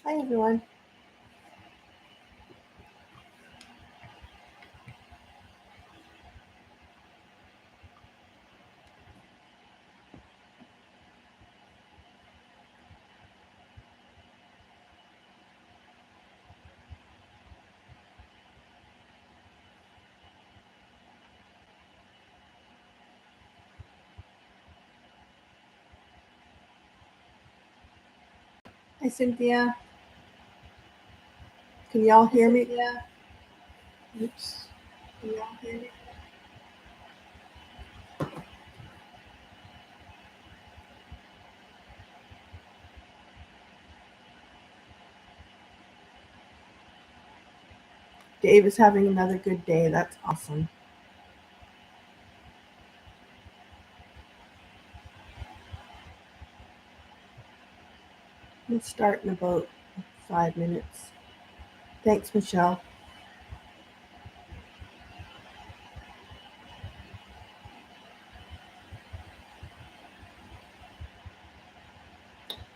Hi, everyone. Hi, Cynthia. Can y'all hear me? Cynthia. Oops. Can y'all hear me? Dave is having another good day. That's awesome. We'll start in about 5 minutes. Thanks, Michelle.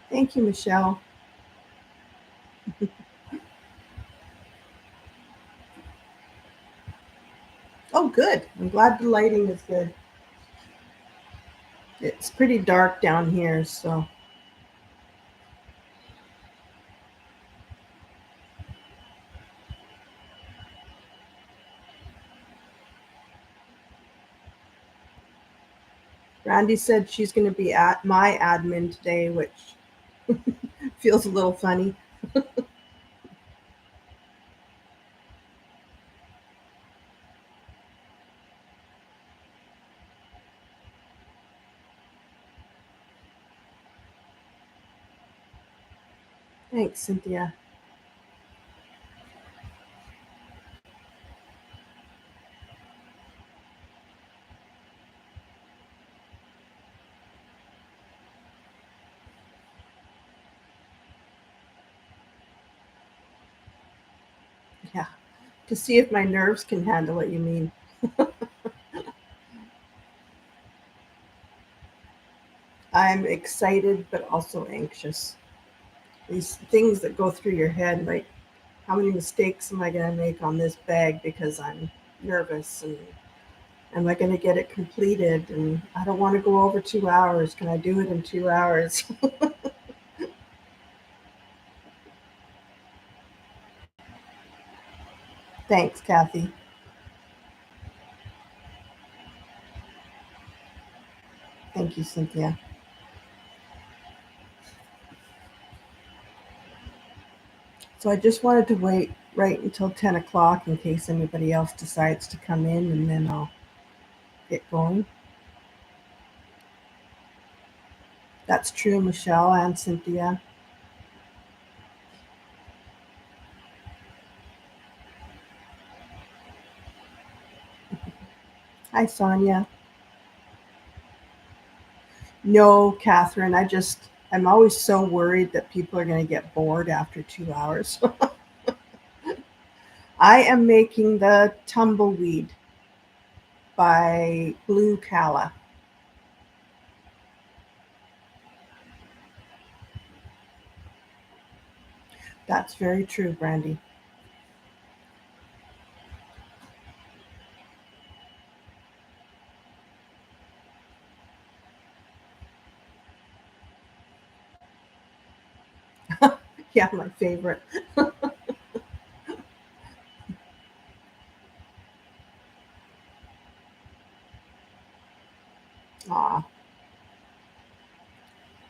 Thank you, Michelle. Oh, good. I'm glad the lighting is good. It's pretty dark down here, so Randy said she's going to be at my admin today, which feels a little funny. Thanks, Cynthia. Yeah, to see if my nerves can handle it, you mean? I'm excited but also anxious. These things that go through your head, like how many mistakes am I going to make on this bag because I'm nervous, and am I going to get it completed, and I don't want to go over 2 hours. Can I do it in 2 hours? Thanks, Kathy. Thank you, Cynthia. So I just wanted to wait right until 10 o'clock in case anybody else decides to come in, and then I'll get going. That's true, Michelle and Cynthia. Hi, Sonia. No, Catherine, I'm always so worried that people are going to get bored after 2 hours. I am making the Tumbleweed by Blue Calla. That's very true, Brandy. Yeah, my favorite. Aw,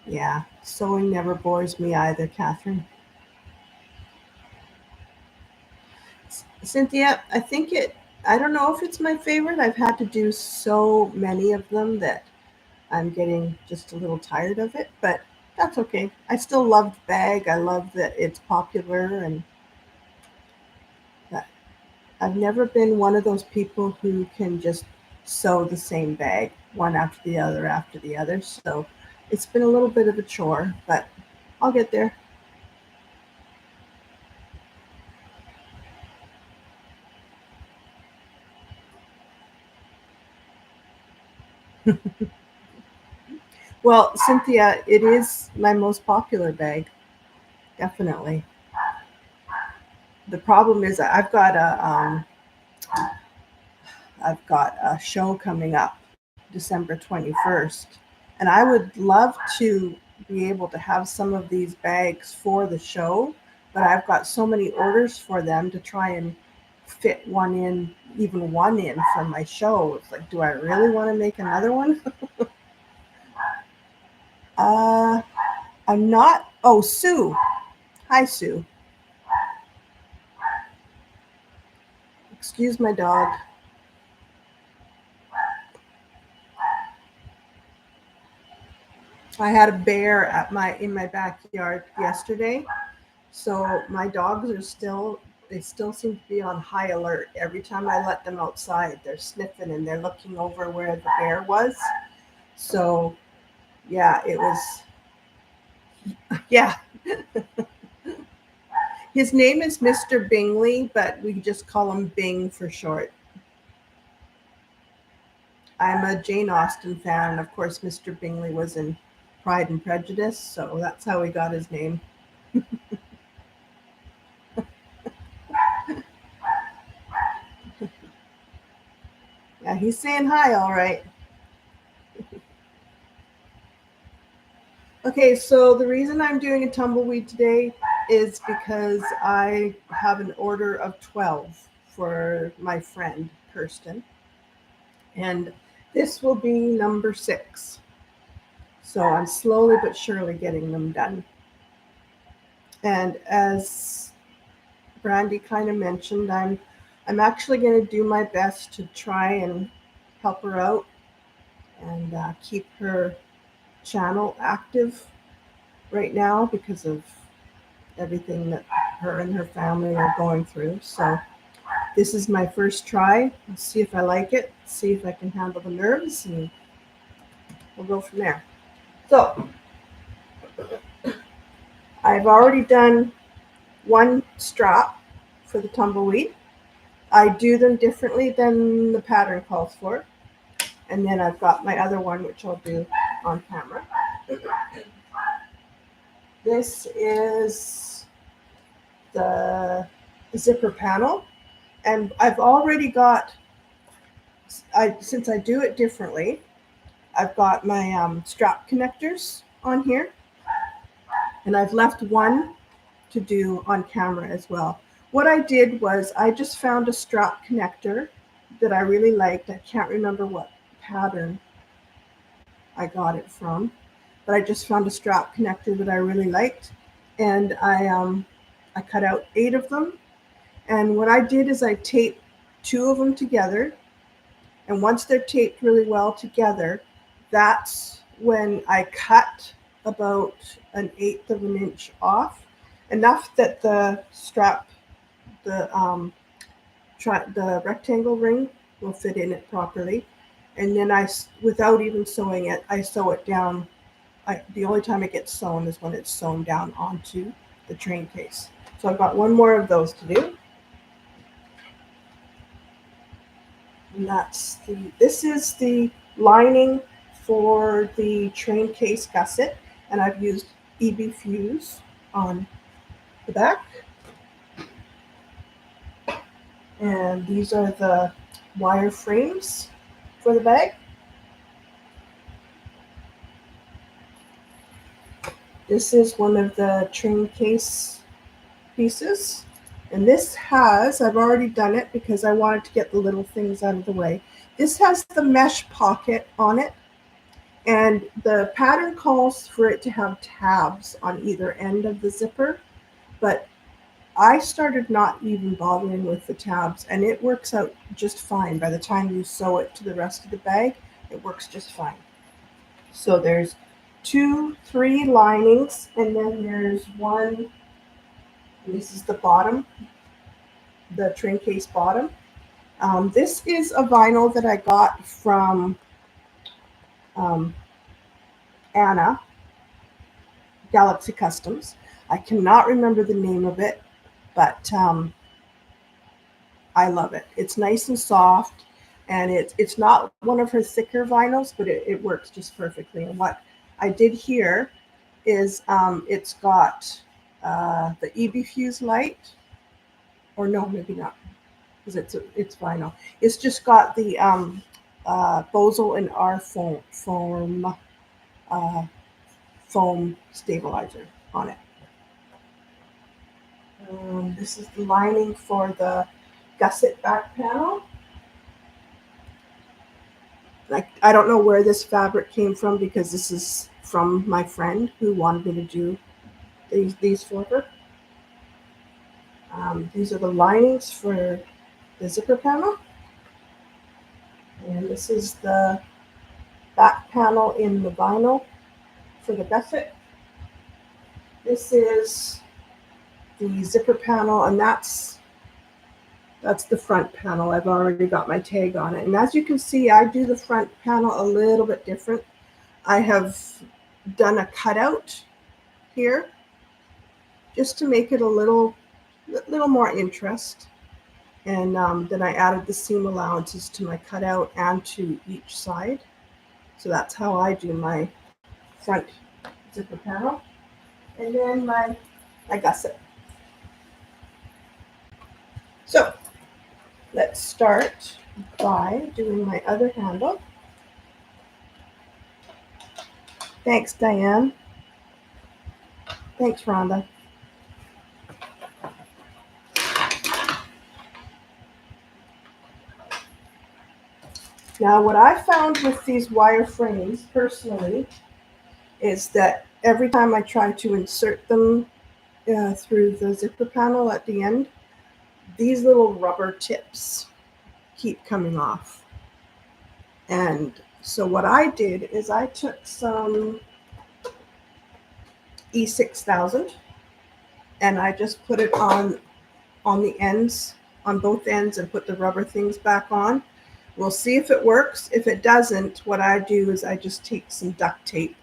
yeah. Sewing never bores me either, Catherine. Cynthia, I don't know if it's my favorite. I've had to do so many of them that I'm getting just a little tired of it, but that's okay. I still love the bag. I love that it's popular, and that I've never been one of those people who can just sew the same bag one after the other. So it's been a little bit of a chore, but I'll get there. Well, Cynthia, it is my most popular bag. definitely. The problem is I've got a show coming up December 21st, and I would love to be able to have some of these bags for the show, but I've got so many orders for them to try and fit one in, even one in for my show. It's like, do I really want to make another one? uh, I'm not. Oh, Sue. Hi, Sue. Excuse my dog. I had a bear in my backyard yesterday. So my dogs are they still seem to be on high alert. Every time I let them outside, they're sniffing and they're looking over where the bear was. So yeah, it was, yeah. His name is Mr. Bingley, but we just call him Bing for short. I'm a Jane Austen fan, and of course, Mr. Bingley was in Pride and Prejudice, so that's how he got his name. Yeah, he's saying hi, all right. Okay, so the reason I'm doing a tumbleweed today is because I have an order of 12 for my friend Kirsten, and this will be number 6. So I'm slowly but surely getting them done. And as Brandy kind of mentioned, I'm actually going to do my best to try and help her out and keep her channel active right now because of everything that her and her family are going through. So this is my first try. Let's see if I like it, see if I can handle the nerves, and we'll go from there. So I've already done one strap for the tumbleweed. I do them differently than the pattern calls for. And then I've got my other one, which I'll do on camera. This is the zipper panel. And I've already got, since I do it differently, I've got my strap connectors on here. And I've left one to do on camera as well. What I did was I just found a strap connector that I really liked. I can't remember what pattern I got it from, but I just found a strap connector that I really liked, and I cut out 8 of them. And what I did is I taped 2 of them together, and once they're taped really well together, that's when I cut about 1/8 of an inch off, enough that the strap, the the rectangle ring will fit in it properly. And then without even sewing it, I sew it down. The only time it gets sewn is when it's sewn down onto the train case. So I've got one more of those to do. And this is the lining for the train case gusset. And I've used EB Fuse on the back. And these are the wire frames for the bag. This is one of the train case pieces. And this I've already done it because I wanted to get the little things out of the way. This has the mesh pocket on it. And the pattern calls for it to have tabs on either end of the zipper. But I started not even bothering with the tabs, and it works out just fine. By the time you sew it to the rest of the bag, it works just fine. So there's 3 linings, and then there's one. This is the bottom, the train case bottom. This is a vinyl that I got from um, Anna, Galaxy Customs. I cannot remember the name of it, but I love it. It's nice and soft, and it's not one of her thicker vinyls, but it works just perfectly. And what I did here is it's got the EB Fuse light, or no, maybe not, because it's vinyl. It's just got the Bosel and R uh, foam stabilizer on it. This is the lining for the gusset back panel. Like, I don't know where this fabric came from because this is from my friend who wanted me to do these for her. These are the linings for the zipper panel. And this is the back panel in the vinyl for the gusset. This is the zipper panel, and that's the front panel. I've already got my tag on it. And as you can see, I do the front panel a little bit different. I have done a cutout here just to make it a little more interest. And then I added the seam allowances to my cutout and to each side. So that's how I do my front zipper panel. And then my gusset. So let's start by doing my other handle. Thanks, Diane. Thanks, Rhonda. Now, what I found with these wire frames, personally, is that every time I try to insert them through the zipper panel at the end, these little rubber tips keep coming off. And so what I did is I took some E6000 and I just put it on the ends, on both ends, and put the rubber things back on. We'll see if it works. If it doesn't, what I do is I just take some duct tape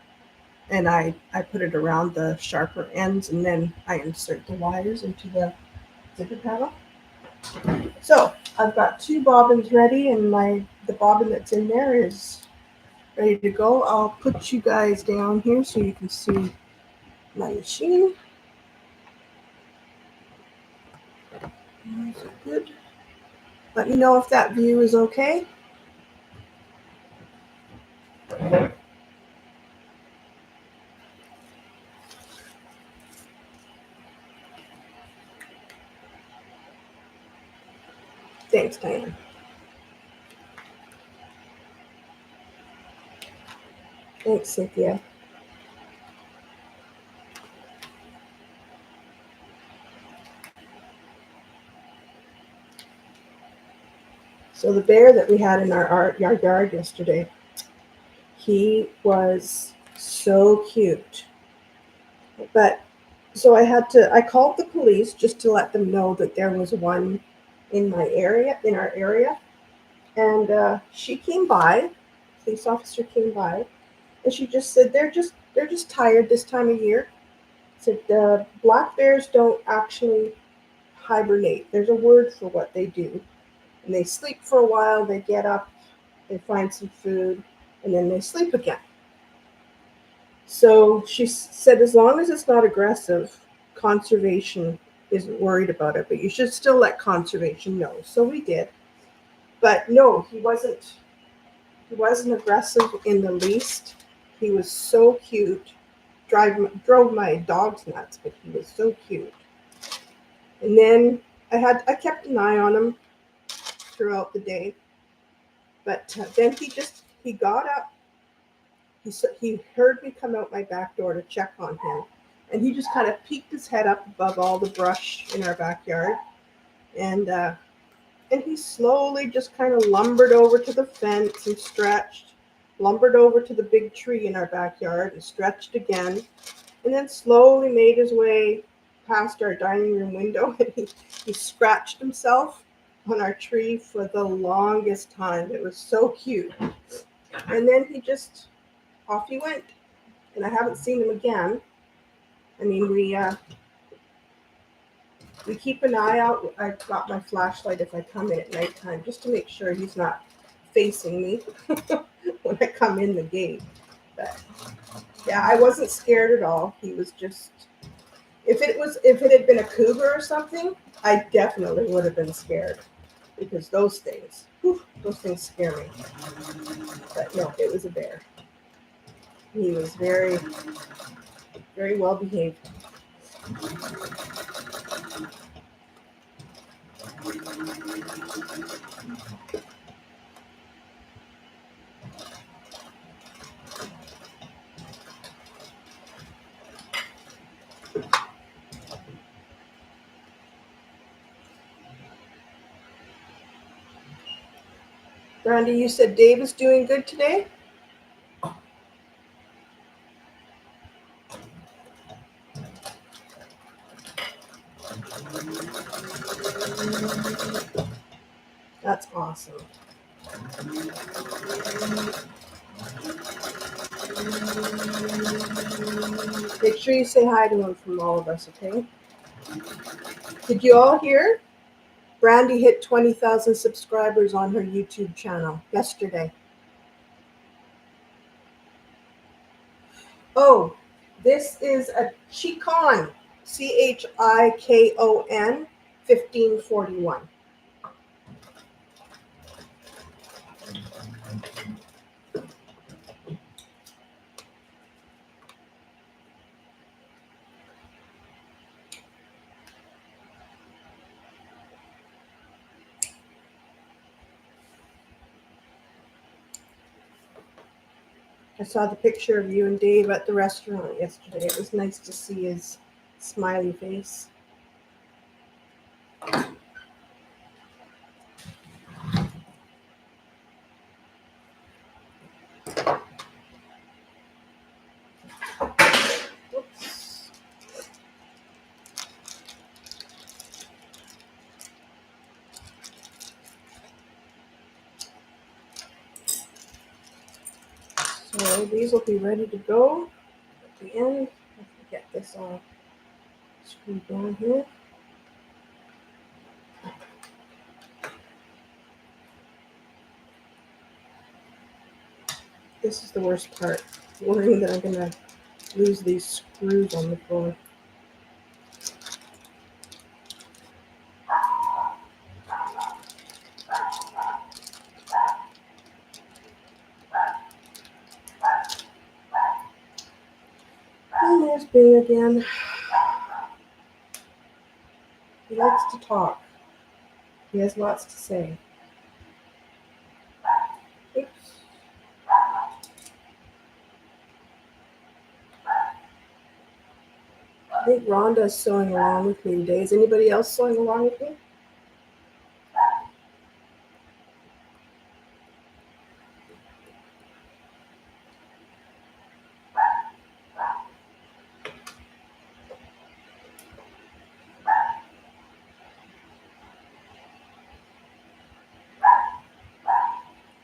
and I put it around the sharper ends, and then I insert the wires into the zipper panel. So I've got 2 bobbins ready, and the bobbin that's in there is ready to go. I'll put you guys down here so you can see my machine. Is it good? Let me know if that view is okay. Thanks, Diane. Thanks, Cynthia. So the bear that we had in our yard yesterday, he was so cute. But so I called the police just to let them know that there was one in our area. And she came by, police officer came by, and she just said they're just tired this time of year. Said the black bears don't actually hibernate. There's a word for what they do. And they sleep for a while, they get up, they find some food, and then they sleep again. So she said as long as it's not aggressive, conservation isn't worried about it, but you should still let conservation know. So we did. But no, he wasn't aggressive in the least. He was so cute. Drove my dogs nuts, but he was so cute. And then I kept an eye on him throughout the day. But then he got up. He heard me come out my back door to check on him. And he just kind of peeked his head up above all the brush in our backyard. And he slowly just kind of lumbered over to the fence and stretched, lumbered over to the big tree in our backyard and stretched again, and then slowly made his way past our dining room window, and he scratched himself on our tree for the longest time. It was so cute. And then off he went, and I haven't seen him again. I mean, we keep an eye out. I've got my flashlight if I come in at nighttime just to make sure he's not facing me when I come in the gate. But yeah, I wasn't scared at all. He was just If it had been a cougar or something, I definitely would have been scared because those things, whew, those things scare me. But no, it was a bear. He was very, very well behaved. Brandy, you said Dave is doing good today? That's awesome. Make sure you say hi to him from all of us, okay? Did you all hear? Brandy hit 20,000 subscribers on her YouTube channel yesterday. Oh, this is a Chicon, Chikon, 1541. I saw the picture of you and Dave at the restaurant yesterday. It was nice to see his smiley face. Oops. So these will be ready to go at the end. Let's get this all screwed down here. This is the worst part, worrying that I'm going to lose these screws on the floor. And there's Bing again. He likes to talk. He has lots to say. Oops. I think Rhonda's sewing along with me today. Is anybody else sewing along with me?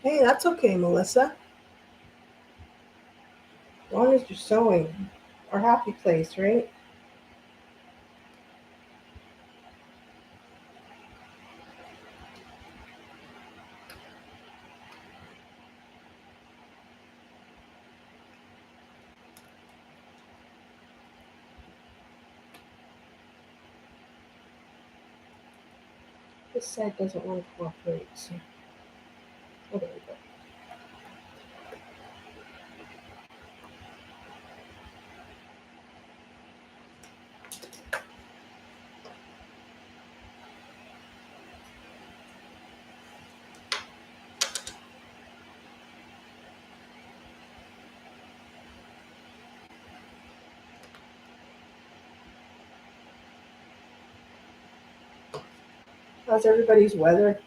Hey, that's okay, Melissa. As long as you're sewing. Our happy place, right? This side doesn't want to cooperate, so oh, there we go. How's everybody's weather?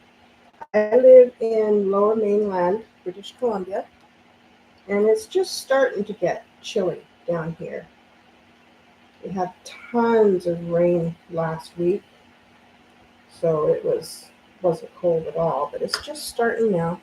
I live in Lower Mainland, British Columbia, and it's just starting to get chilly down here. We had tons of rain last week, so wasn't cold at all, but it's just starting now.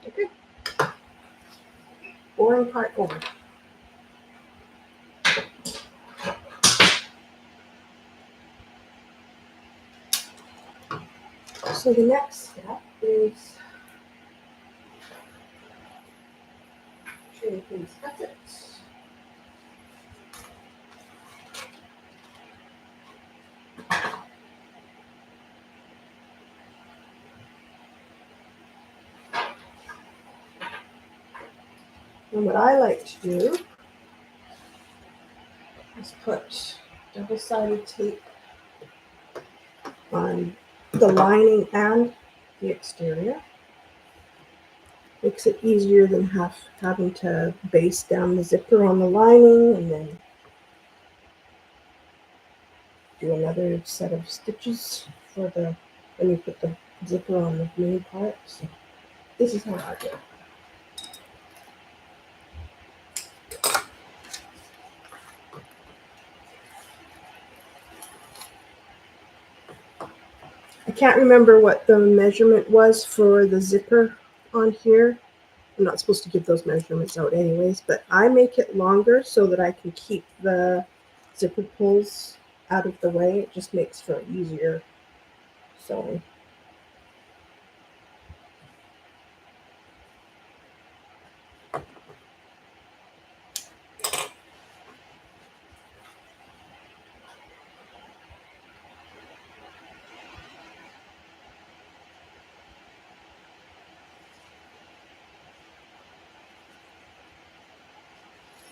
Okay. Boring part over. So the next step is showing things that's it. And what I like to do is put double-sided tape on the lining and the exterior. Makes it easier than having to baste down the zipper on the lining and then do another set of stitches for the when you put the zipper on the main part. So this is how I do it. I can't remember what the measurement was for the zipper on here. I'm not supposed to give those measurements out anyways, but I make it longer so that I can keep the zipper pulls out of the way. It just makes for easier sewing.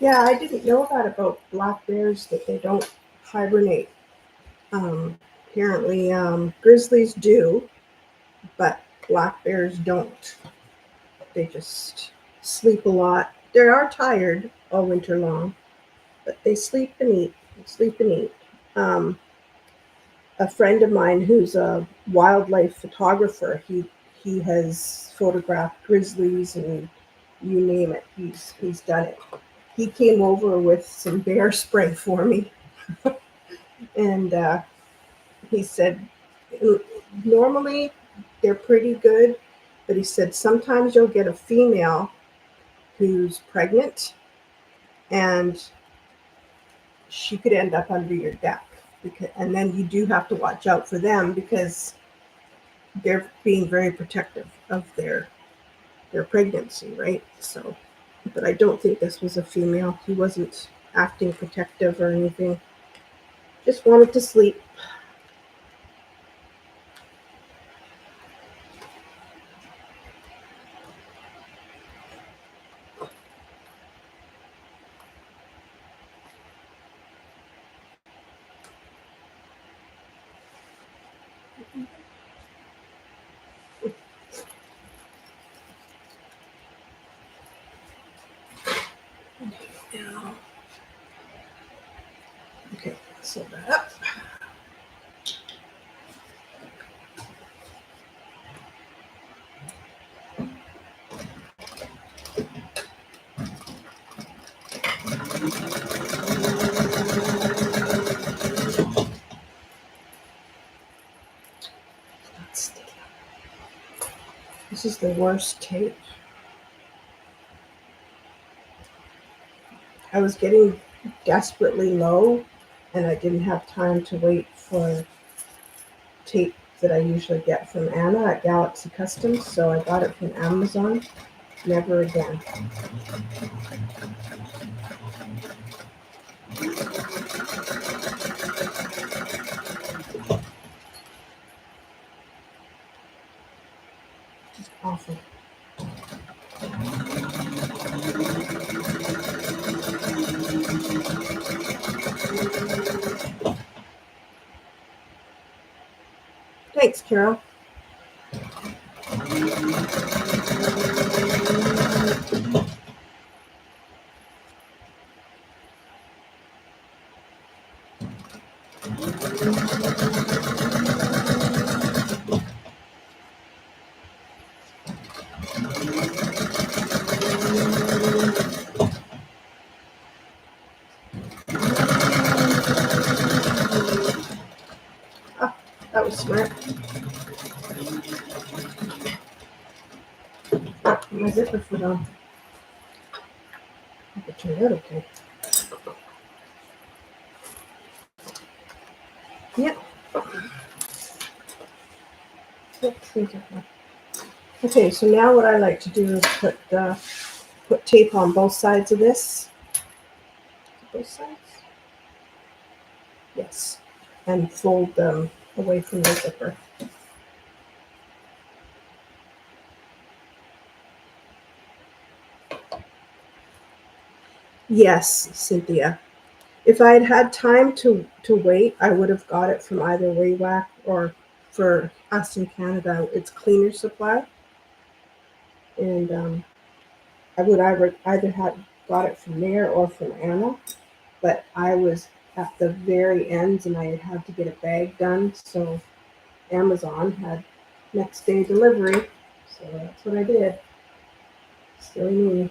Yeah, I didn't know that about black bears, that they don't hibernate. Apparently, grizzlies do, but black bears don't. They just sleep a lot. They are tired all winter long, but they sleep and eat, sleep and eat. A friend of mine who's a wildlife photographer, he has photographed grizzlies and you name it, he's done it. He came over with some bear spray for me, and he said normally they're pretty good, but he said sometimes you'll get a female who's pregnant and she could end up under your deck, and then you do have to watch out for them because they're being very protective of their pregnancy, right? So, but I don't think this was a female. He wasn't acting protective or anything. Just wanted to sleep. Okay, sew that up. This is the worst tape. I was getting desperately low and I didn't have time to wait for tape that I usually get from Anna at Galaxy Customs, so I got it from Amazon. Never again. Just awful. Thanks, Carol. Ah, that was smart. Put my zipper foot on. I hope it turned out okay. Yep. Okay, so now what I like to do is put tape on both sides of this. Both sides? Yes. And fold them away from the zipper. Yes, Cynthia. If I had had time to wait, I would have got it from either Waywack or for us in Canada, it's Cleaner Supply. And I would either have got it from there or from Anna. But I was at the very ends and I had to get a bag done. So Amazon had next day delivery. So that's what I did. Silly me.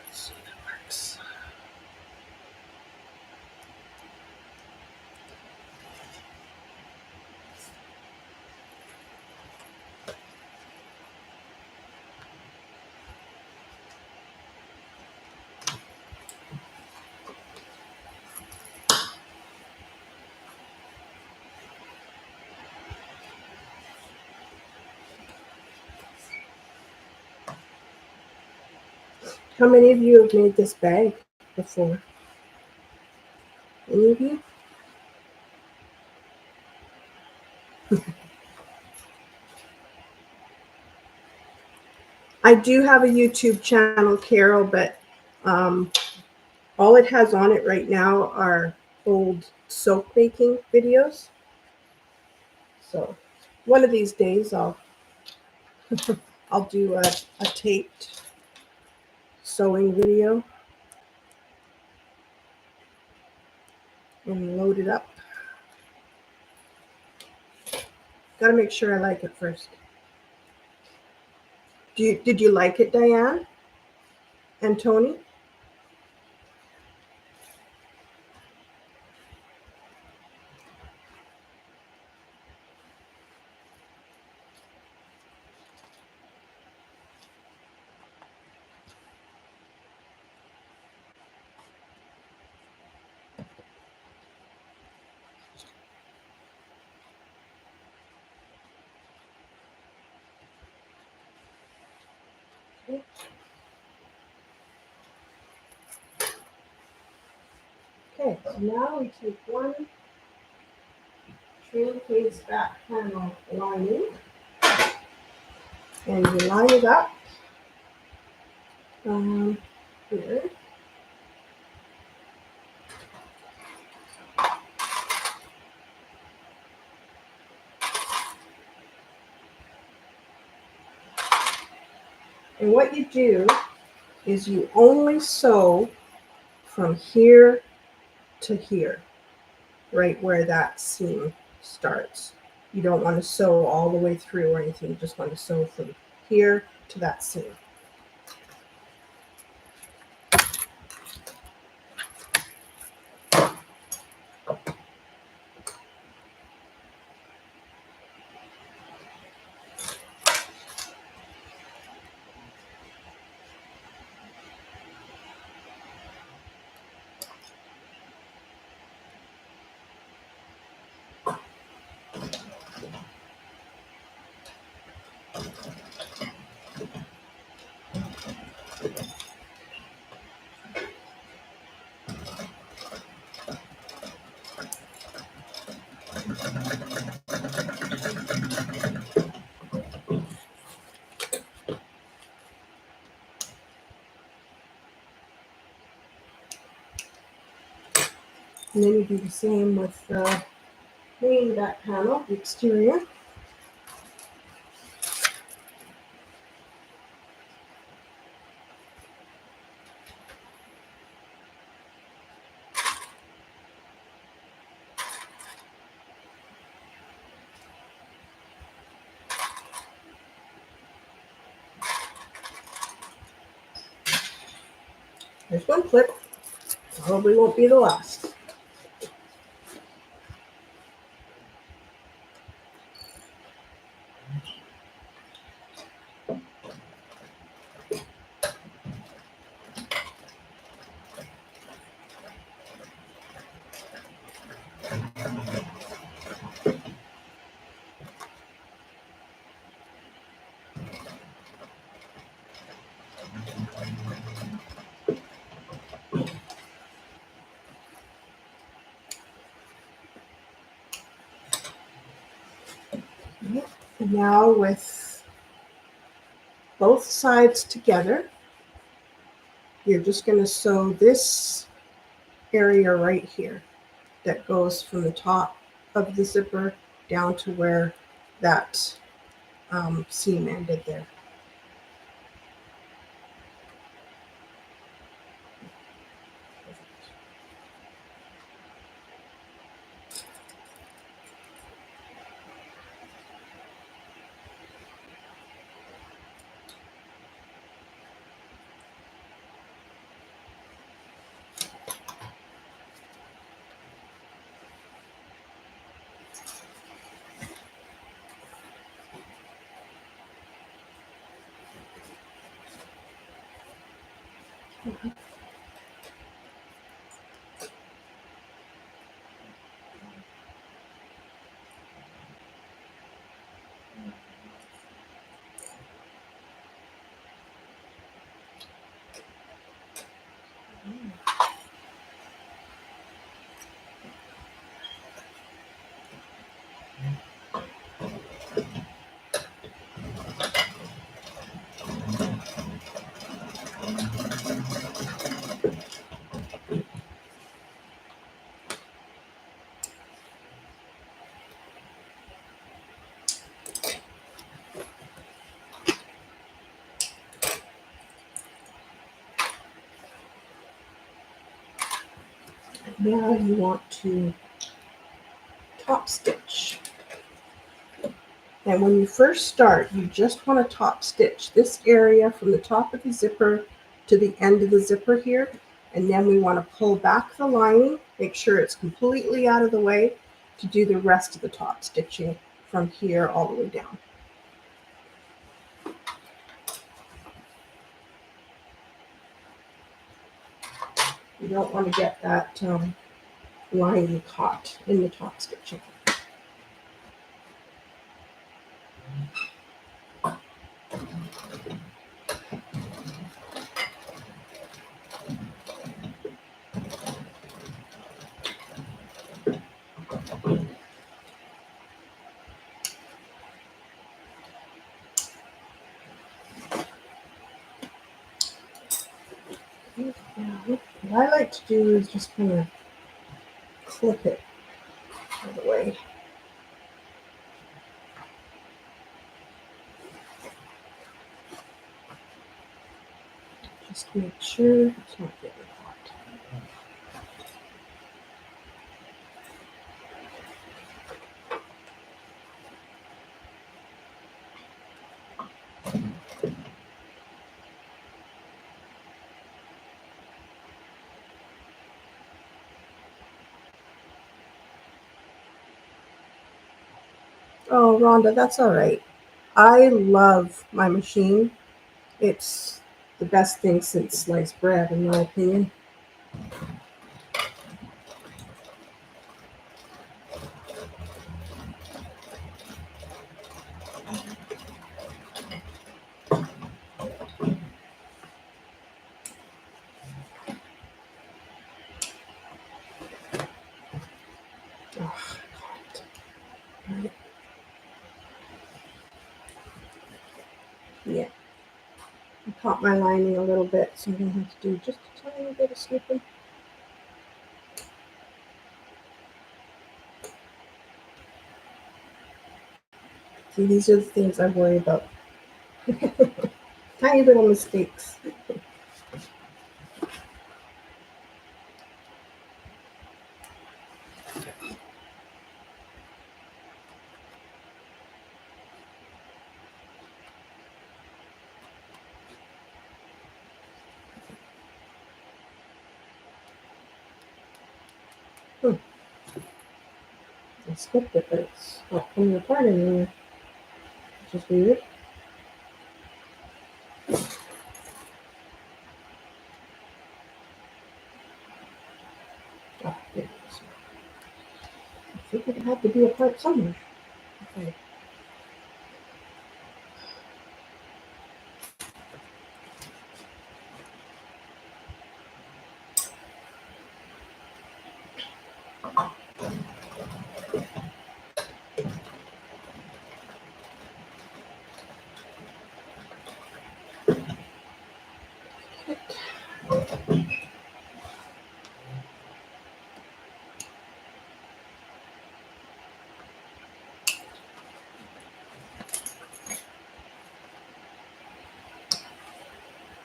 Let's see if it works. How many of you have made this bag before? Any of you? I do have a YouTube channel, Carol, but um, all it has on it right now are old soap making videos. So one of these days I'll do a taped sewing video and load it up. Got to make sure I like it first. Did you like it, Diane and Tony? Okay, so now we take one train case back panel lining and you line it up here. And what you do is you only sew from here to here, right where that seam starts. You don't want to sew all the way through or anything. You just want to sew from here to that seam. And then you do the same with the main back panel, the exterior. There's one clip. Probably won't be the last. And now with both sides together, you're just going to sew this area right here that goes from the top of the zipper down to where that seam ended there. Now you want to top stitch. And when you first start, you just want to top stitch this area from the top of the zipper to the end of the zipper here. And then we want to pull back the lining, make sure it's completely out of the way to do the rest of the top stitching from here all the way down. You don't want to get that lining caught in the top stitching. What I like to do is just kind of clip it out of the way. Just to make sure it's not getting hot. Oh, Rhonda, that's all right. I love my machine. It's the best thing since sliced bread, in my opinion. Oh, right. Yeah. I caught my lining a little bit, so I'm going to have to do just a tiny bit of snipping. See, these are the things I worry about. Tiny little mistakes. Hmm. I skipped it, but it's not coming apart anymore, which is weird. Oh, there it is. I figured it had to be apart somewhere. Okay.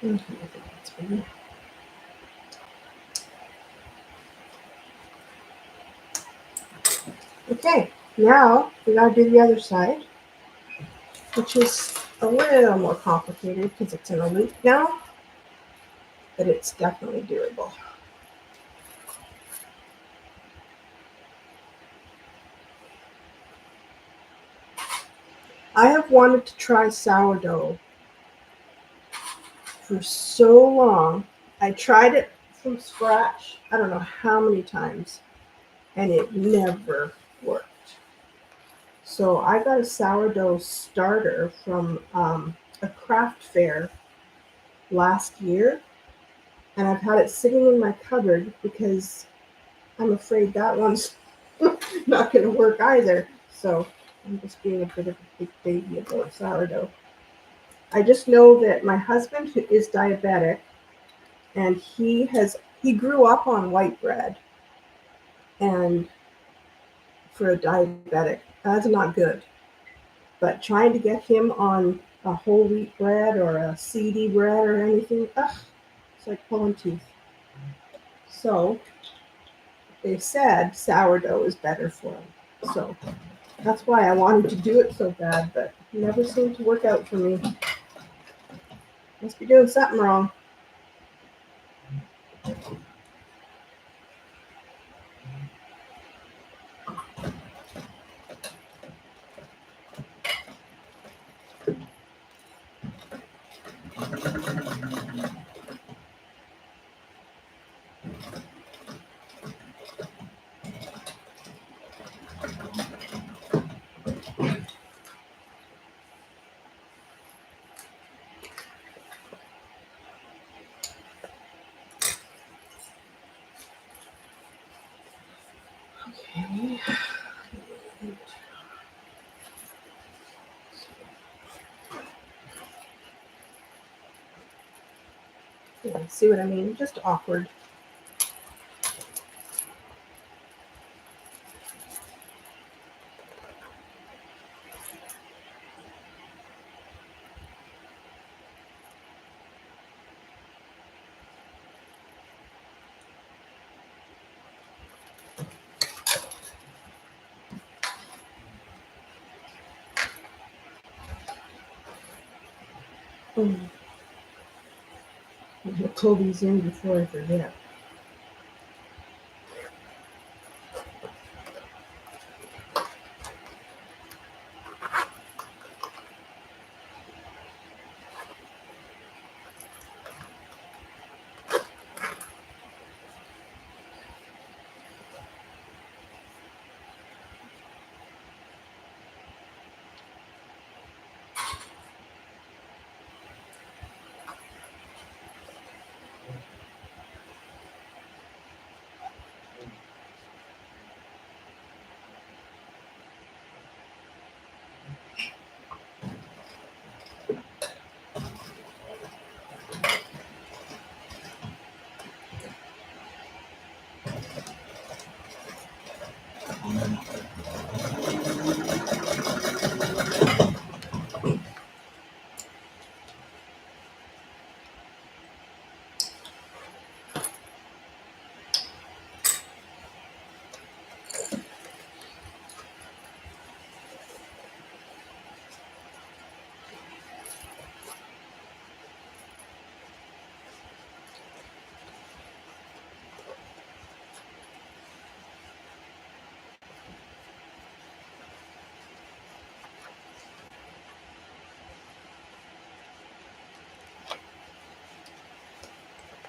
Okay, I think that's better. Okay, now we gotta do the other side, which is a little more complicated because it's in a loop now, but it's definitely doable. I have wanted to try sourdough for so long. I tried it from scratch, I don't know how many times, and it never worked. So I got a sourdough starter from a craft fair last year, and I've had it sitting in my cupboard because I'm afraid that one's not going to work either. So I'm just being a bit of a big baby about sourdough. I just know that my husband, who is diabetic, and he grew up on white bread, and for a diabetic, that's not good. But trying to get him on a whole wheat bread or a seedy bread or anything, ugh, it's like pulling teeth. So they said sourdough is better for him. So that's why I wanted to do it so bad, but it never seemed to work out for me. Must be doing something wrong. Okay. Yeah, see what I mean? Just awkward. Mm. I'm gonna pull these in before I forget.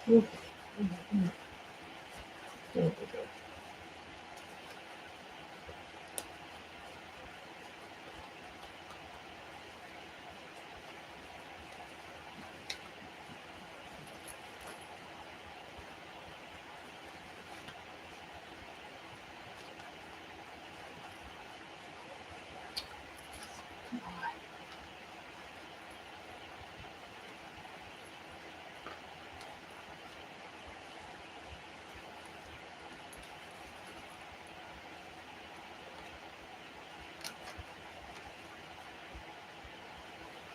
There we go.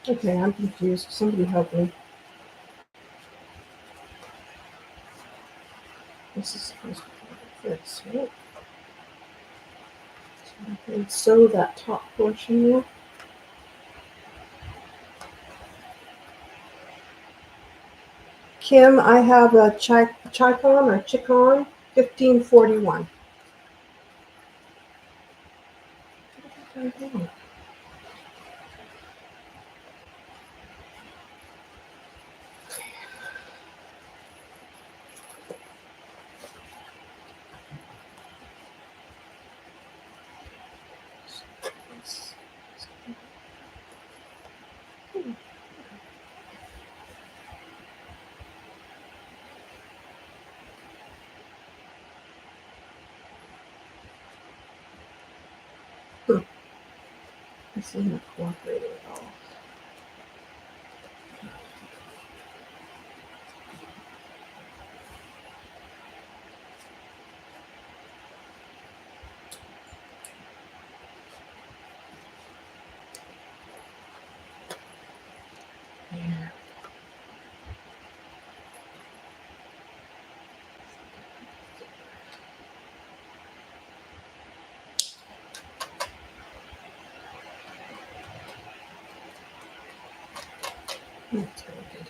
Okay, I'm confused. Somebody help me. This is supposed to be like this, right? So I can sew that top portion there. Kim, I have a Chicon or Chicon 1541. This isn't cooperating at all. There. That's really good.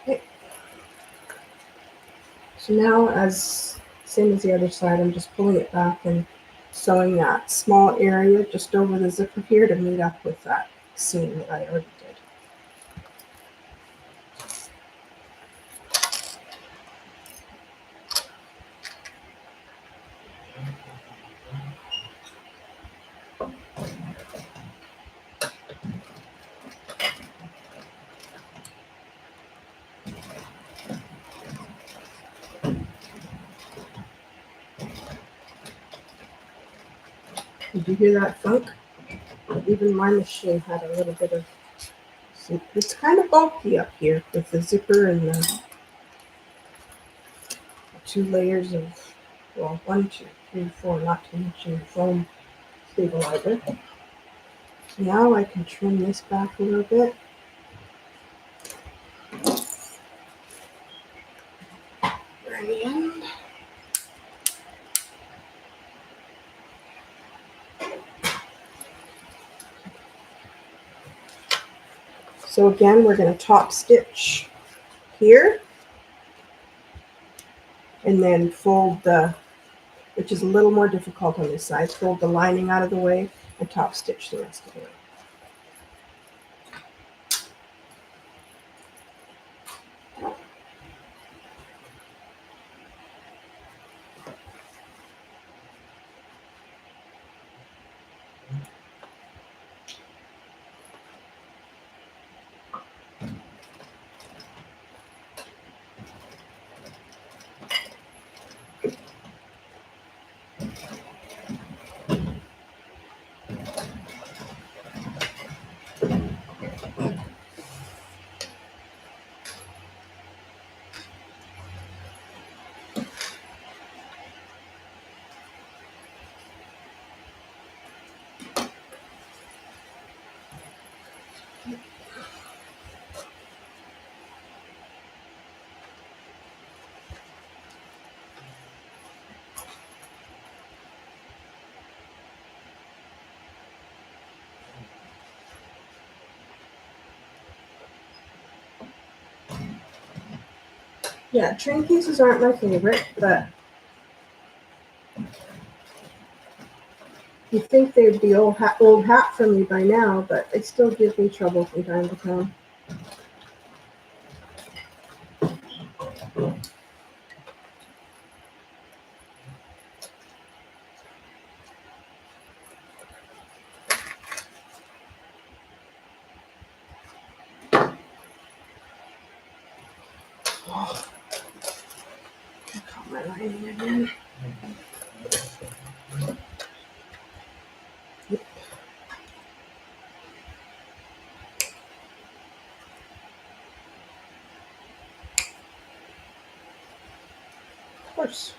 Okay. So now, as same as the other side, I'm just pulling it back and sewing that small area just over the zipper here to meet up with that seam that I already did. Did you hear that thunk? Even my machine had a little bit of. See, it's kind of bulky up here with the zipper and the 2 layers of, well, 1, 2, 3, 4, not to mention the foam stabilizer. So now I can trim this back a little bit. There in the end. So again, we're going to top stitch here and then fold the, which is a little more difficult on this side, fold the lining out of the way and top stitch the rest of the way. Yeah, trim pieces aren't my favorite, but You'd think they'd be old hat for me by now, but they still give me trouble from time to time. Oh, I caught my lining again. Yep. Of course.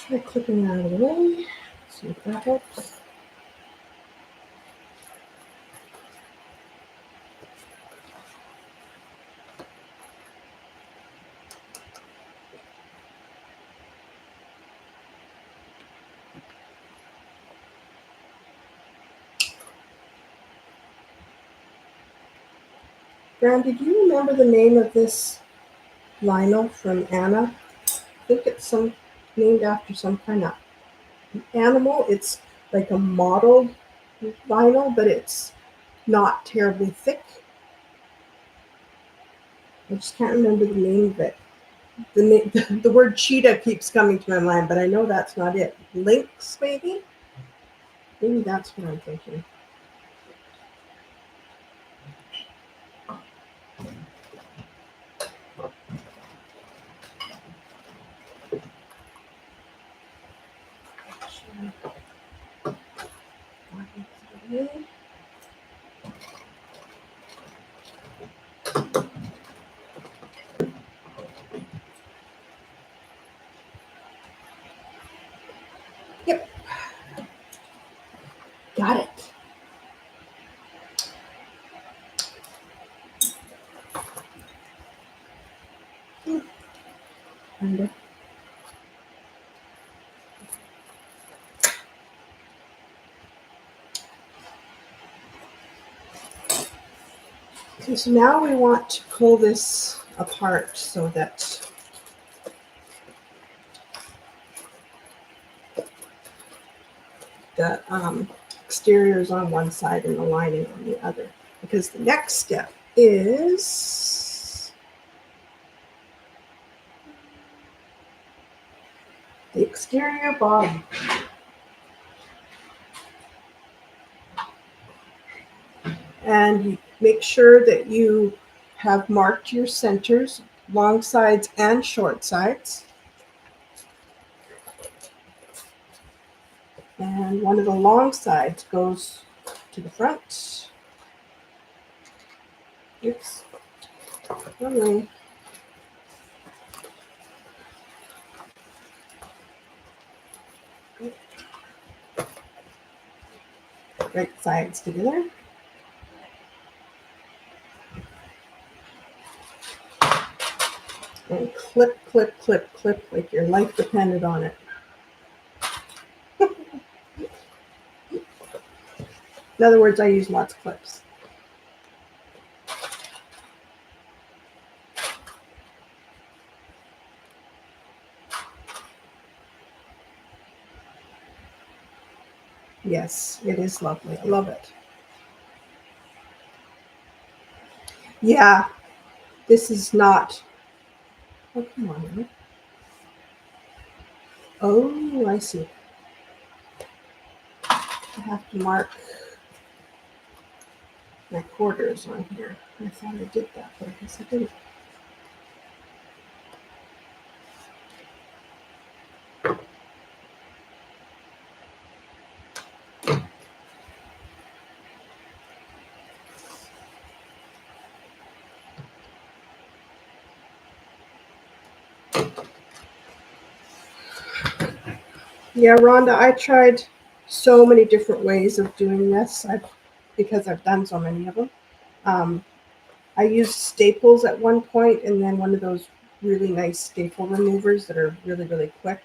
Try clipping that out of the way. See if that helps. Brandy, do you remember the name of this vinyl from Anna? I think it's named after some kind of animal. It's like a mottled vinyl, but it's not terribly thick. I just can't remember the name of it. The word cheetah keeps coming to my mind, but I know that's not it. Lynx, maybe? Maybe that's what I'm thinking. Yep. Got it. Kinda. Okay, so now we want to pull this apart so that the exterior is on one side and the lining on the other. Because the next step is the exterior body. And you make sure that you have marked your centers, long sides and short sides. And one of the long sides goes to the front. Oops. Okay. Right sides together. And clip, clip, clip, clip like your life depended on it. In other words, I use lots of clips. Yes, it is lovely. I love it. Yeah, this is not. Oh, come on. Right? Oh, I see. I have to mark my quarters on here. I thought I did that, but I guess I didn't. Yeah, Rhonda, I tried so many different ways of doing this because I've done so many of them. I used staples at one point and then one of those really nice staple removers that are really, really quick.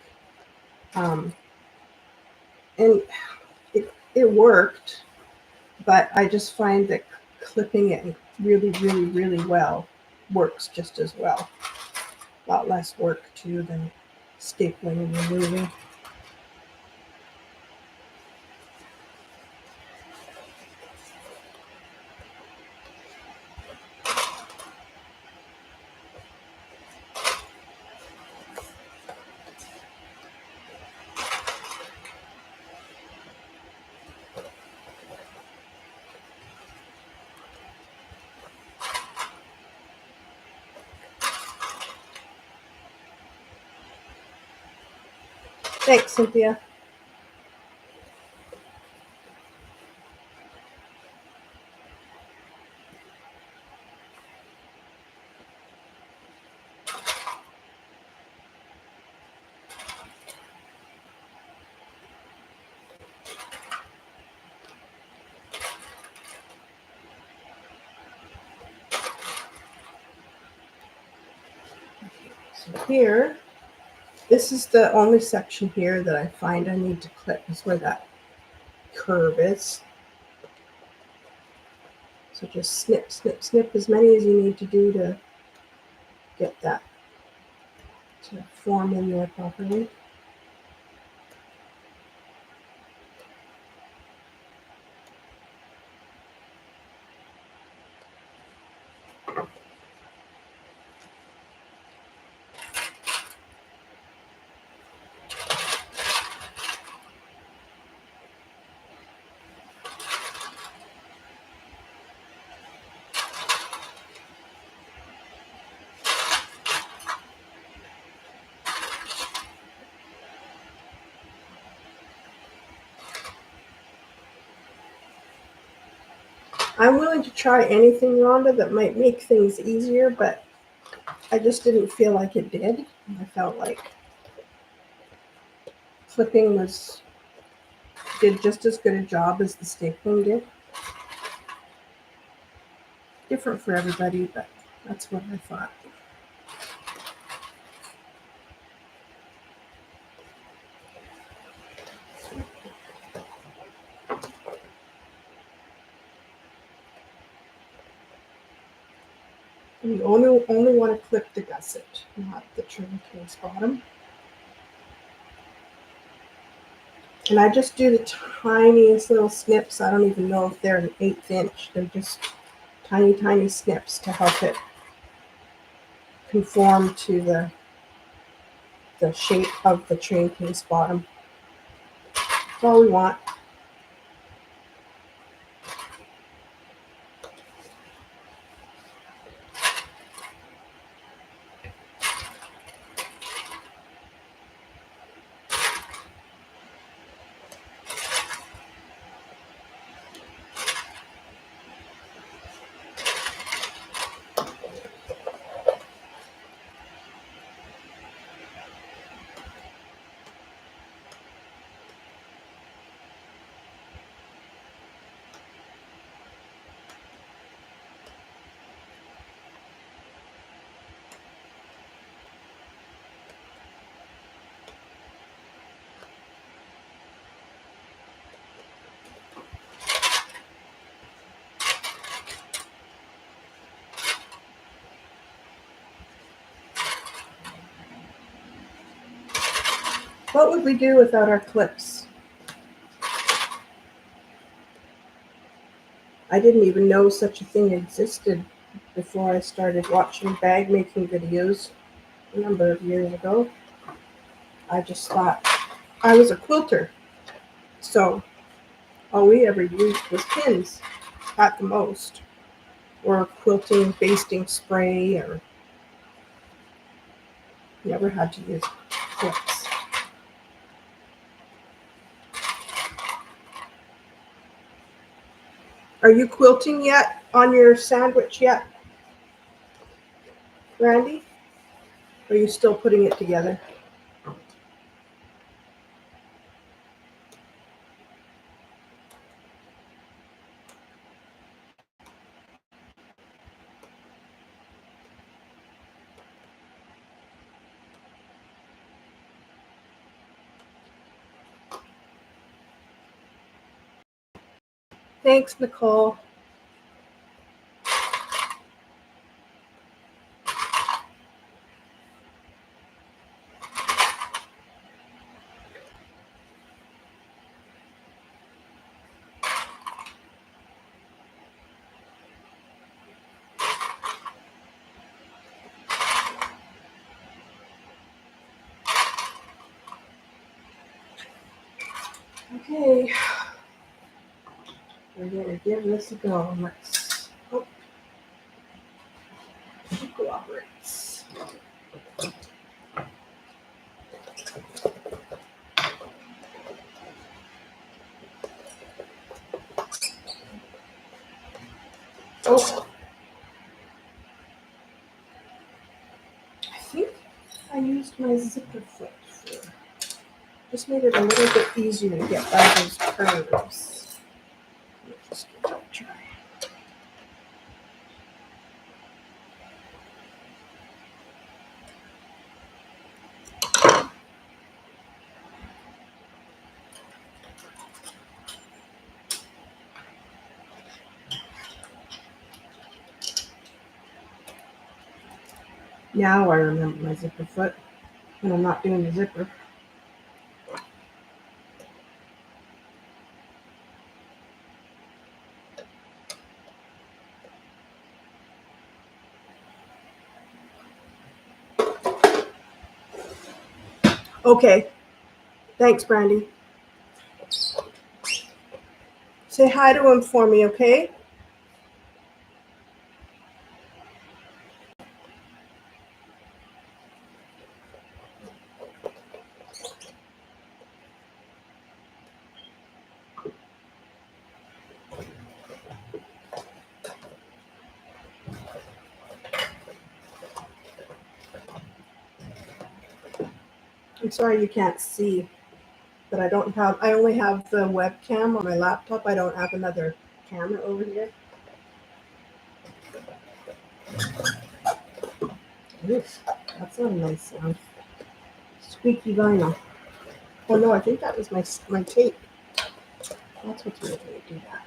And it worked, but I just find that clipping it really, really, really well works just as well. A lot less work too than stapling and removing. Thanks, Cynthia. So here, this is the only section here that I find I need to clip, is where that curve is. So just snip, snip, snip as many as you need to do to get that to form in there properly. I'm willing to try anything, Rhonda, that might make things easier, but I just didn't feel like it did. I felt like clipping did just as good a job as the stapling did. Different for everybody, but that's what I thought. And you only want to clip the gusset, not the trim case bottom. And I just do the tiniest little snips. I don't even know if they're an 1/8 inch. They're just tiny, tiny snips to help it conform to the shape of the train case bottom. That's all we want. What would we do without our clips? I didn't even know such a thing existed before I started watching bag making videos a number of years ago. I just thought I was a quilter, so all we ever used was pins at the most, or quilting basting spray, or never had to use clips. Are you quilting yet on your sandwich yet, Randy? Or are you still putting it together? Thanks, Nicole. Okay, we're gonna give this a go. Let's hope it cooperates. Oh, I think I used my zipper foot for just made it a little bit easier to get by those curves. Let's just give that a try. Now I remember my zipper foot when I'm not doing the zipper. Okay, thanks, Brandy. Say hi to him for me, okay? I'm sorry you can't see, but I only have the webcam on my laptop. I don't have another camera over here. Oof, that's not a nice sound. Squeaky vinyl. Oh no, I think that was my tape. That's what's making me do that.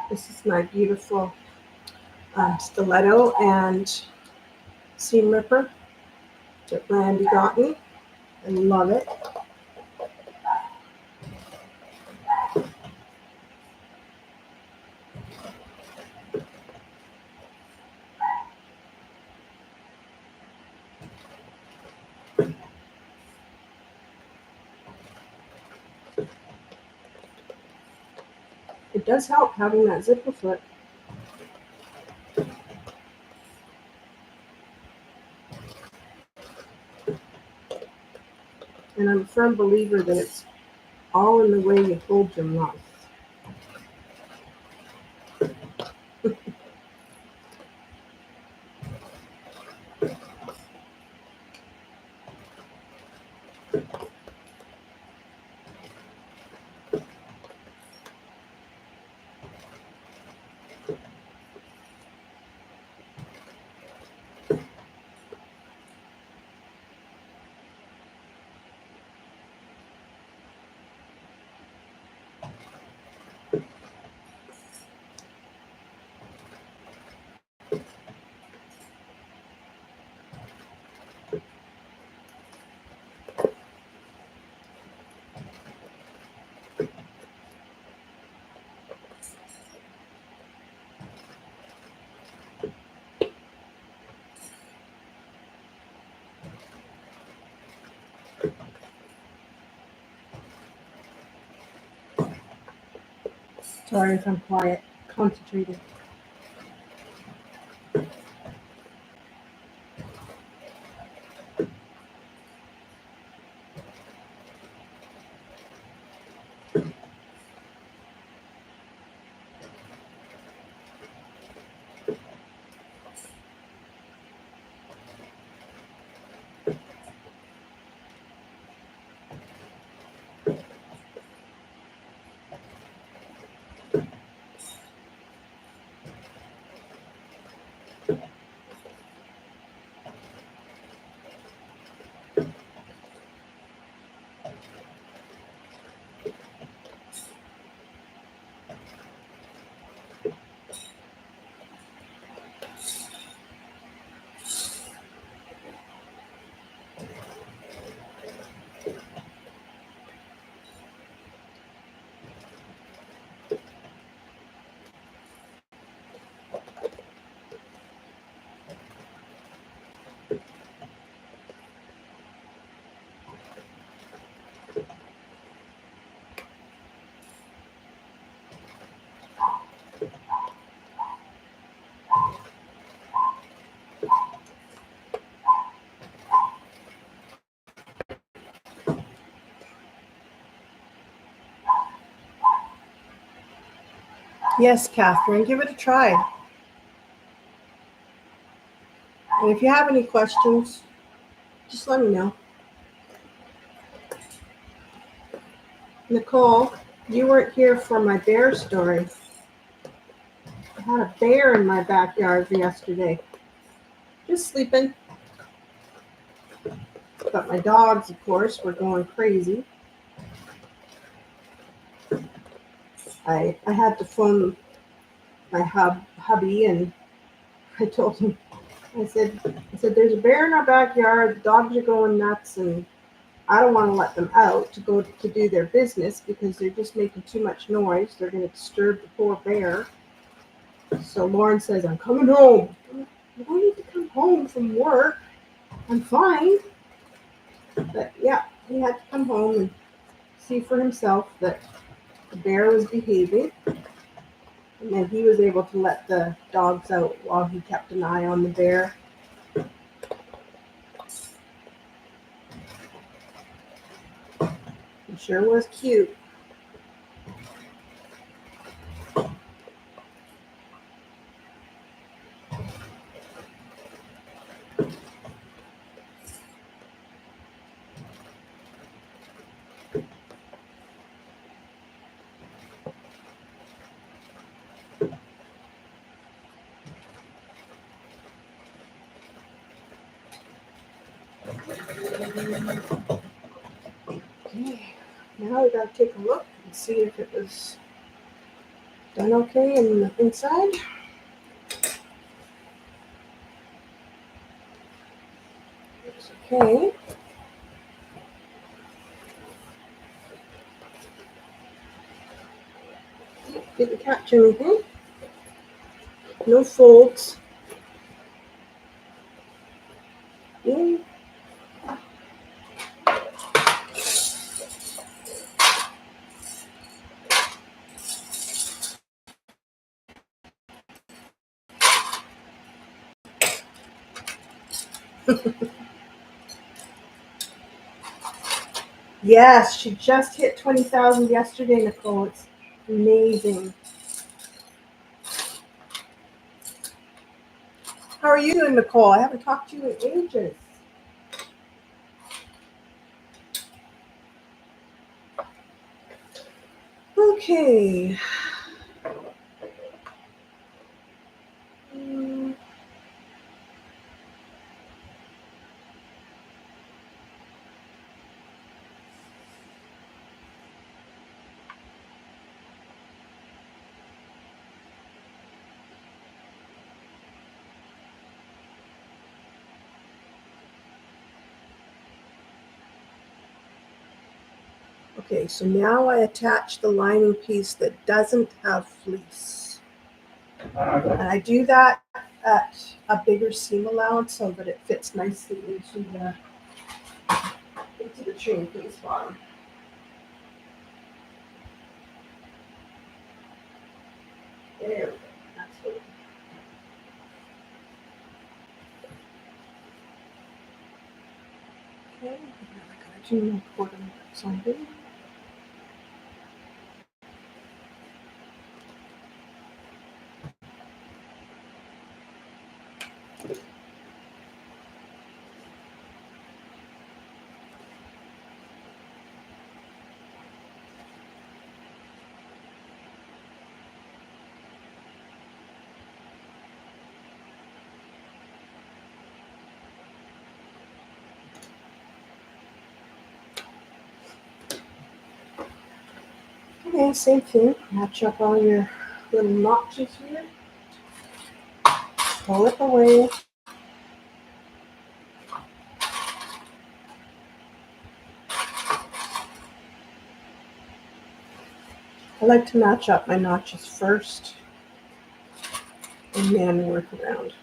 This is my beautiful stiletto and seam ripper that Randy got me. I love it. It does help having that zipper foot. And I'm a firm believer that it's all in the way you hold your mouth. Sorry if I'm quiet. Concentrated. Yes, Catherine, give it a try. And if you have any questions, just let me know. Nicole, you weren't here for my bear story. I had a bear in my backyard yesterday, just sleeping. But my dogs, of course, were going crazy. I had to phone my hubby, and I told him, I said, there's a bear in our backyard. The dogs are going nuts, and I don't want to let them out to go to do their business because they're just making too much noise. They're going to disturb the poor bear. So Lauren says, I'm coming home. I don't need to come home from work. I'm fine. But yeah, he had to come home and see for himself that the bear was behaving. And then he was able to let the dogs out while he kept an eye on the bear. It sure was cute. Okay, now we gotta take a look and see if it was done okay in the inside. Looks okay. Didn't catch anything. No folds. Yeah. Yes, she just hit 20,000 yesterday, Nicole. It's amazing. How are you doing, Nicole? I haven't talked to you in ages. Okay. Mm, Okay, so now I attach the lining piece that doesn't have fleece. And I do that at a bigger seam allowance so that it fits nicely into the chain piece bottom. There we go. That's good. Okay, now I gotta do my quarter marks on here. Okay, same thing. Match up all your little notches here. Pull it away. I like to match up my notches first and then work around.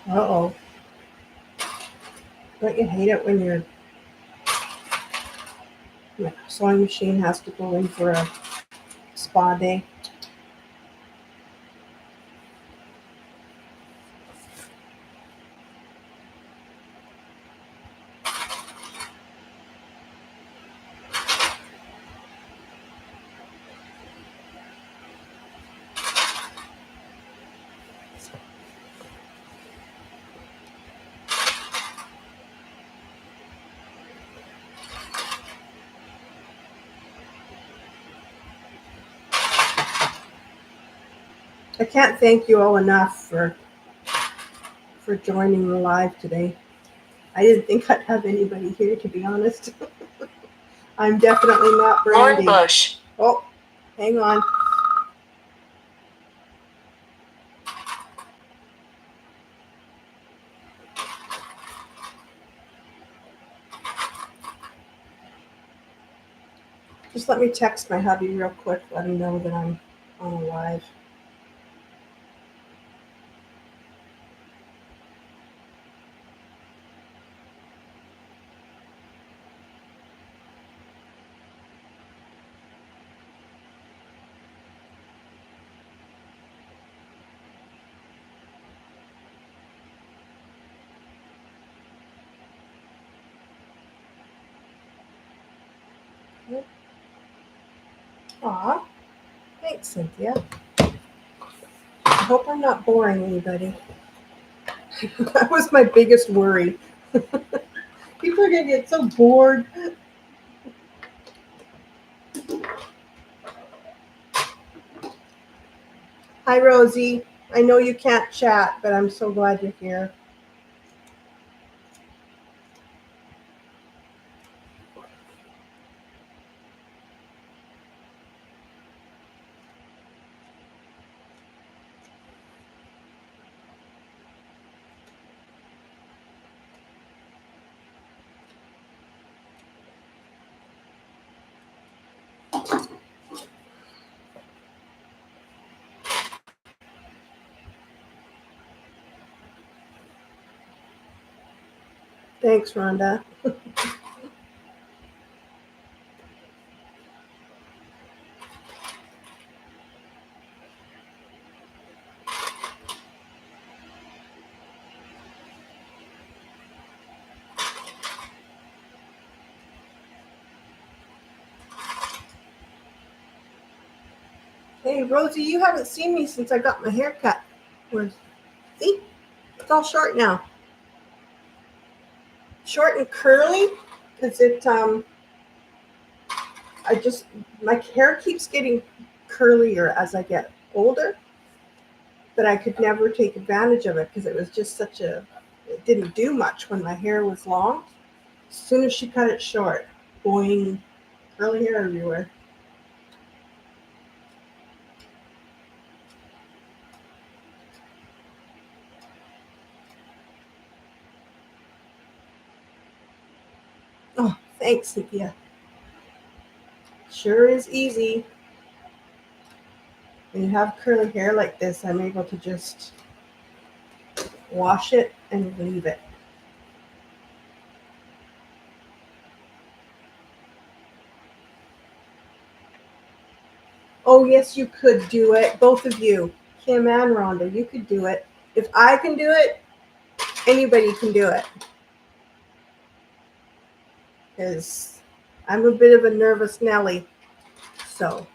Uh-oh. Don't you hate it when your sewing machine has to go in for a spa day? I can't thank you all enough for joining the live today. I didn't think I'd have anybody here, to be honest. I'm definitely not Brandy. Bush. Oh, hang on. Just let me text my hubby real quick, let him know that I'm on a live. Aw, thanks, Cynthia. I hope I'm not boring anybody. That was my biggest worry. People are gonna get so bored. Hi, Rosie. I know you can't chat, but I'm so glad you're here. Thanks, Rhonda. Hey, Rosie, you haven't seen me since I got my hair cut. See? It's all short now. Short and curly, because my hair keeps getting curlier as I get older, but I could never take advantage of it because it was just it didn't do much when my hair was long. As soon as she cut it short, boing, curly hair everywhere. Oh, thanks, Cynthia. Sure is easy. When you have curly hair like this, I'm able to just wash it and leave it. Oh, yes, you could do it. Both of you, Kim and Rhonda, you could do it. If I can do it, anybody can do it. Because I'm a bit of a nervous Nelly. So.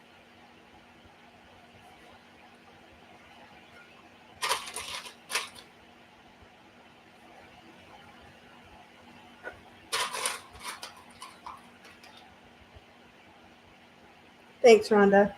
Thanks, Rhonda.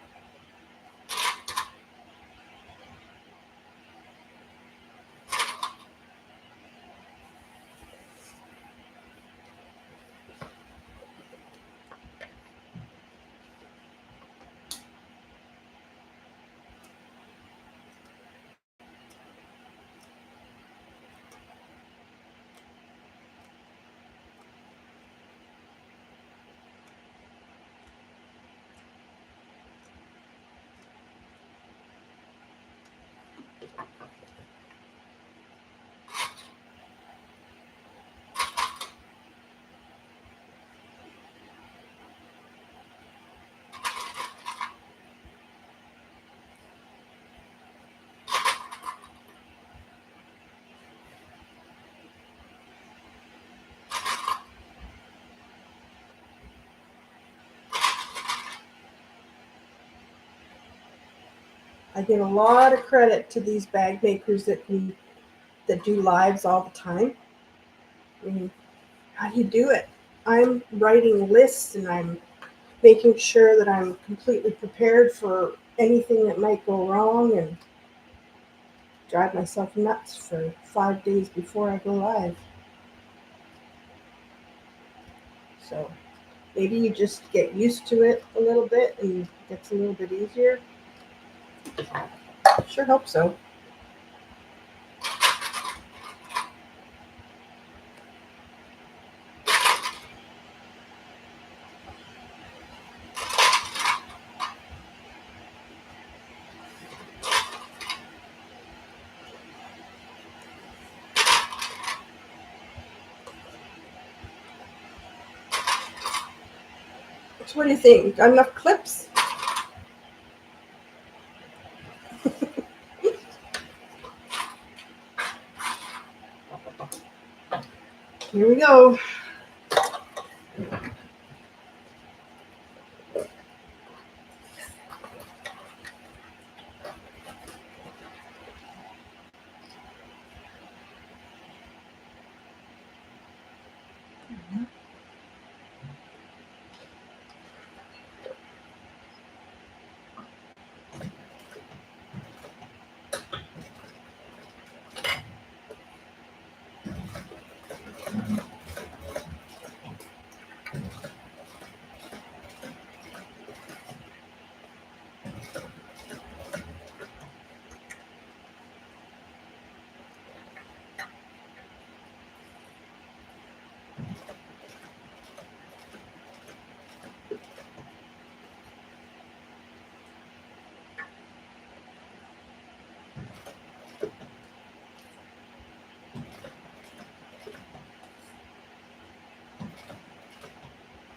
I give a lot of credit to these bag makers that do lives all the time. I mean, how do you do it? I'm writing lists and I'm making sure that I'm completely prepared for anything that might go wrong and drive myself nuts for 5 days before I go live. So maybe you just get used to it a little bit and it gets a little bit easier. Sure hope so. So what do you think? Got enough clips? Here we go.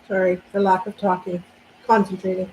Sorry, the lack of talking. Concentrating.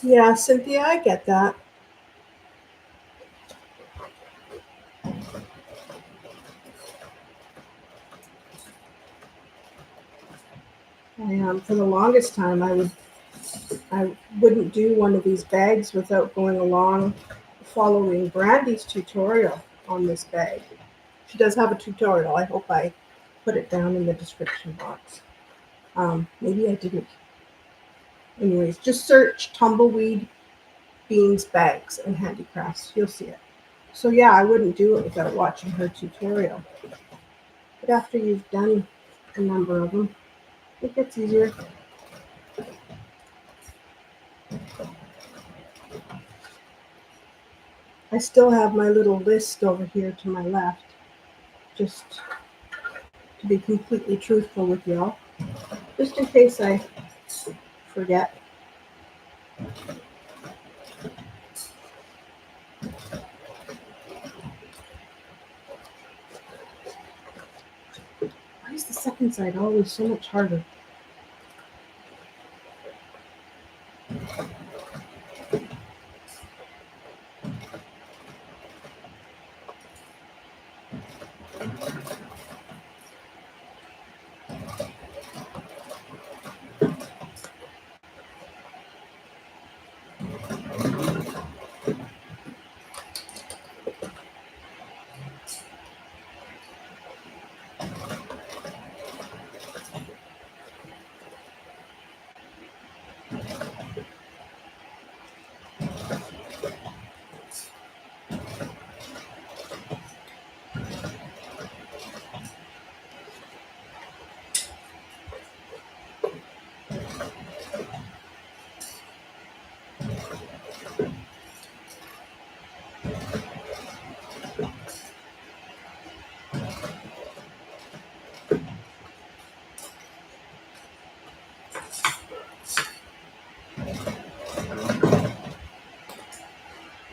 Yeah, Cynthia, I get that. For the longest time, I wouldn't do one of these bags without going along following Brandy's tutorial on this bag. She does have a tutorial. I hope I put it down in the description box. Maybe I didn't. Anyways, just search Tumbleweed Beans Bags and Handicrafts. You'll see it. So yeah, I wouldn't do it without watching her tutorial. But after you've done a number of them, it gets easier. I still have my little list over here to my left, just to be completely truthful with y'all, just in case I forget. second side always so much harder.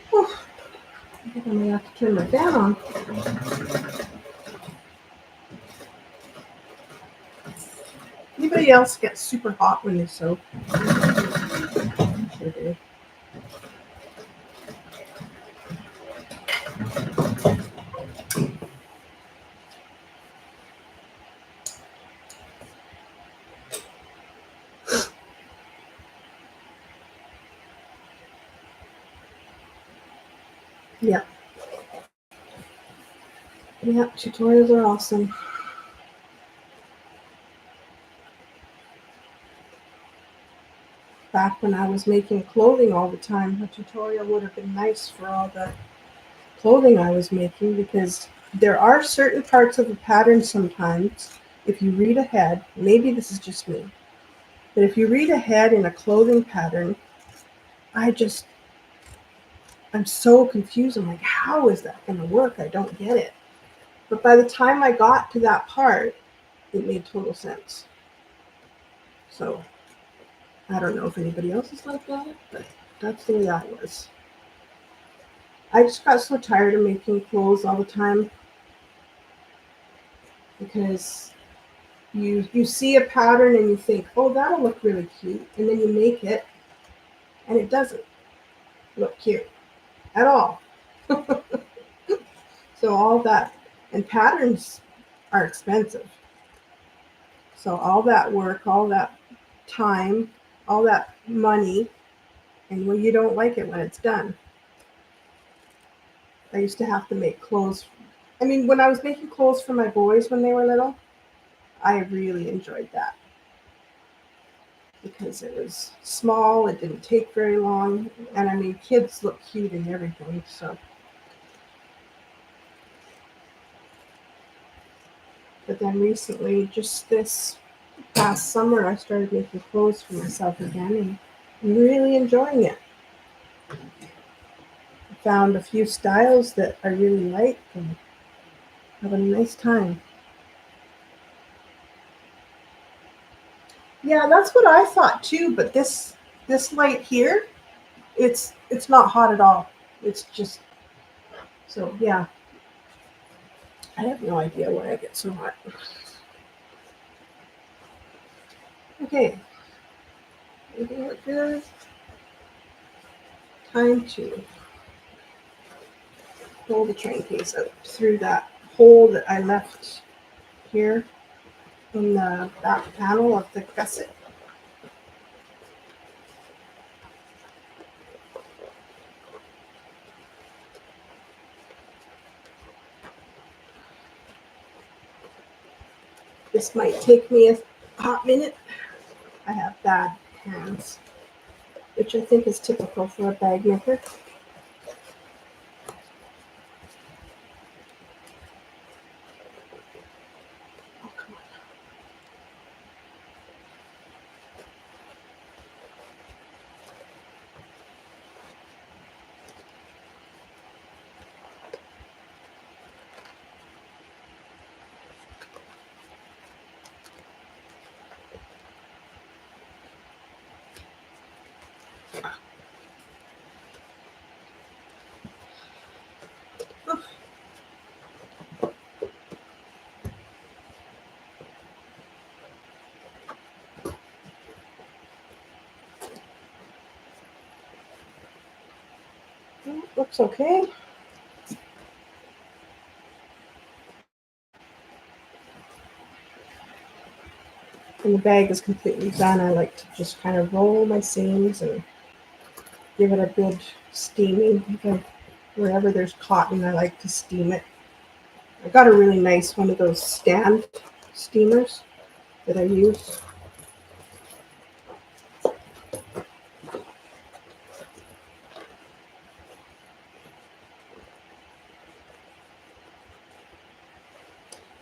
Whew. I think I may have to turn my fan on. Anybody else get super hot when they sew? I sure do. Yeah. Yeah, tutorials are awesome. Back when I was making clothing all the time, a tutorial would have been nice for all the clothing I was making, because there are certain parts of a pattern sometimes, if you read ahead, maybe this is just me, but if you read ahead in a clothing pattern, I'm so confused. I'm like, how is that going to work? I don't get it. But by the time I got to that part, it made total sense. So I don't know if anybody else is like that, but that's the way I was. I just got so tired of making clothes all the time, because you see a pattern and you think, oh, that'll look really cute, and then you make it and it doesn't look cute at all. So all that, and patterns are expensive. So all that work, all that time, all that money, and when you don't like it when it's done. I used to have to make clothes. I mean, when I was making clothes for my boys when they were little, I really enjoyed that, because it was small, it didn't take very long, and I mean, kids look cute and everything, so. But then recently, just this past summer, I started making clothes for myself again, and I'm really enjoying it. I found a few styles that I really like and having a nice time. Yeah, that's what I thought too, but this light here, it's not hot at all. It's just, so yeah. I have no idea why I get so hot. Okay, everything look good. Time to pull the train case out through that hole that I left here in the back panel of the gusset. This might take me a hot minute. I have bad hands, which I think is typical for a bag maker. Oh, come on. Looks okay. When the bag is completely done, I like to just kind of roll my seams and give it a good steaming. Wherever there's cotton, I like to steam it. I got a really nice one of those stand steamers that I use.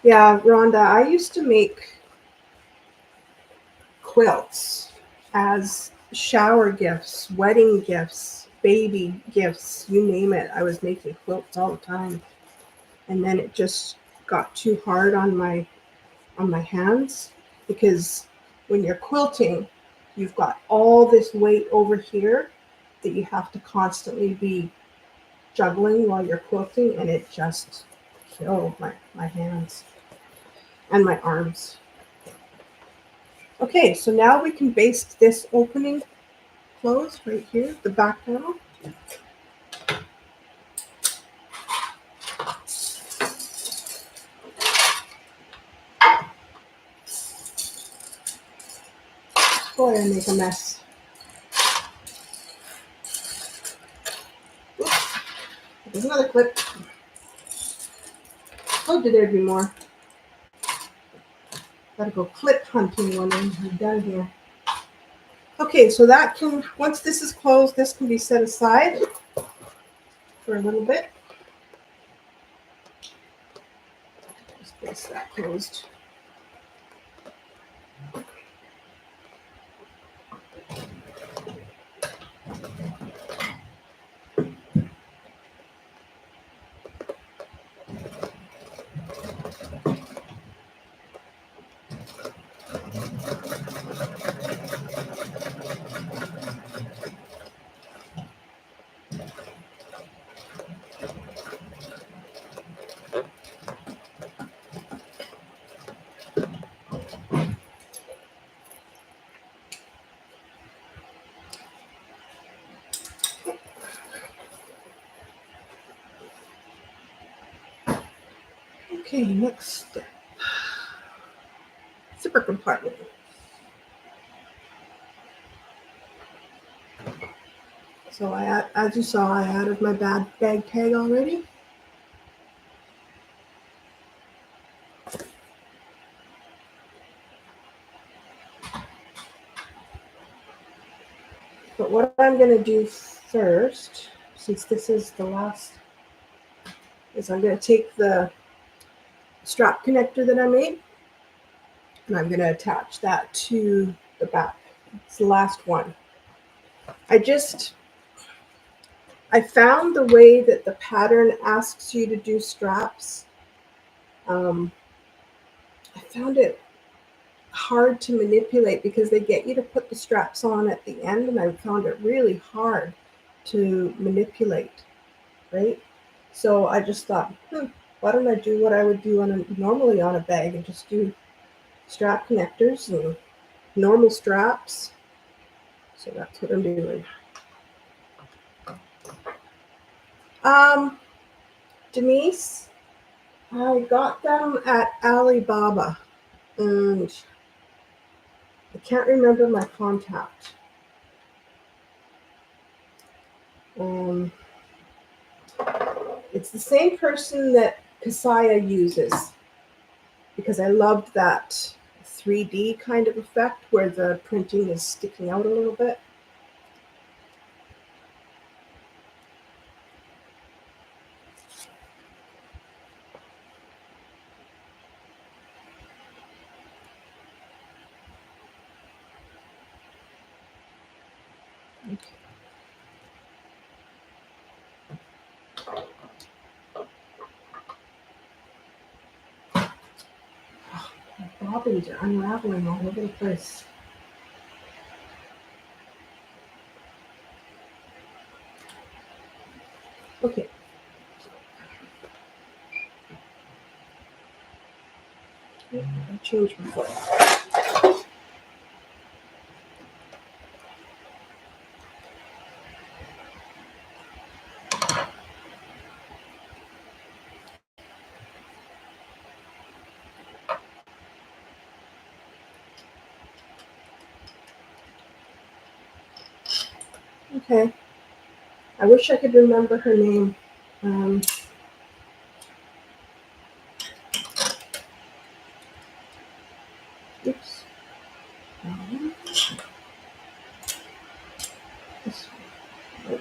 Yeah, Rhonda, I used to make quilts as shower gifts, wedding gifts, baby gifts, you name it. I was making quilts all the time. And then it just got too hard on my hands because when you're quilting, you've got all this weight over here that you have to constantly be juggling while you're quilting, and it just killed my hands and my arms. Okay, so now we can baste this opening closed right here, the back panel. Boy, I make a mess. Oops, there's another clip. Oh, did there be more? Gotta go clip hunting when I'm done here. Okay, so that can, once this is closed, this can be set aside for a little bit. Just place that closed. Okay, next step. Zipper compartment. So as you saw, I added my bag tag already. But what I'm going to do first, since this is the last, is I'm going to take the strap connector that I made and I'm going to attach that to the back. It's the last one. I found the way that the pattern asks you to do straps. I found it hard to manipulate because they get you to put the straps on at the end, and I found it really hard to manipulate, right? So I just thought, why don't I do what I would do normally on a bag and just do strap connectors and normal straps. So that's what I'm doing. Denise, I got them at Alibaba, and I can't remember my contact. It's the same person that Kasaya uses because I loved that 3D kind of effect where the printing is sticking out a little bit. Okay. My bobbins are unraveling all over the place. Okay. I changed my foot. Okay. I wish I could remember her name. Um, oops. This one. Oh,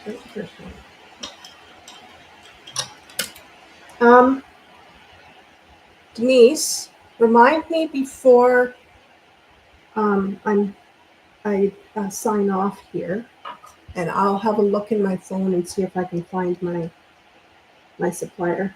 sorry, the first one. Denise, remind me before I sign off here, and I'll have a look in my phone and see if I can find my supplier.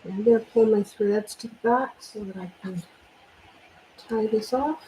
I'm going to pull my threads to the back so that I can tie this off.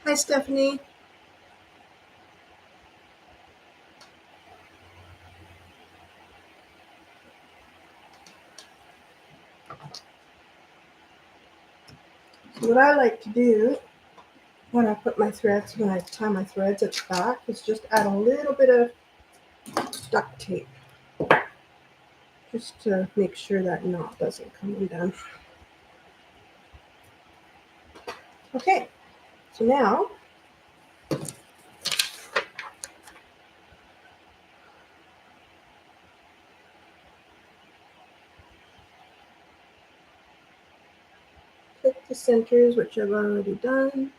Hi, Stephanie. So what I like to do when I tie my threads at the back is just add a little bit of duct tape just to make sure that knot doesn't come undone. Okay, so now click the centers, which I've already done.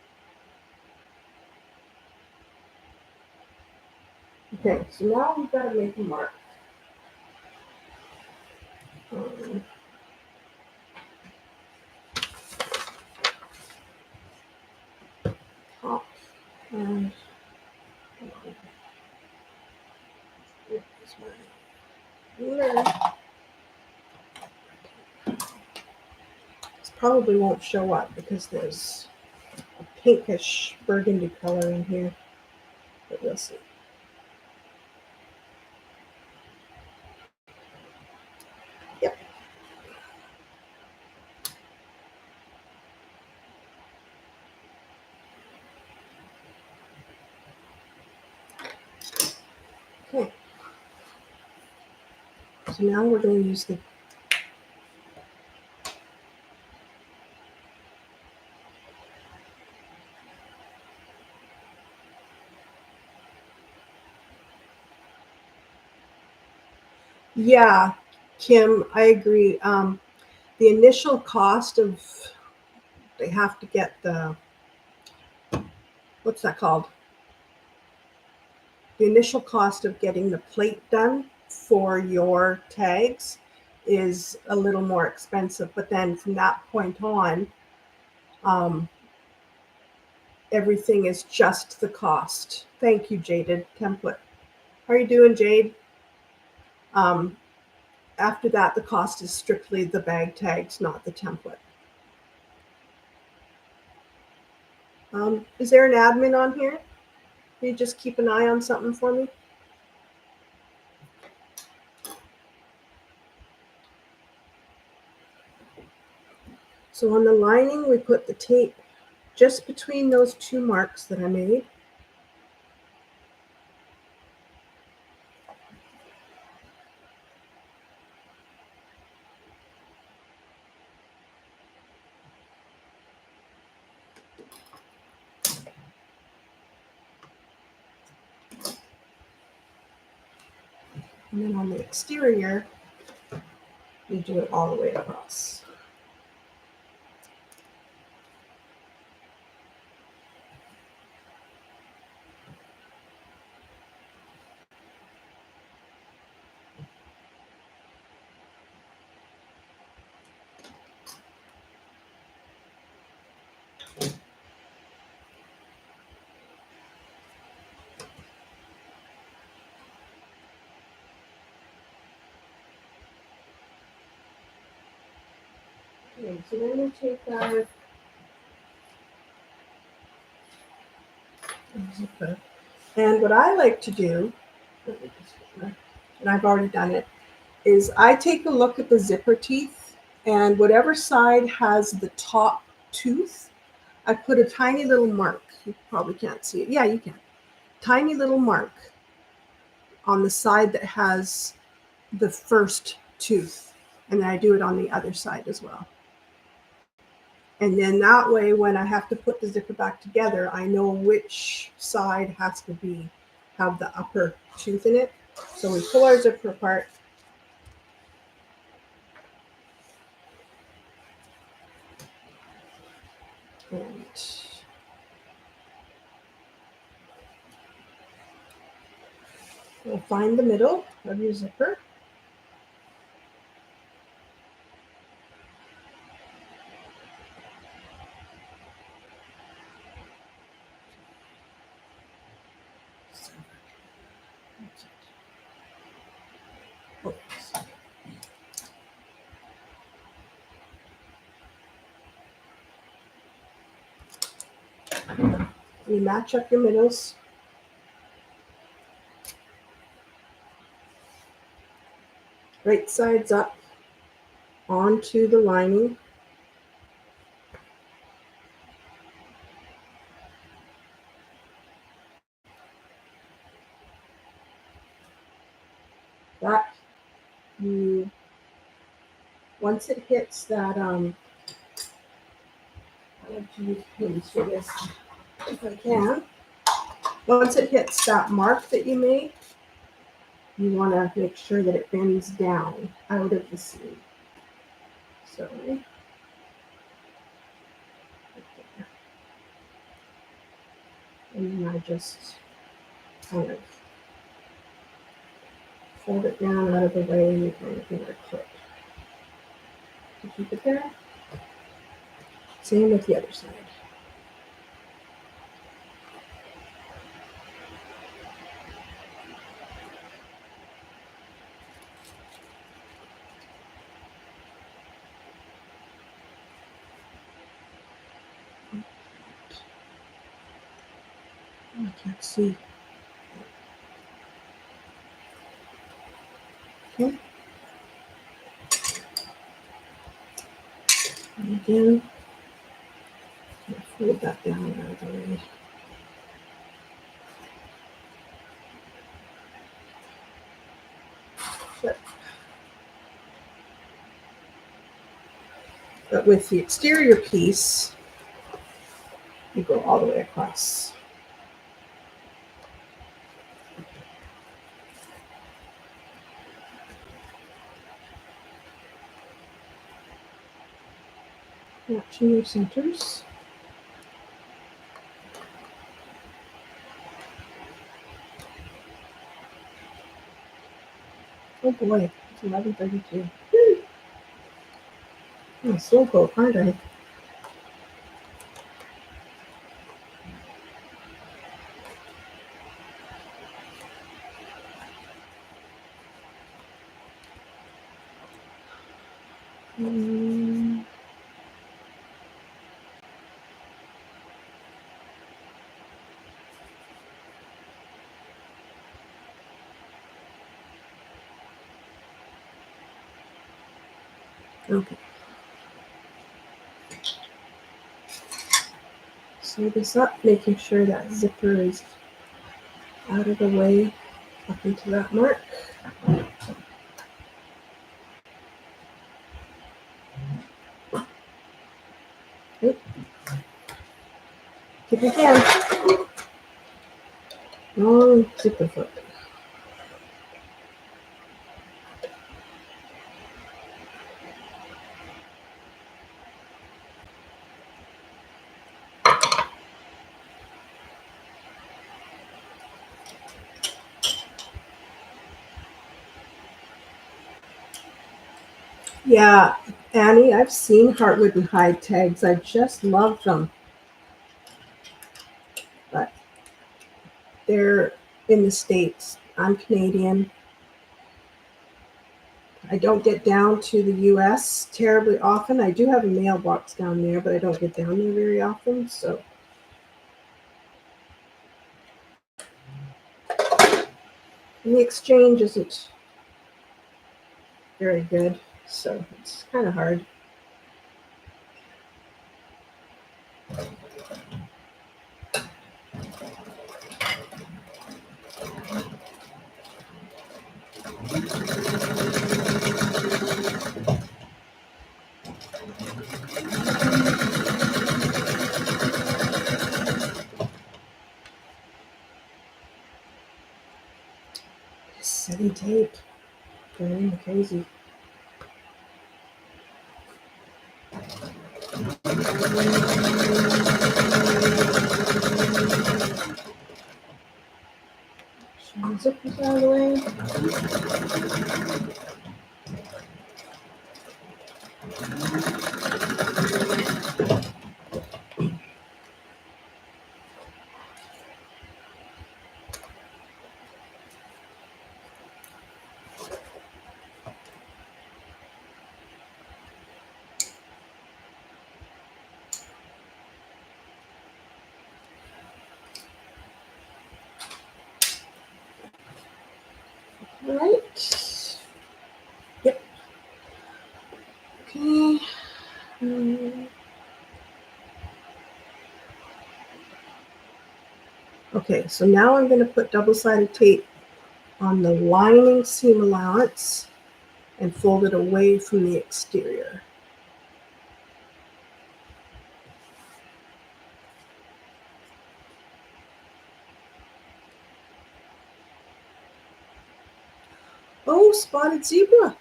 Okay, so now we've got to make a mark. Top and this probably won't show up because there's a pinkish burgundy color in here, but we'll see. Yep. Okay. So now we're going to use the Yeah, Kim, I agree. The initial cost of they have to get the what's that called? the initial cost of getting the plate done for your tags is a little more expensive, but then from that point on, everything is just the cost. Thank you, Jaded Template. How are you doing, Jade? After that, the cost is strictly the bag tags, not the template. Is there an admin on here? Can you just keep an eye on something for me? So on the lining, we put the tape just between those two marks that I made. And then on the exterior, you do it all the way across. Okay, so then we take our zipper. And what I like to do, and I've already done it, is I take a look at the zipper teeth, and whatever side has the top tooth, I put a tiny little mark. You probably can't see it. Yeah, you can. Tiny little mark on the side that has the first tooth. And then I do it on the other side as well. And then that way, when I have to put the zipper back together, I know which side has to have the upper tooth in it. So we pull our zipper apart. And we'll find the middle of your zipper. You match up your middles. Right sides up onto the lining. That you, once it hits that, I like to use pins for this if I can. Once it hits that mark that you made, you want to make sure that it bends down out of the seam. So, right there. And then I just kind of fold it down out of the way and kind of finger clip to keep it there. Same with the other side. Oh, I can't see. Okay. And again, fold that down out of the way. But with the exterior piece, you go all the way across. Matching your centers. Oh boy, it's 11:32. I'm so cold, aren't I? Mm, okay. So this up, making sure that zipper is out of the way up into that mark. Okay. Keep it again. Long zipper foot. Yeah, Annie, I've seen Heartwood and Hide tags. I just love them, but they're in the States. I'm Canadian. I don't get down to the US terribly often. I do have a mailbox down there, but I don't get down there very often. So, and the exchange isn't very good. So, it's kind of hard. Setting tape. Driving crazy. Zippers out of the way. All right. Yep. Okay. Okay, so now I'm going to put double-sided tape on the lining seam allowance and fold it away from the exterior. Oh, spotted zebra.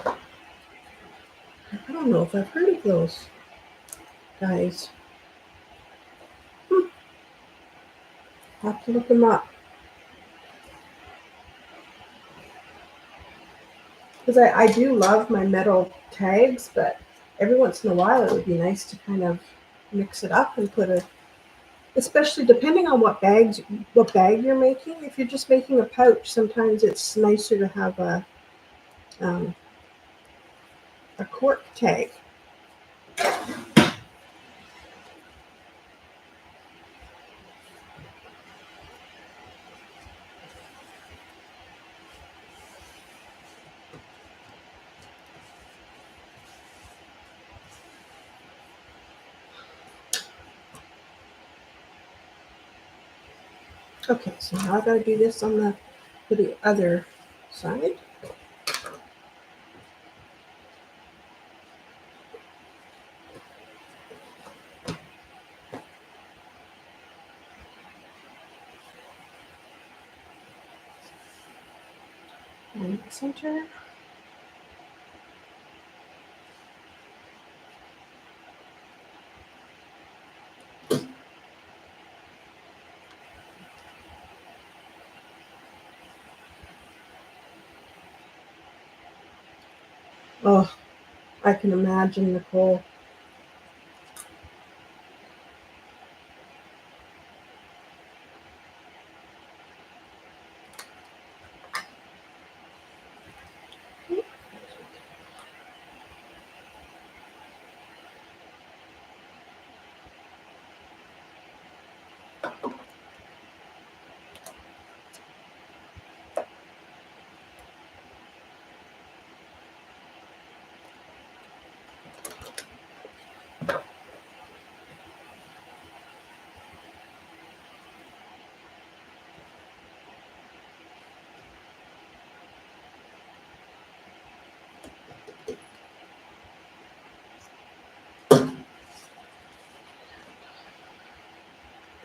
I don't know if I've heard of those guys. I'll have to look them up. Because I do love my metal tags, but every once in a while it would be nice to kind of mix it up and put a, especially depending on what bag you're making. If you're just making a pouch, sometimes it's nicer to have um, a cork tag. Okay, so now I gotta do this for the other side. And center. Oh, I can imagine, Nicole.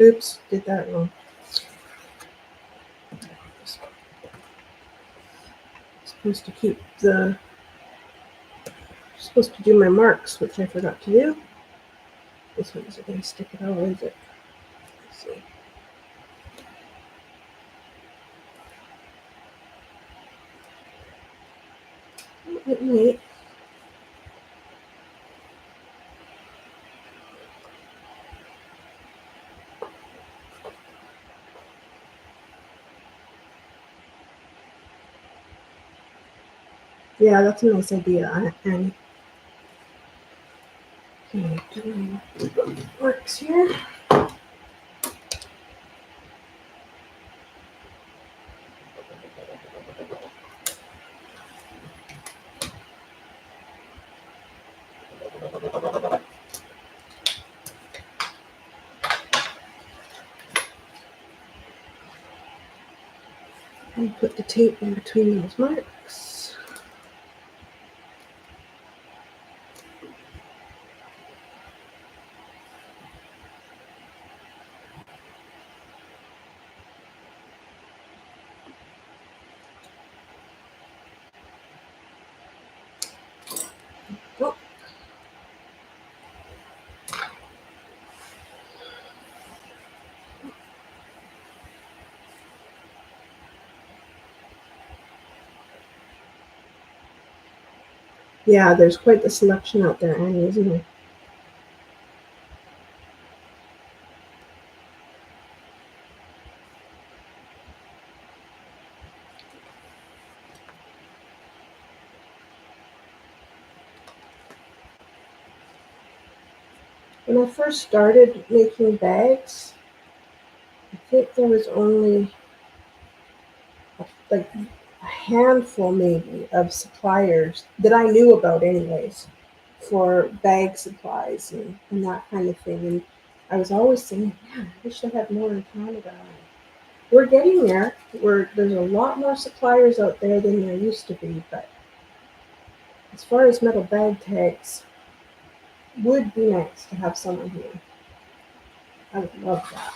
Oops, did that wrong. Supposed to keep the supposed to do my marks, which I forgot to do. This one isn't going to stick it out, is it? Let's see. Wait. Yeah, that's a nice idea, Annie. Okay, doing marks here. And put the tape in between those marks. Oh. Yeah, there's quite the selection out there, Annie, isn't there? When I first started making bags, I think there was only like a handful maybe of suppliers that I knew about anyways for bag supplies and that kind of thing. And I was always saying, man, I wish I had more in Canada. We're getting there. There's a lot more suppliers out there than there used to be, but as far as metal bag tags, would be nice to have someone here. I would love that.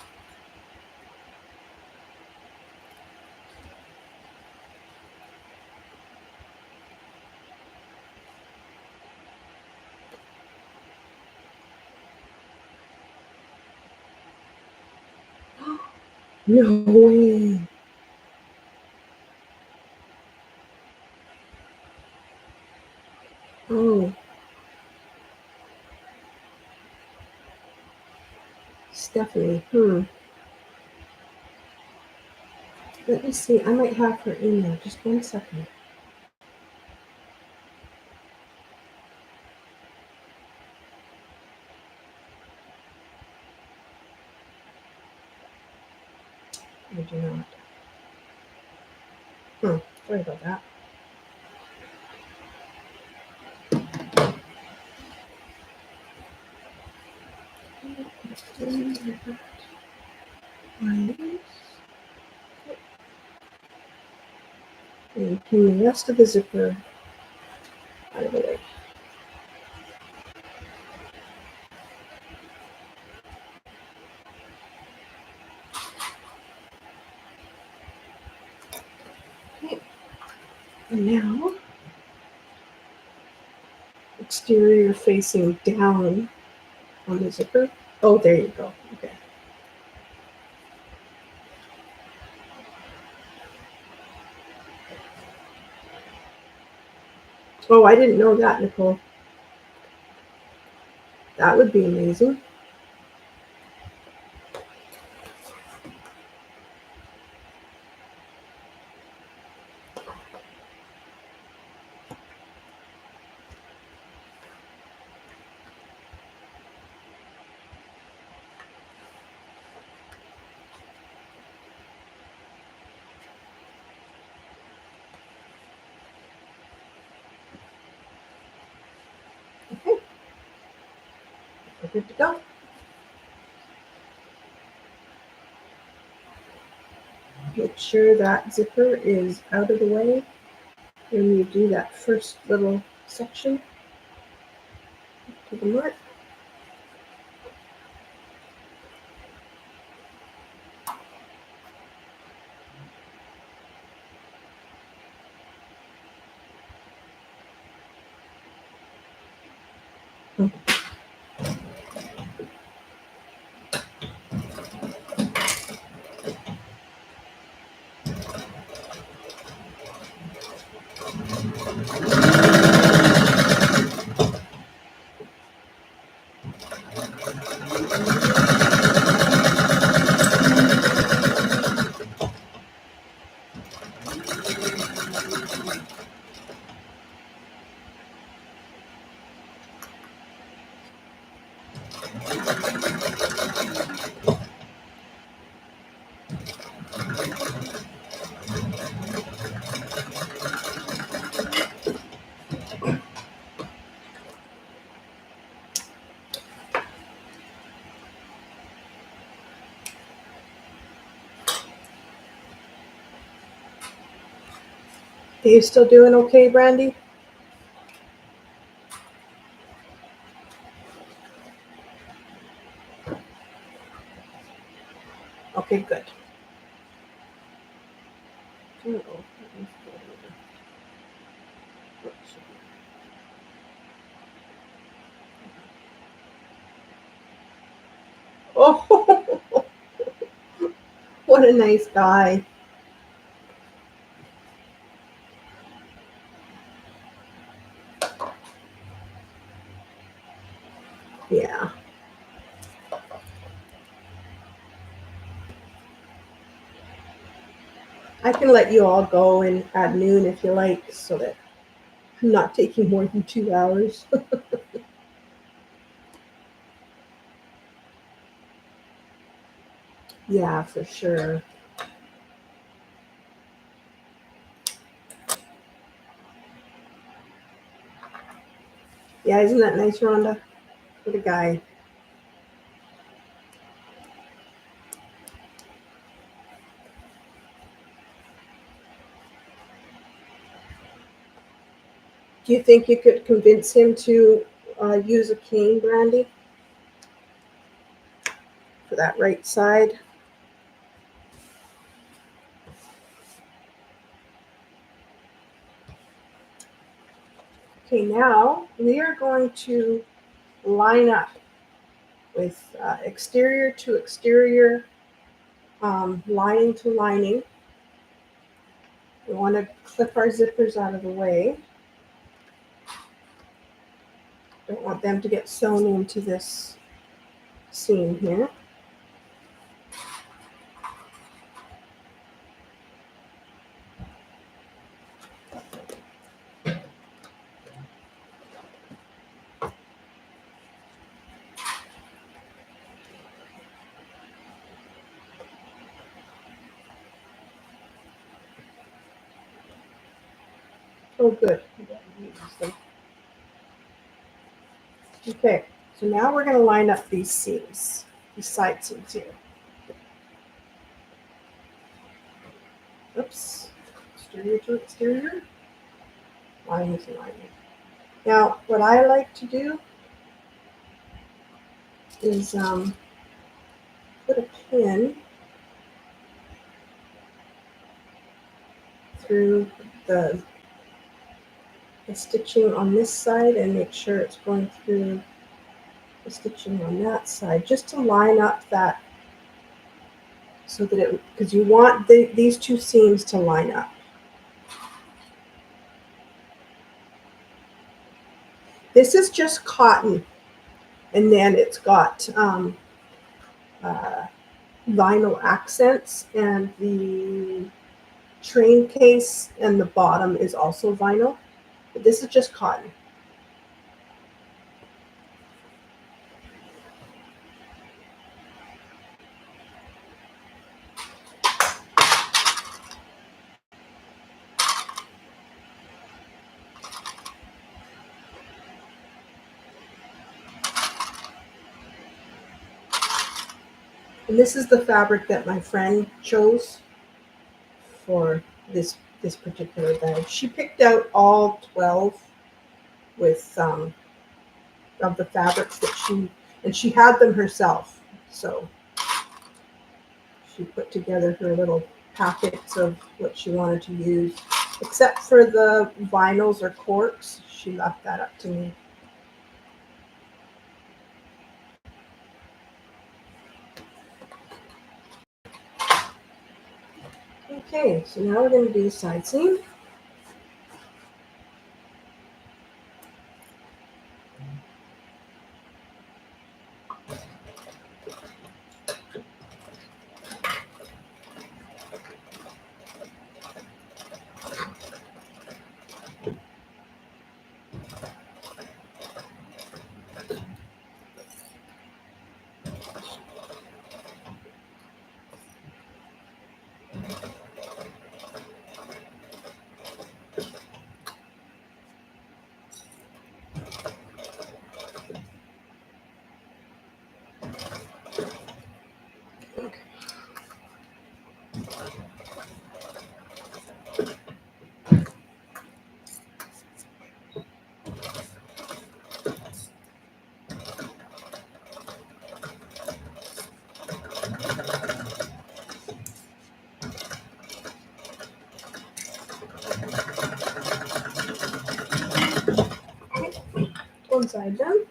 No way. Oh, Stephanie. Let me see. I might have her email. Just 1 second. I do not. Sorry about that. And pin the rest of the zipper out of the way. Okay. And now, exterior facing down on the zipper. Oh, there you go. Okay. Oh, I didn't know that, Nicole. That would be amazing. Okay, we're good to go. Make sure that zipper is out of the way when you do that first little section to the mark. Are you still doing okay, Brandy? Okay, good. Oh, what a nice guy. Yeah. I can let you all go in at noon if you like, so that I'm not taking more than 2 hours. Yeah, for sure. Yeah, isn't that nice, Rhonda? What a guy. Do you think you could convince him to use a cane, Brandy, for that right side? Okay, now we are going to line up with exterior to exterior, lining to lining. We want to clip our zippers out of the way. Don't want them to get sewn into this seam here. Oh, good. Okay, so now we're going to line up these seams, these side seams here. Oops. Exterior to exterior, lining to lining. Now, what I like to do is put a pin through the stitching on this side and make sure it's going through the stitching on that side, just to line up that, so that it, because you want these two seams to line up. This is just cotton, and then it's got vinyl accents, and the train case and the bottom is also vinyl, but this is just cotton. And this is the fabric that my friend chose for this particular bag. She picked out all 12 with of the fabrics that she had them herself. So she put together her little packets of what she wanted to use. Except for the vinyls or corks, she left that up to me. Okay, so now we're going to do the side seam. One side done.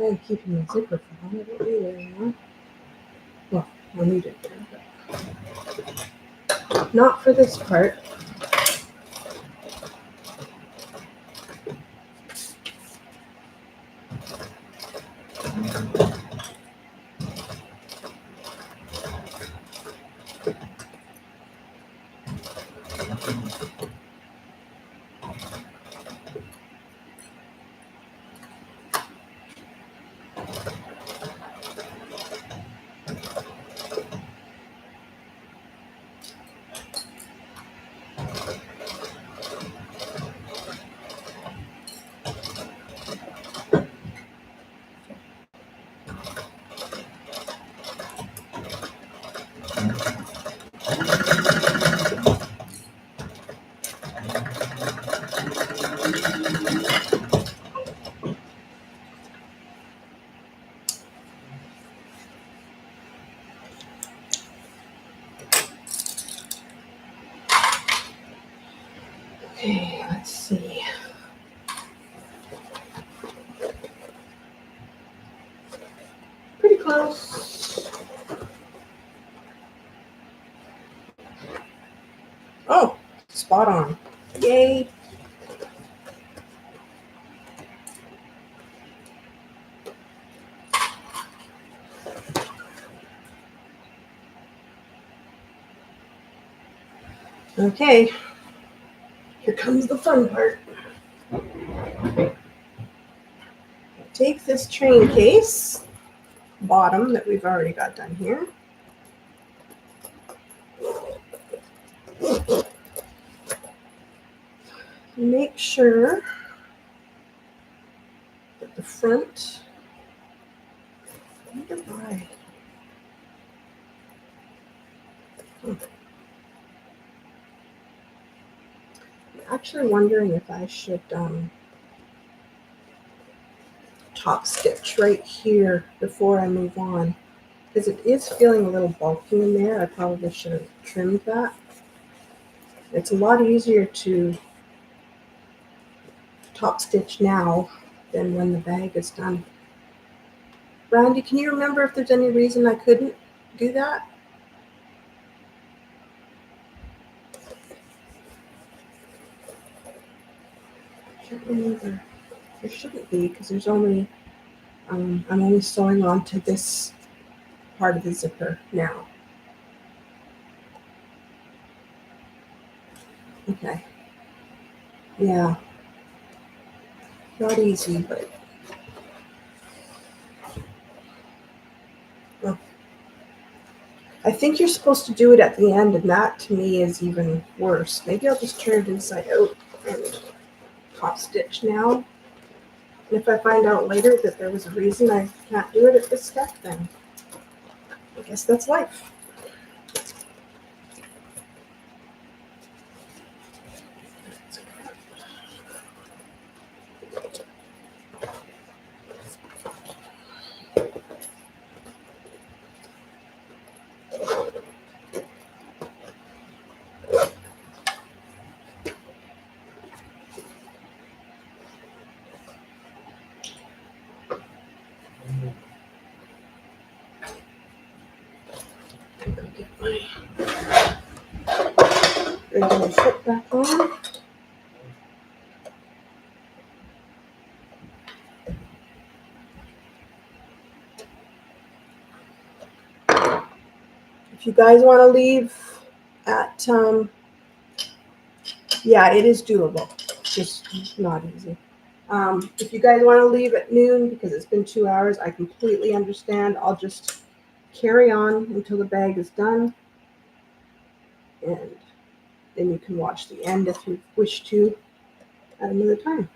I'm keeping the zipper for it. It'll be there now. Well, I'll need it there, but not for this part. Okay, let's see. Pretty close. Oh, spot on. Yay. Okay, here comes the fun part. take this train case, bottom that we've already got done here. Make sure that the front, I wonder why. I'm actually wondering if I should top stitch right here before I move on, because it is feeling a little bulky in there. I probably should have trimmed that. It's a lot easier to top stitch now than when the bag is done. Brandy, can you remember if there's any reason I couldn't do that? I can't remember. There shouldn't be, because there's only I'm only sewing onto this part of the zipper now. Okay. Yeah. Not easy, but well, I think you're supposed to do it at the end, and that to me is even worse. Maybe I'll just turn it inside out and top stitch now. And if I find out later that there was a reason I can't do it at this step, then I guess that's life. Get my regular foot back on. If you guys want to leave at, yeah, it is doable, just not easy. If you guys want to leave at noon because it's been 2 hours, I completely understand. I'll just carry on until the bag is done, and then you can watch the end if you wish to at another time.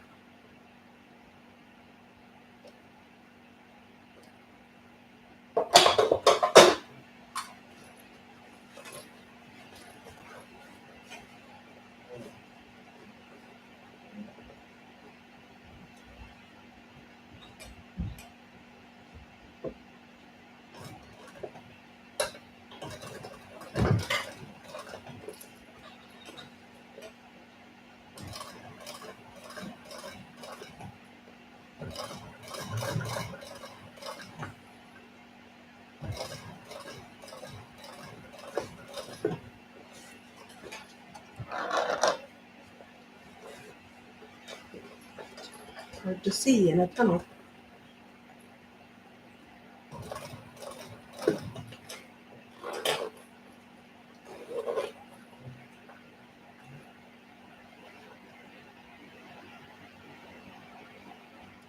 Hard to see in a tunnel.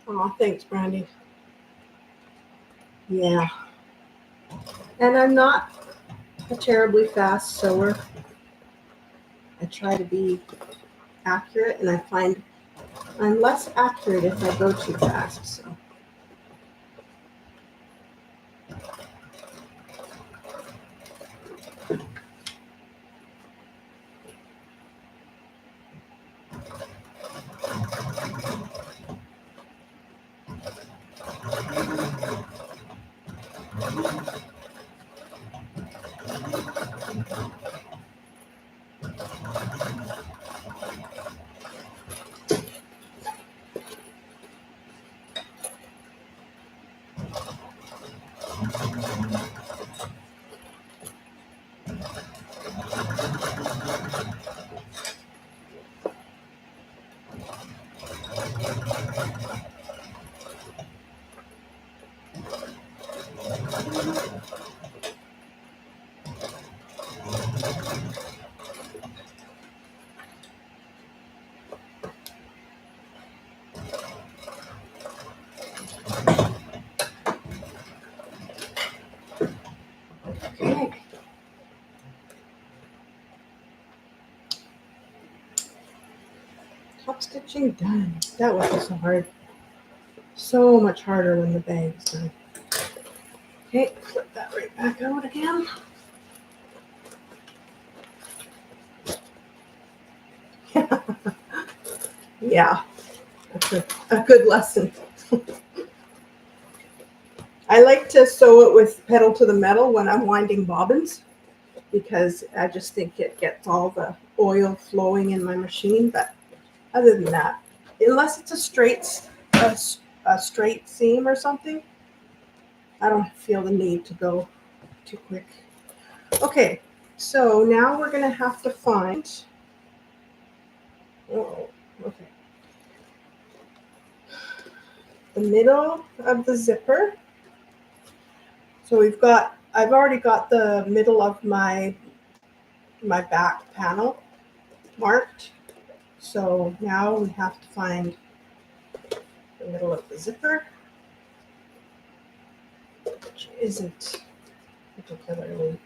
Oh, thanks, Brandy. Yeah. And I'm not a terribly fast sewer. I try to be accurate, and I find I'm less accurate if I go too fast. So. stitching done. That wasn't so hard. So much harder when the bag is done. Okay, flip that right back out again. Yeah, that's a good lesson. I like to sew it with pedal to the metal when I'm winding bobbins because I just think it gets all the oil flowing in my machine. But other than that, unless it's a straight seam or something, I don't feel the need to go too quick. Okay, so now we're going to have to find, oh, okay, the middle of the zipper. So I've already got the middle of my back panel marked. So now we have to find the middle of the zipper, which isn't particularly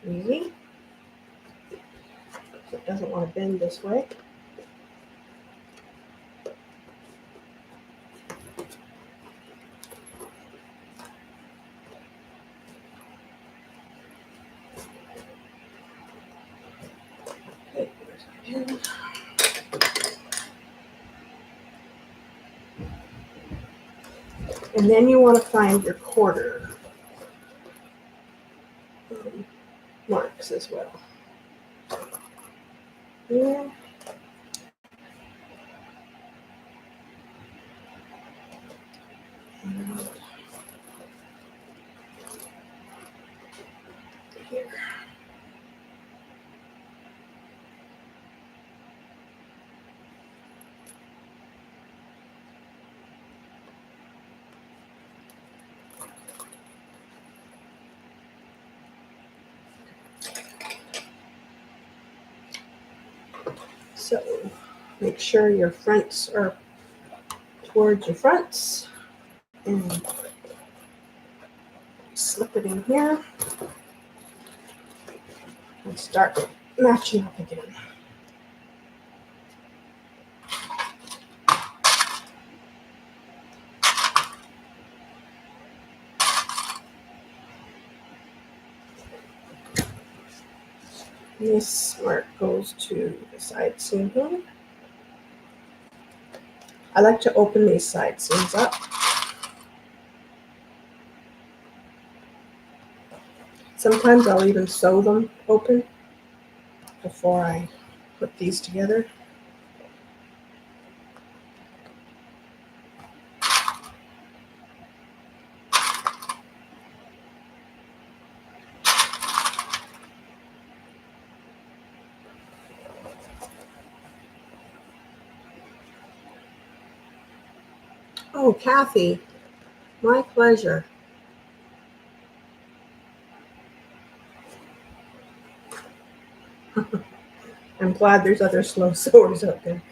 easy. So it doesn't want to bend this way. Okay, here's my pin. And then you want to find your quarter marks as well. Yeah. And here. So make sure your fronts are towards your fronts and slip it in here and start matching up again. This mark goes to the side seam here. I like to open these side seams up. Sometimes I'll even sew them open before I put these together. Oh, Kathy, my pleasure. I'm glad there's other slow sewers out there.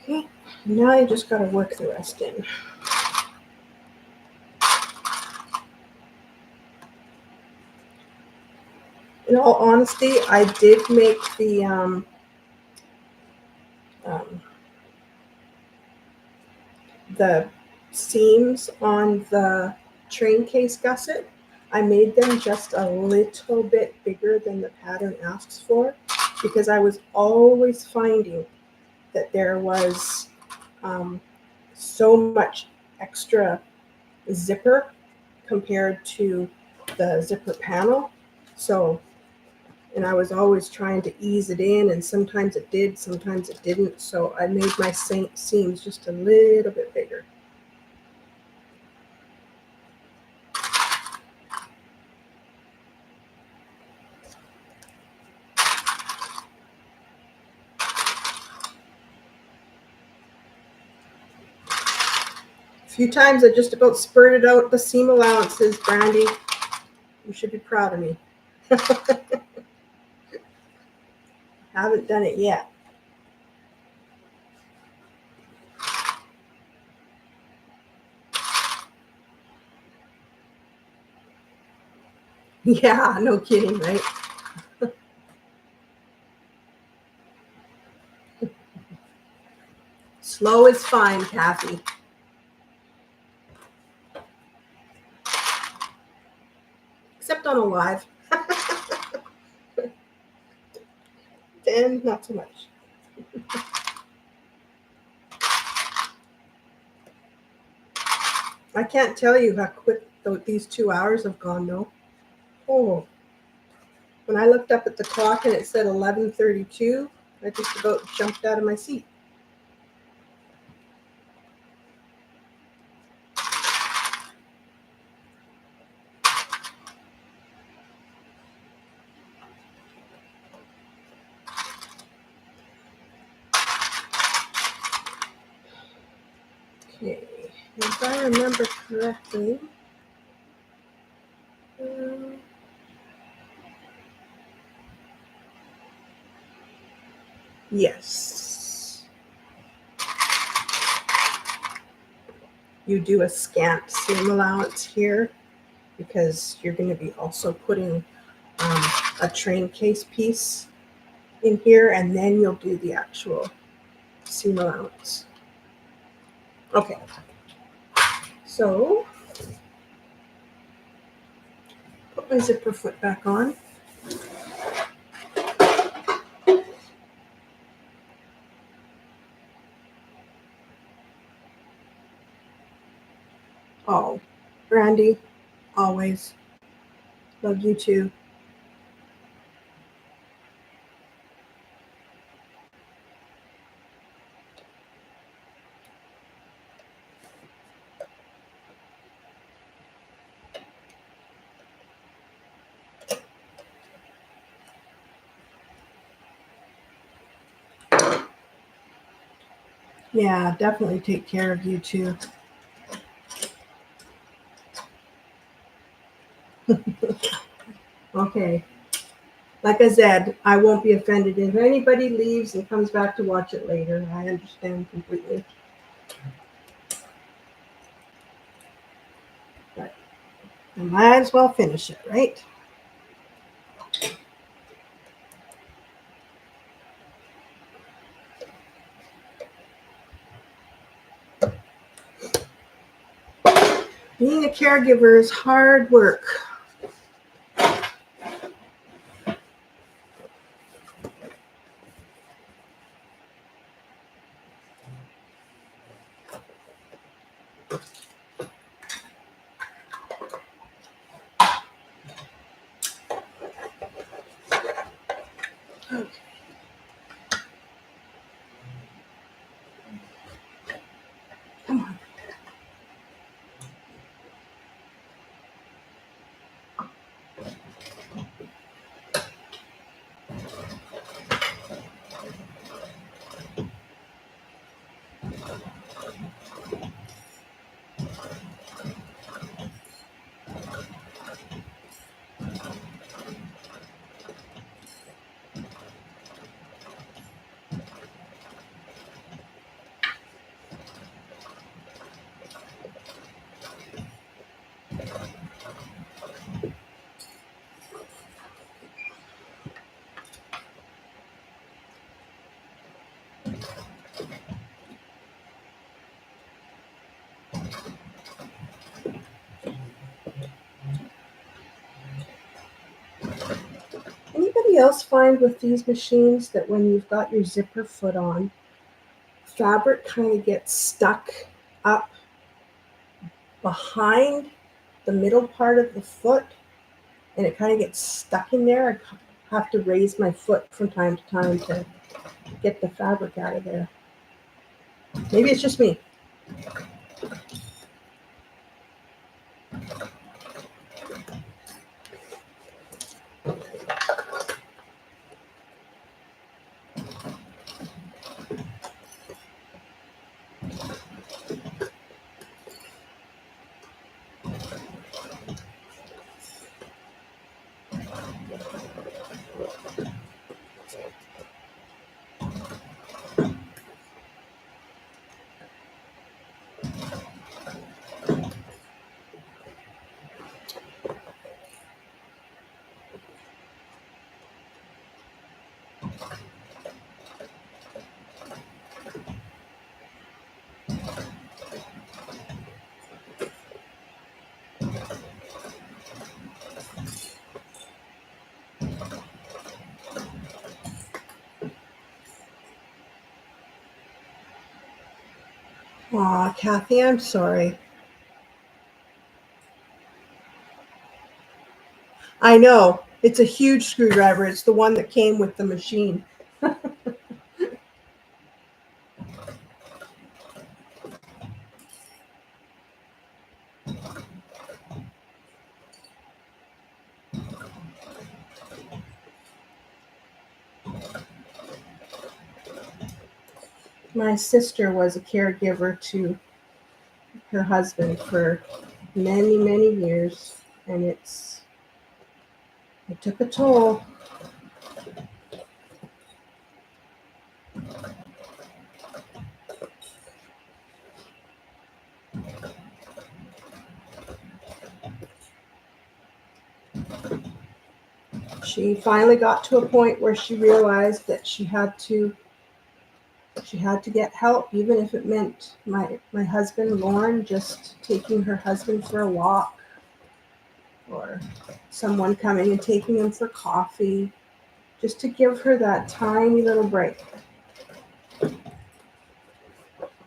Okay, now you just got to work the rest in. In all honesty, I did make the seams on the train case gusset. I made them just a little bit bigger than the pattern asks for because I was always finding that there was so much extra zipper compared to the zipper panel. So, and I was always trying to ease it in, and sometimes it did, sometimes it didn't. So I made my seams just a little bit bigger. A few times I just about spurted out the seam allowances, Brandy. You should be proud of me. Haven't done it yet. Yeah, no kidding, right? Slow is fine, Kathy. Except on a live. Then not so much. I can't tell you how quick these 2 hours have gone, though. Oh, when I looked up at the clock and it said 11:32, I just about jumped out of my seat. Okay, if I remember correctly, um, yes, you do a scant seam allowance here because you're going to be also putting a train case piece in here, and then you'll do the actual seam allowance. Okay, so put my zipper foot back on. Oh, Brandy, always love you too. Yeah, definitely take care of you too. Okay. Like I said, I won't be offended if anybody leaves and comes back to watch it later. I understand completely. But I might as well finish it, right? Being a caregiver is hard work. Okay. Come on. Anybody else find with these machines that when you've got your zipper foot on, fabric kind of gets stuck up behind the middle part of the foot and it kind of gets stuck in there? I have to raise my foot from time to time to get the fabric out of there. Maybe it's just me. Aw, Kathy, I'm sorry. I know. It's a huge screwdriver. It's the one that came with the machine. My sister was a caregiver to her husband for many, many years, and it took a toll. She finally got to a point where she realized that she had to get help, even if it meant my husband Lauren just taking her husband for a walk, or someone coming and taking him for coffee, just to give her that tiny little break.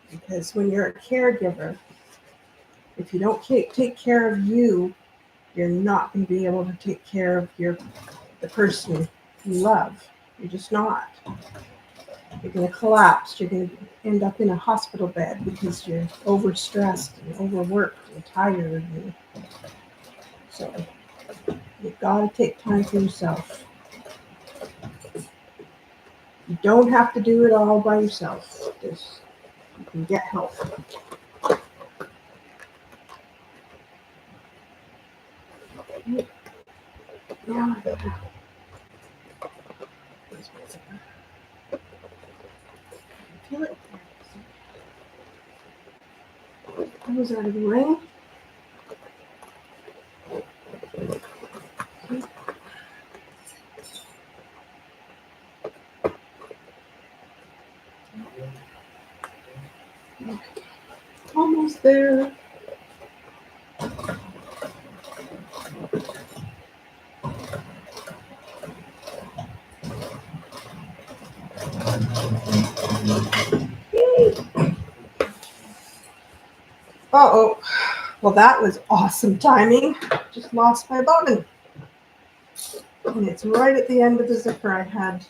Because when you're a caregiver, if you don't take care of you, you're not going to be able to take care of the person you love. You're just not. You're going to collapse. You're going to end up in a hospital bed because you're overstressed and overworked and tired. And so you've got to take time for yourself. You don't have to do it all by yourself. Just, you can get help. Now I better. Feel it. I was out of the way. Almost there. Uh-oh. Well, that was awesome timing. Just lost my button. And it's right at the end of the zipper. I had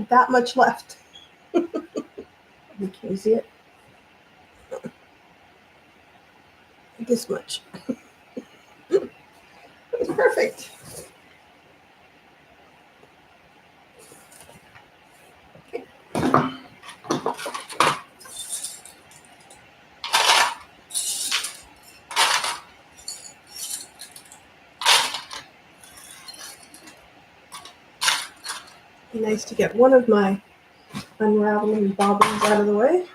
that much left. You can see it. This much. It's perfect. Okay. Be nice to get one of my unraveling bobbins out of the way.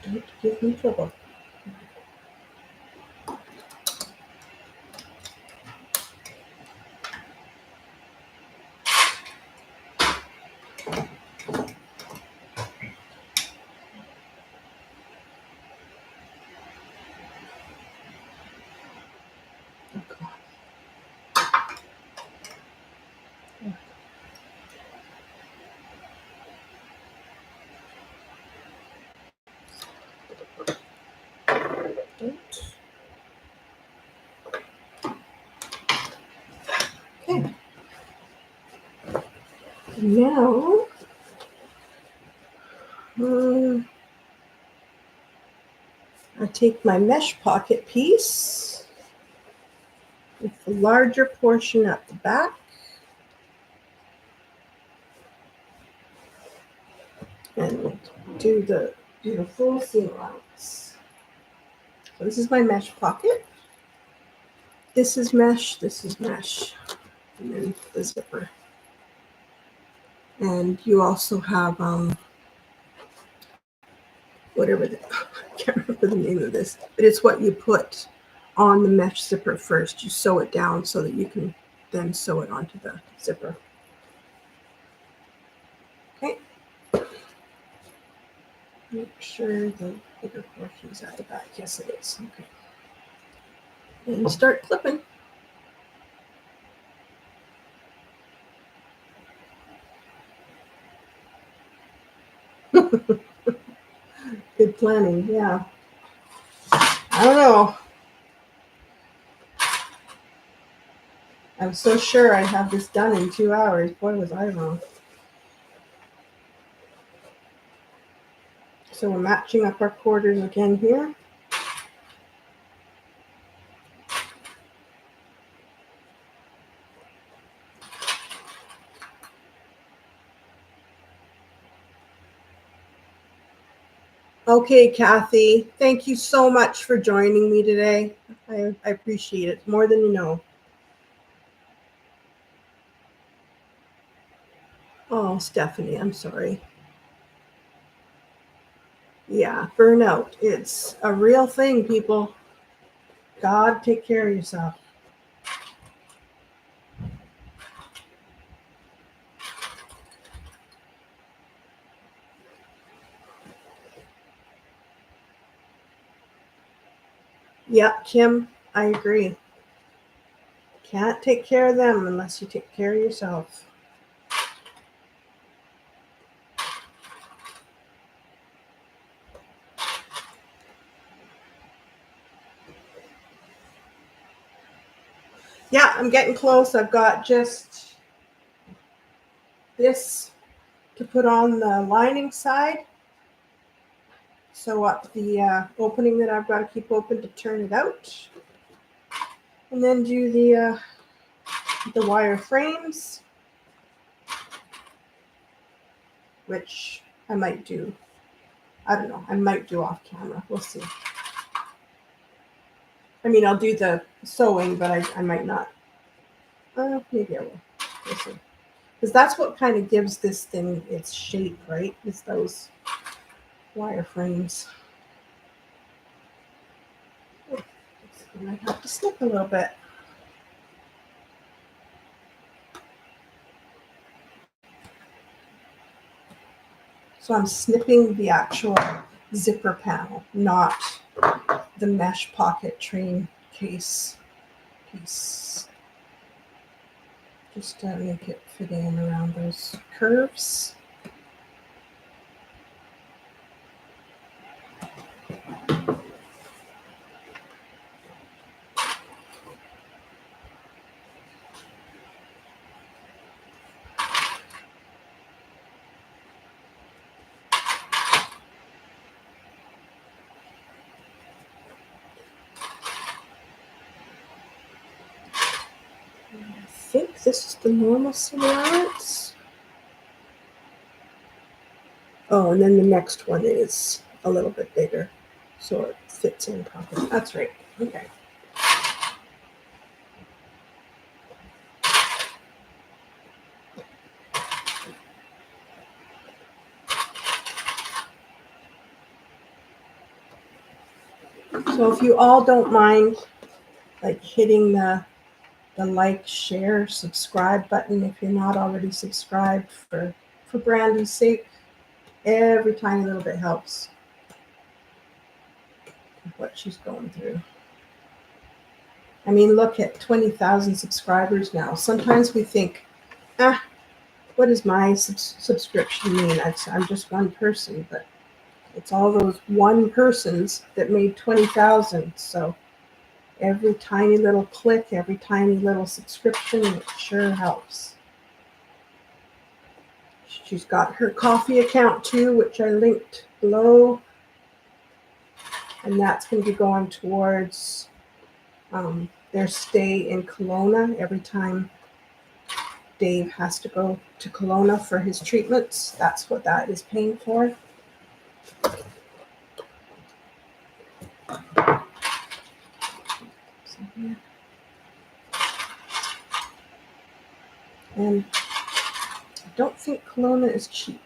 Don't give me trouble. Okay. Now, I take my mesh pocket piece with the larger portion at the back, and do the full seam allowance. So this is my mesh pocket. This is mesh. This is mesh, and then the zipper. And you also have whatever can't remember the name of this, but it's what you put on the mesh zipper first. You sew it down so that you can then sew it onto the zipper. Okay. Make sure the bigger portion is at the back. Yes, it is. Okay. And start clipping. Good planning, yeah. I don't know. I was so sure I'd have this done in 2 hours. Boy, was I wrong. So we're matching up our quarters again here. Okay, Kathy, thank you so much for joining me today. I appreciate it more than you know. Oh, Stephanie, I'm sorry. Yeah, burnout. It's a real thing, people. God, take care of yourself. Yeah, Kim, I agree. Can't take care of them unless you take care of yourself. Yeah, I'm getting close. I've got just this to put on the lining side. Sew up the opening that I've got to keep open to turn it out. And then do the wire frames, which I might do. I don't know. I might do off camera. We'll see. I mean, I'll do the sewing, but I might not. Maybe I will. We'll see. Because that's what kind of gives this thing its shape, right? Is those wire frames. I might have to snip a little bit. So I'm snipping the actual zipper panel, not the mesh pocket train case piece. Just to make it fit in around those curves. I think this is the normal allowance. Oh, and then the next one is a little bit bigger, so it fits in properly. That's right. Okay. So if you all don't mind, like hitting the like, share, subscribe button if you're not already subscribed for Brandy's sake. Every tiny little bit helps with what she's going through. I mean, look at 20,000 subscribers now. Sometimes we think, what does my subscription mean? I'm just one person, but it's all those one persons that made 20,000. So every tiny little click, every tiny little subscription, it sure helps. She's got her coffee account too, which I linked below. And that's going to be going towards their stay in Kelowna. Every time Dave has to go to Kelowna for his treatments, that's what that is paying for. And I don't think Kelowna is cheap.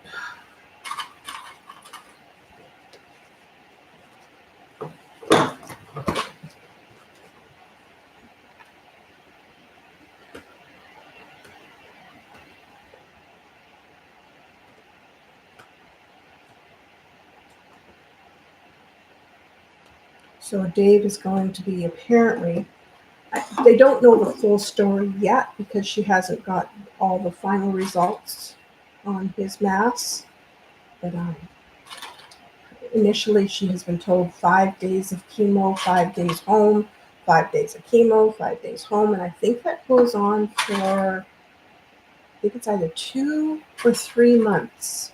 So Dave is going to be apparently, they don't know the full story yet because she hasn't got all the final results on his mass. But initially she has been told 5 days of chemo, 5 days home, 5 days of chemo, 5 days home. And I think that goes on for, I think it's either 2 or 3 months.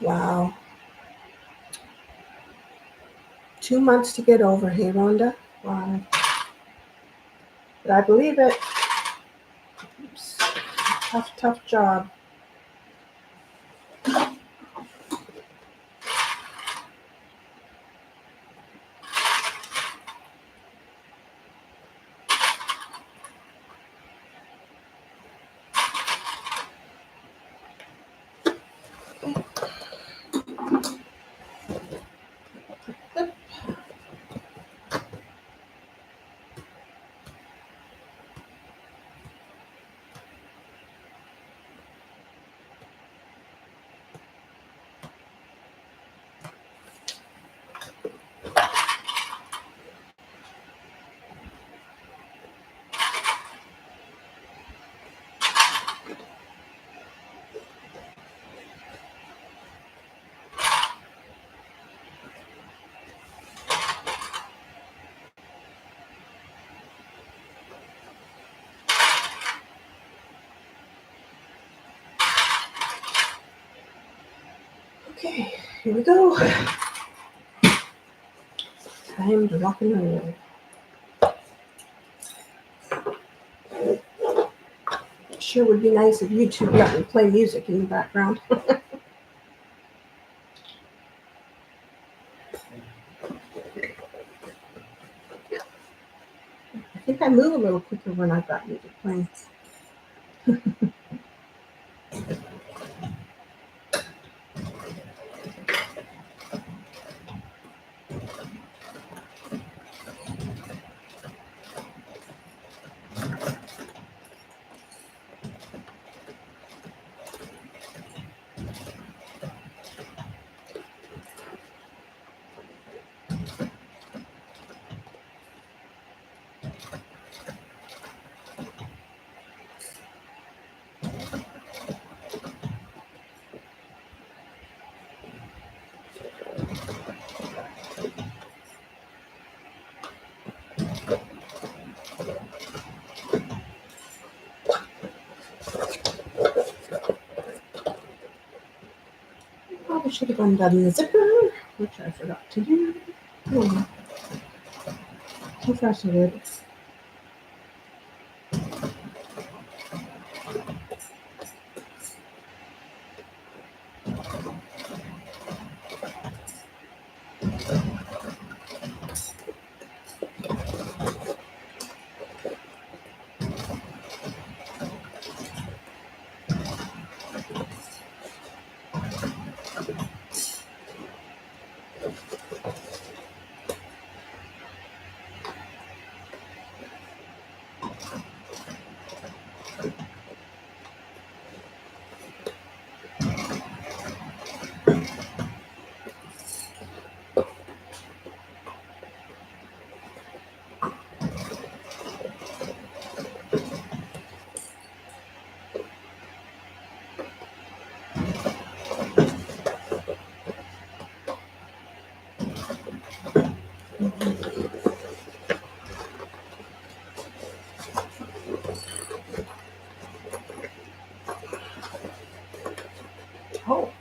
Wow. 2 months to get over, hey, Rhonda? Wow. But I believe it. Oops. Tough job. Okay, here we go. Time to rock and roll. Sure would be nice if YouTube let me play music in the background. I think I move a little quicker when I've got music playing. Probably should have undone the zipper, which I forgot to do. Oh, so far so good. Oh,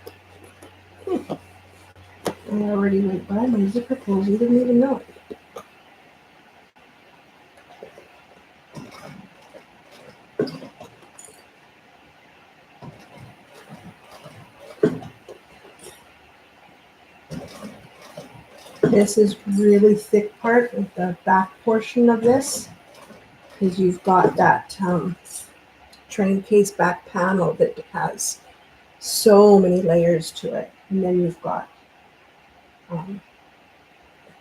I already went by my zipper pulls and didn't even know it. This is really thick part of the back portion of this because you've got that train case back panel that has so many layers to it. And then you've got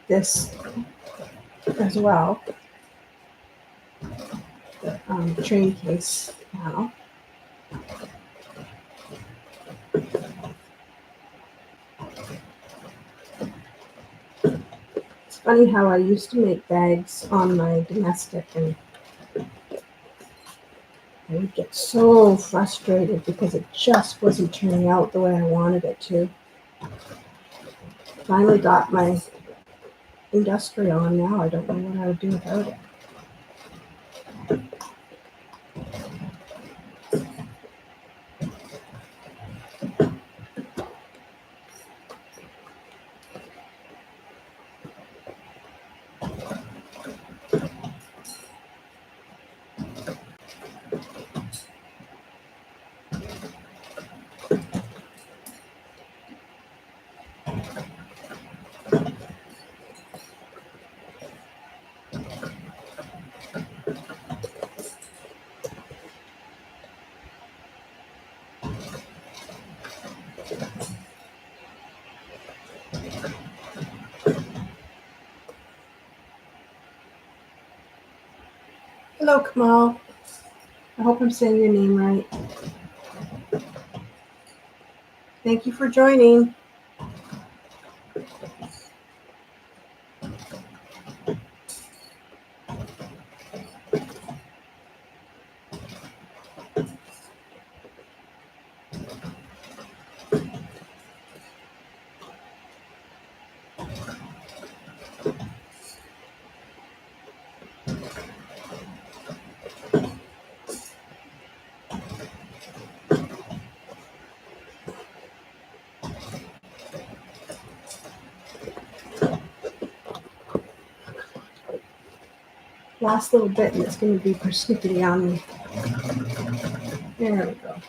this as well, the train case panel. funny how I used to make bags on my domestic, and I would get so frustrated because it just wasn't turning out the way I wanted it to. Finally got my industrial, and now I don't know what I would do without it. Hello, Kamal. I hope I'm saying your name right. Thank you for joining. Last little bit, and it's going to be persnickety on me. There we go.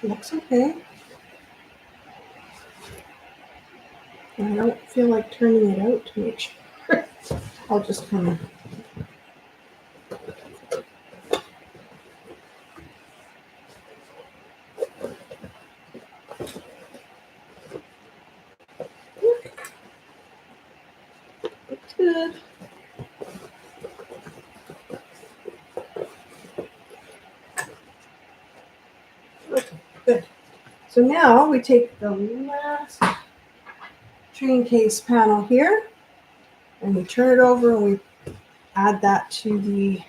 Looks okay. I don't feel like turning it out to make sure. I'll just kind of. Looks good. Okay, good. So now we take the last train case panel here, and we turn it over, and we add that to the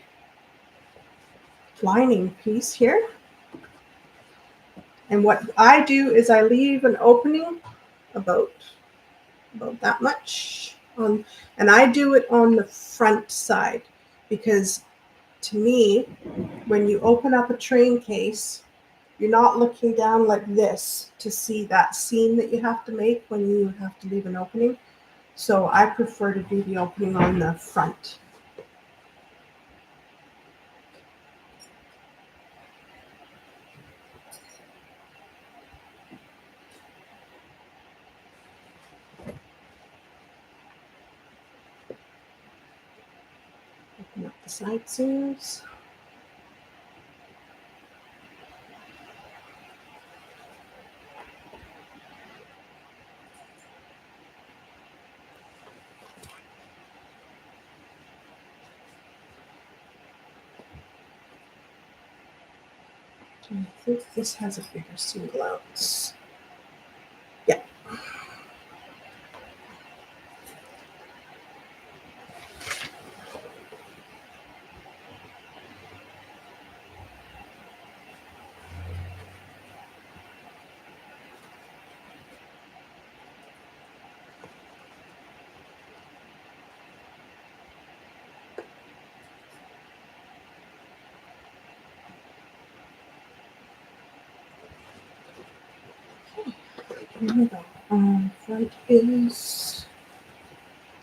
lining piece here. And what I do is I leave an opening about that much on, and I do it on the front side, because to me, when you open up a train case, you're not looking down like this to see that seam that you have to make when you have to leave an opening. So I prefer to do the opening on the front. Open up the side seams. I think this has a bigger seam allowance. Yeah. Here we go. Front is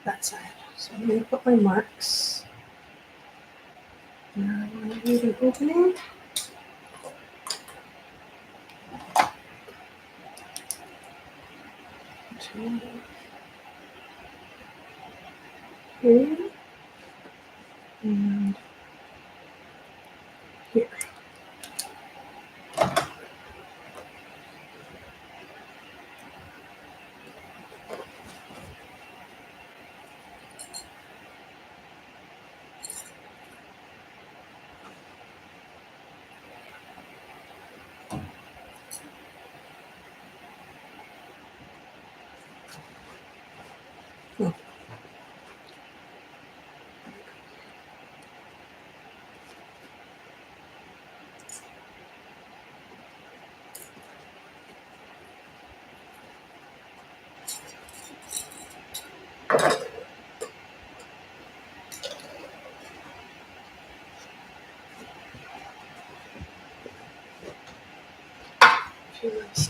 that side. So I'm going to put my marks. Now I want to leave an opening. Here and here.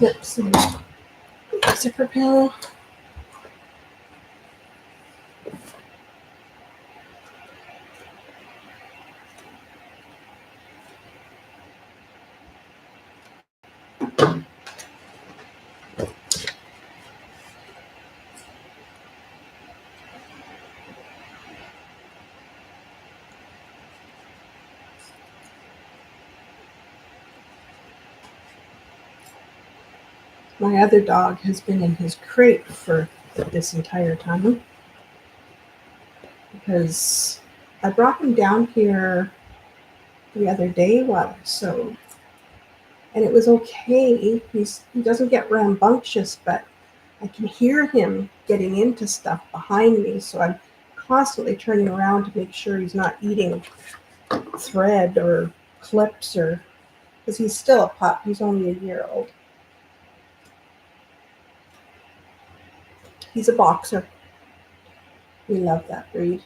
snip some zipper pill. My other dog has been in his crate for this entire time because I brought him down here the other day while I sewed, and it was okay. He doesn't get rambunctious, but I can hear him getting into stuff behind me, so I'm constantly turning around to make sure he's not eating thread or clips, or because he's still a pup. He's only a year old. He's a boxer. We love that breed.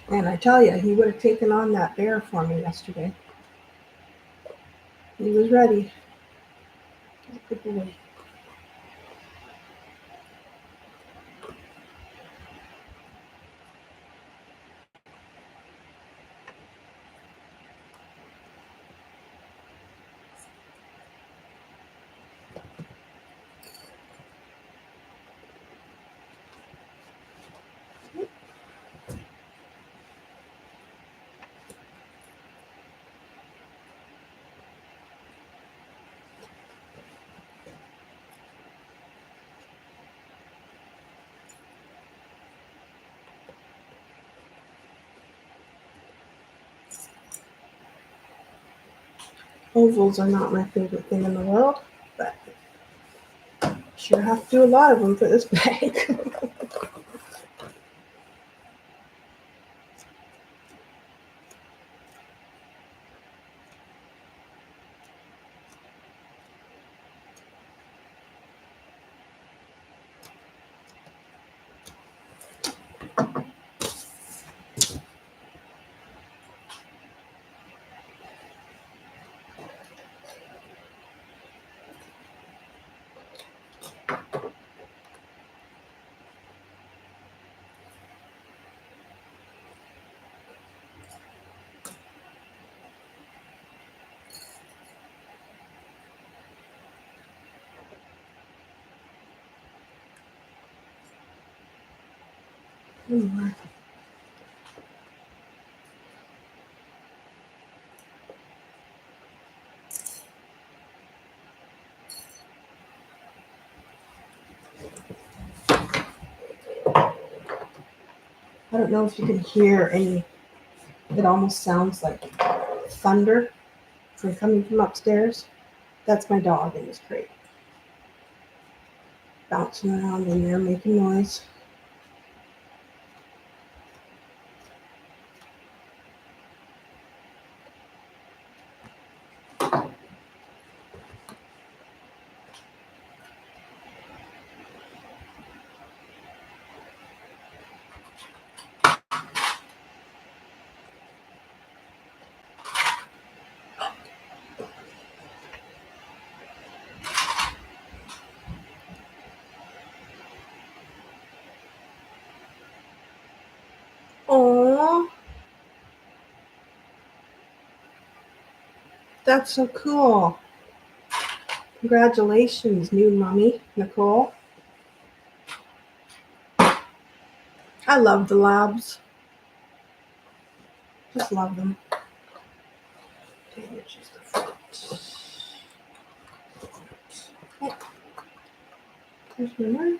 And I tell you, he would have taken on that bear for me yesterday. He was ready. Good boy. Ovals are not my favorite thing in the world, but sure have to do a lot of them for this bag. One more. I don't know if you can hear any, it almost sounds like thunder from coming from upstairs. That's my dog in his crate. Bouncing around in there, making noise. Aww. That's so cool. Congratulations, new mommy, Nicole. I love the labs. Just love them. Okay, which is the front. Okay. There's my mark.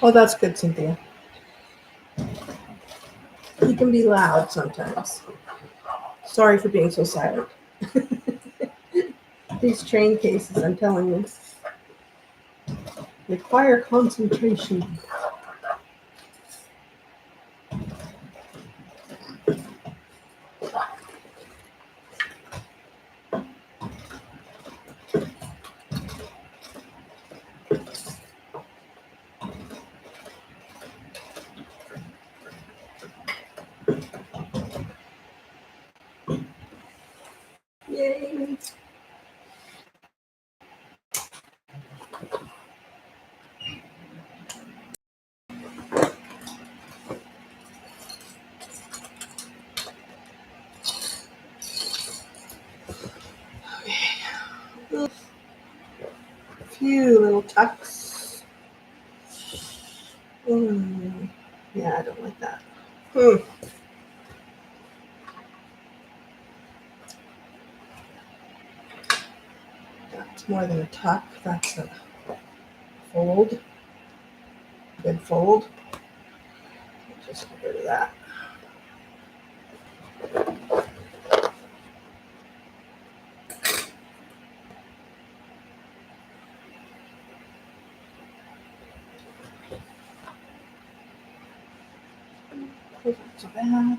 Oh, that's good, Cynthia. He can be loud sometimes. Sorry for being so silent. These train cases, I'm telling you, require concentration. Yay. A few little tucks. Yeah, I don't like that. That's more than a tuck. That's a fold. Good fold. Just get rid of that. Not so bad. Not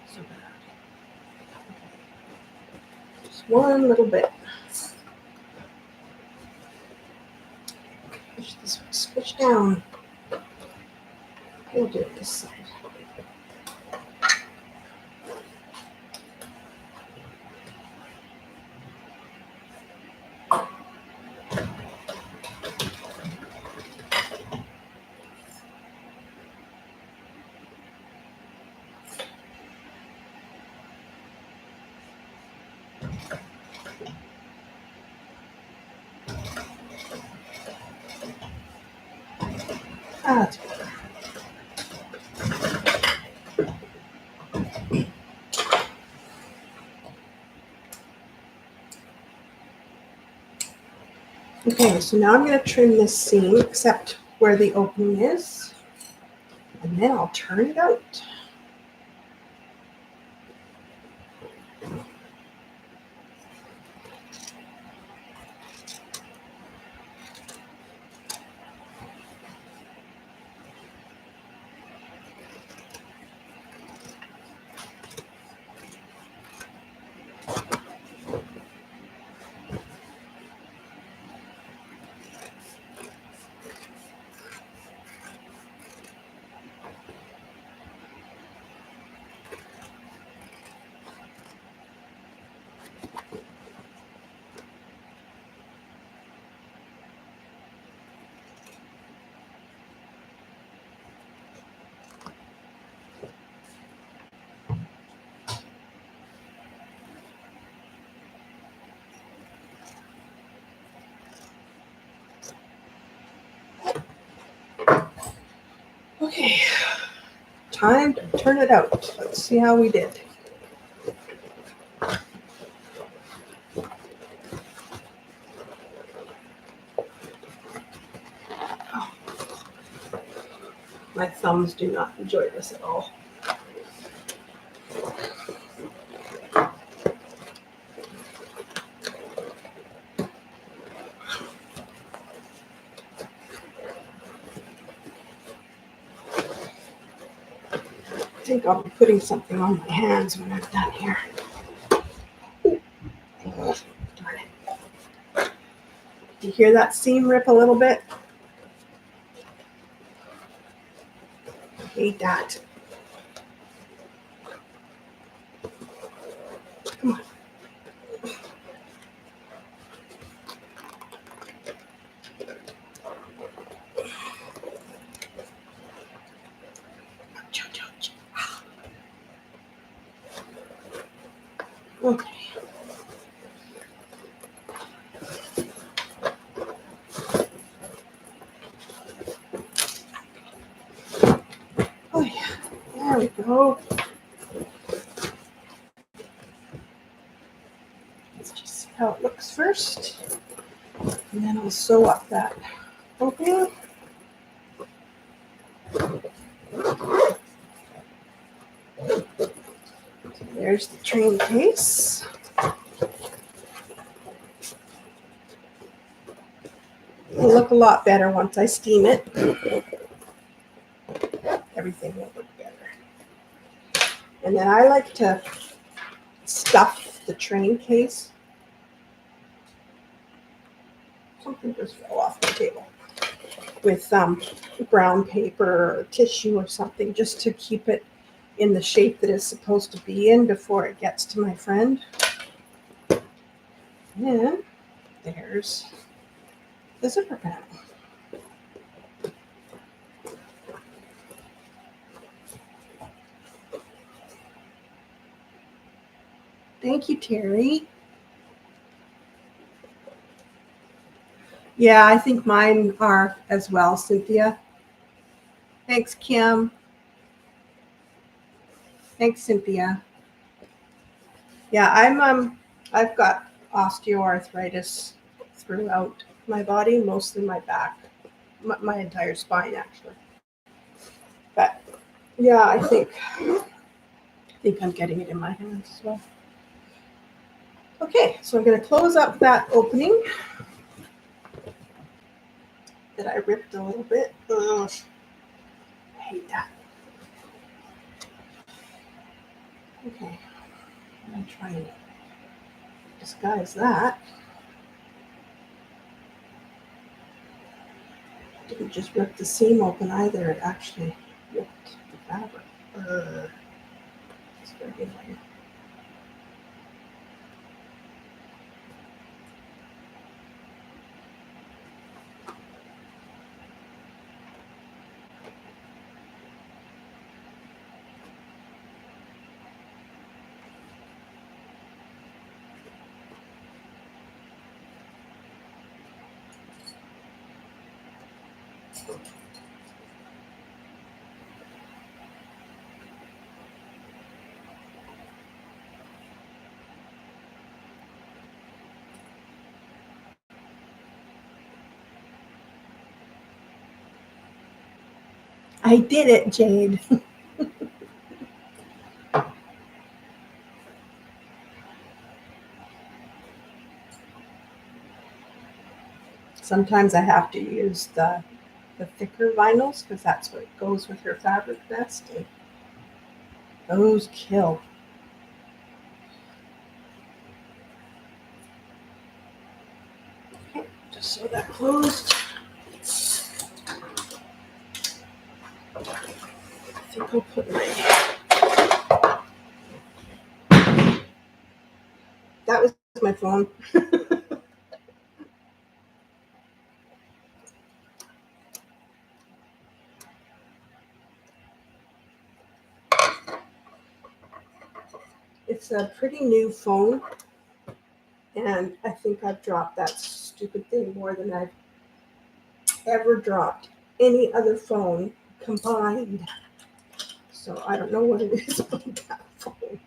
so bad. Just one little bit. Push this one, switch down. We'll do it this side. That's better. Okay, so now I'm going to trim this seam except where the opening is, and then I'll turn it out. Okay, time to turn it out. Let's see how we did. Oh, my thumbs do not enjoy this at all. I think I'll be putting something on my hands when I'm done here. Oh, darn it. Do you hear that seam rip a little bit? I hate that. Come on. Okay. Oh yeah, there we go. Let's just see how it looks first. And then I'll sew up that opening. There's the train case. It'll look a lot better once I steam it. Everything will look better. And then I like to stuff the train case. Something just fell off the table. With brown paper or tissue or something, just to keep it in the shape that it's supposed to be in before it gets to my friend. And there's the zipper panel. Thank you, Terry. Yeah, I think mine are as well, Cynthia. Thanks, Kim. Thanks, Cynthia. Yeah, I've got osteoarthritis throughout my body, mostly my back, my entire spine actually. But yeah, I think I'm getting it in my hands as well. Okay, so I'm going to close up that opening that I ripped a little bit. Ugh, I hate that. Okay, I'm going to try and disguise that. Didn't just rip the seam open either, it actually ripped the fabric. It's very annoying. I did it, Jade. Sometimes I have to use the thicker vinyls because that's what goes with her fabric best. And those kill. Okay, just sew that closed. I think I'll put that was my phone. It's a pretty new phone, and I think I've dropped that stupid thing more than I've ever dropped any other phone combined. So I don't know what it is about that phone.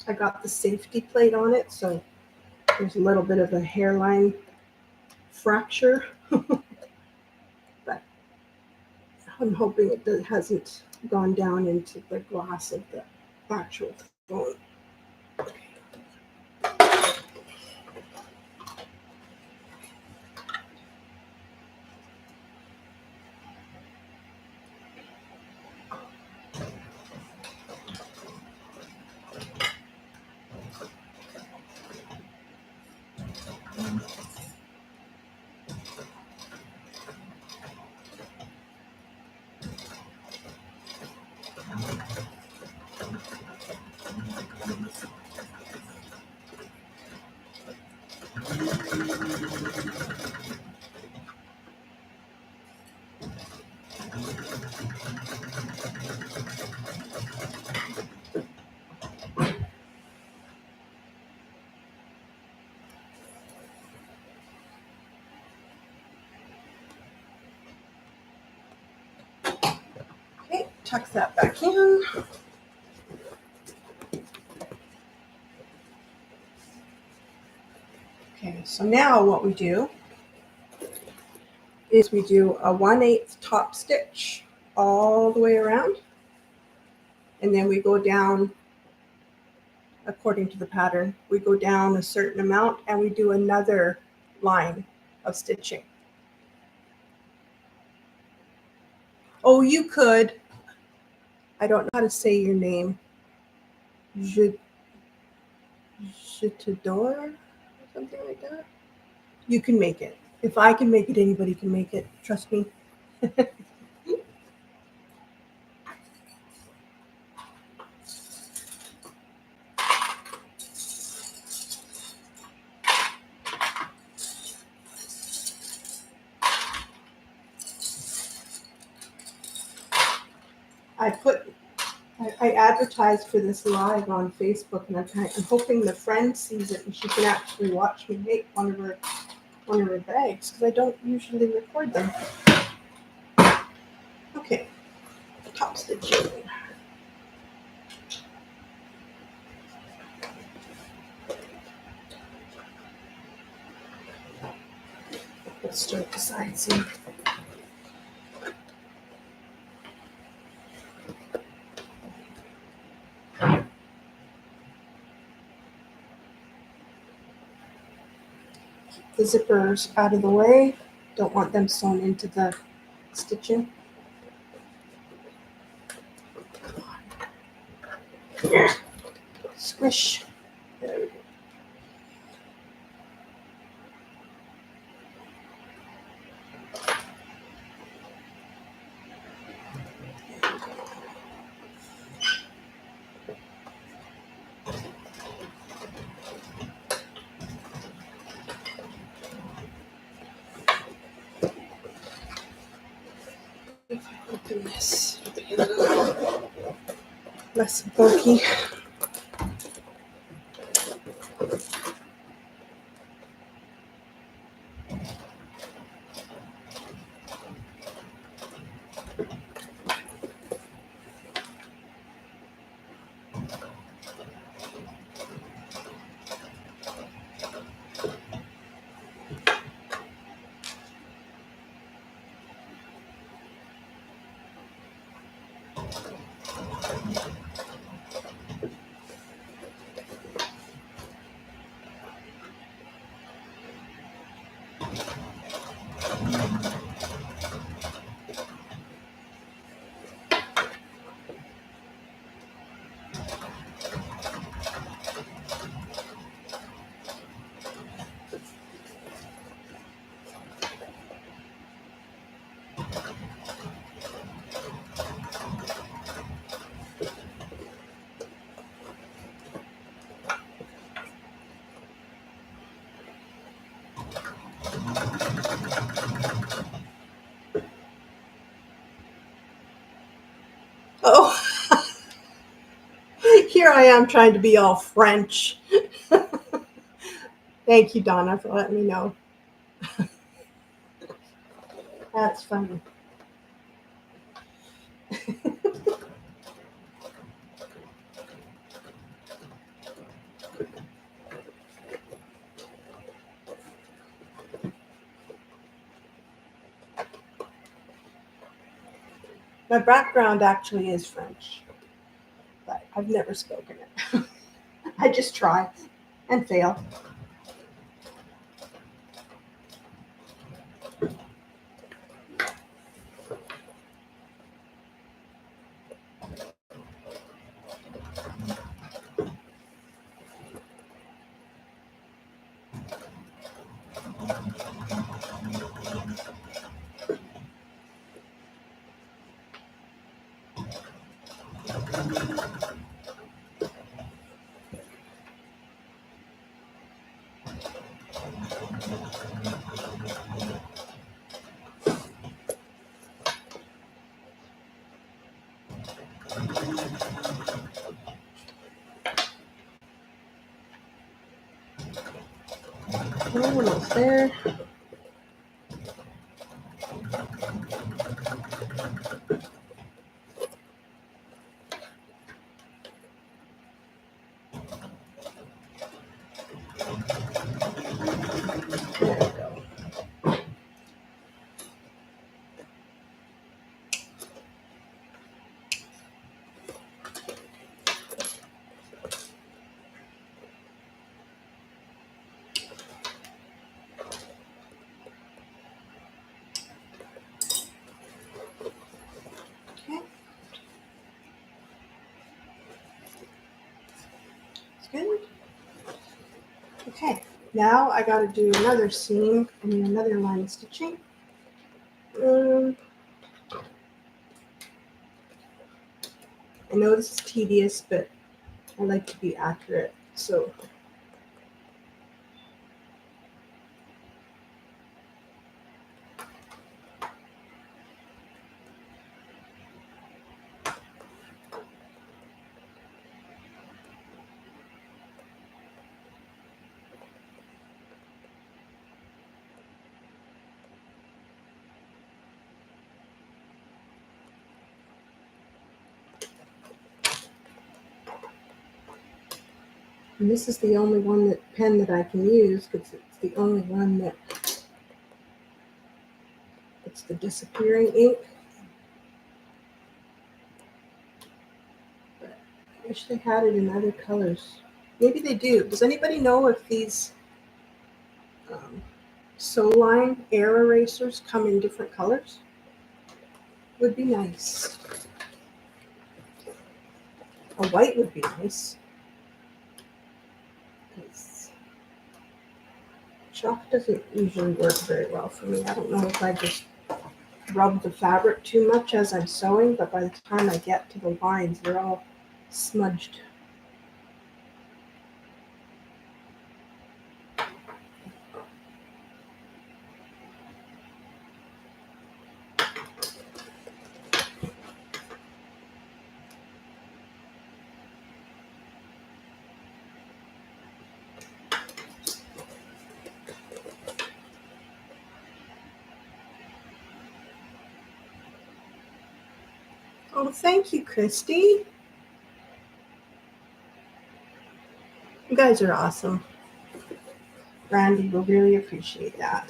I got the safety plate on it, so there's a little bit of a hairline fracture. But I'm hoping it hasn't gone down into the glass of the actual phone. tuck that back in. Okay, so now what we do is we do a 1/8 top stitch all the way around, and then we go down according to the pattern. We go down a certain amount and we do another line of stitching. Oh, you could, I don't know how to say your name, Je t'adore, or something like that. You can make it. If I can make it, anybody can make it. Trust me. I advertised for this live on Facebook, and I'm hoping the friend sees it and she can actually watch me make one of her bags, because I don't usually record them. Okay, top stitching. Let's start the side seam. Keep the zippers out of the way. Don't want them sewn into the stitching. Squish. There we go. If I open this, it'll be a little less bulky. Oh, here I am trying to be all French. Thank you, Donna, for letting me know. That's funny. My background actually is French, but I've never spoken it. I just try and fail. Almost there. Good. Okay, now I got to do another seam and another line stitching. I know this is tedious, but I like to be accurate. So and this is the only pen that I can use because it's the only one that it's the disappearing ink. But I wish they had it in other colors. Maybe they do. Does anybody know if these Soline air erasers come in different colors? Would be nice. A white would be nice. Chalk doesn't usually work very well for me. I don't know if I just rub the fabric too much as I'm sewing, but by the time I get to the lines, they're all smudged. Oh, thank you, Christy. You guys are awesome. Randy will really appreciate that.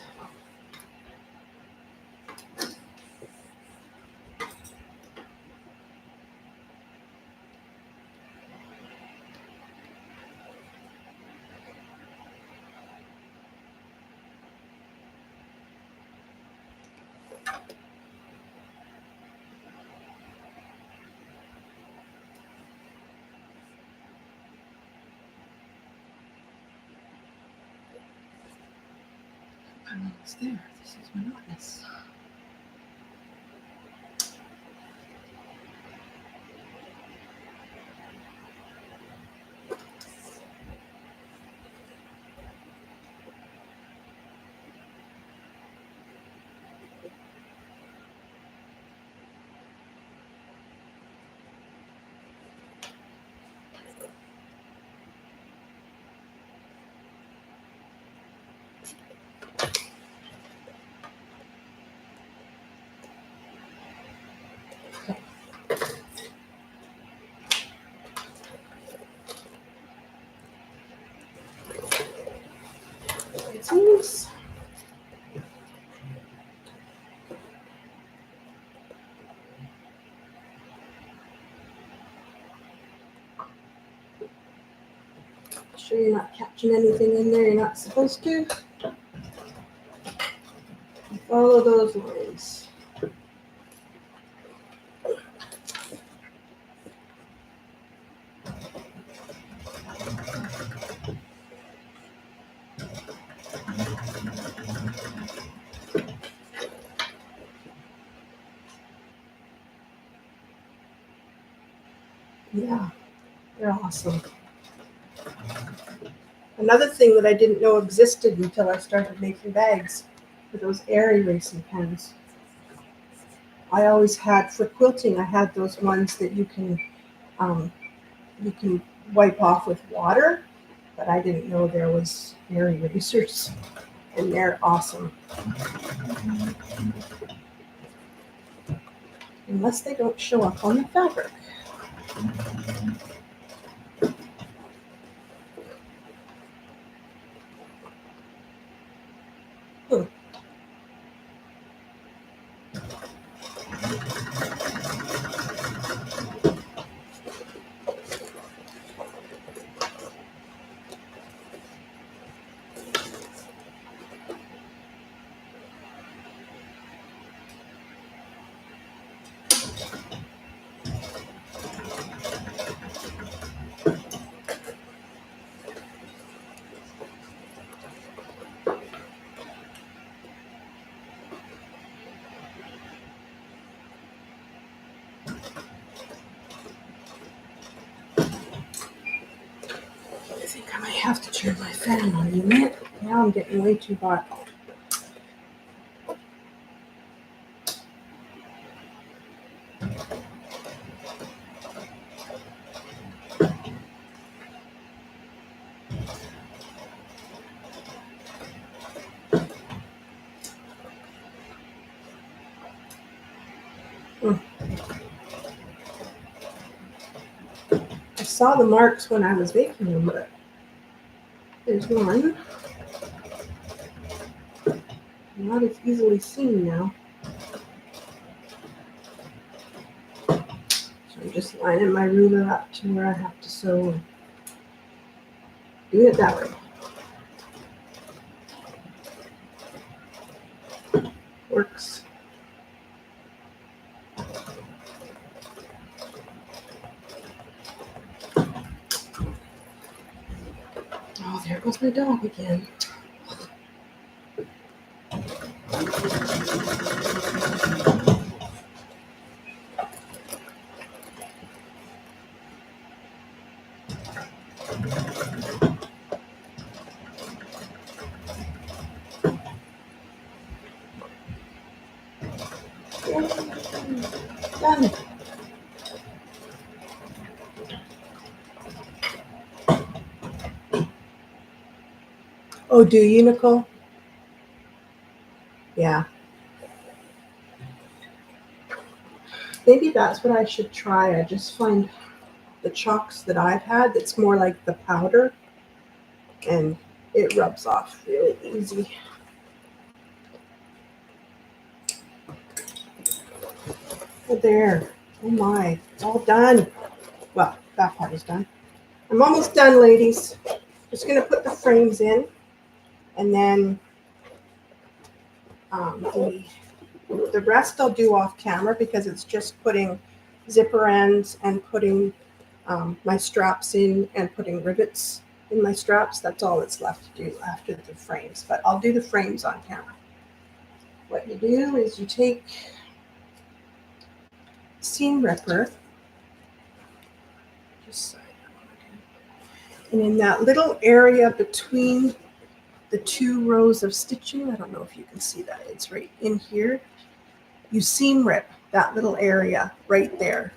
I'm almost there. This is monotonous. Seems sure you're not catching anything in there you're not supposed to. Follow those lines. Yeah, they're awesome. Another thing that I didn't know existed until I started making bags were those air erasing pens. I always had, for quilting, I had those ones that um, you can wipe off with water, but I didn't know there was air erasers, and they're awesome. Unless they don't show up on the fabric. Hmm. have to turn my fan on in a minute. Now I'm getting way too hot. I saw the marks when I was baking them, but there's one. Not as easily seen now. So I'm just lining my ruler up to where I have to sew. Do it that way. Works. Oh, there goes my dog again. Done. Oh, do you, Nicole? Yeah. Maybe that's what I should try. I just find the chalks that I've had that's more like the powder, and it rubs off really easy. Oh, there. Oh my. It's all done. Well, that part is done. I'm almost done, ladies. Just going to put the frames in, and then the rest I'll do off camera because it's just putting zipper ends and putting my straps in and putting rivets in my straps. That's all that's left to do after the frames, but I'll do the frames on camera. What you do is you take seam ripper, and in that little area between the two rows of stitching, I don't know if you can see that, it's right in here, you seam rip that little area right there.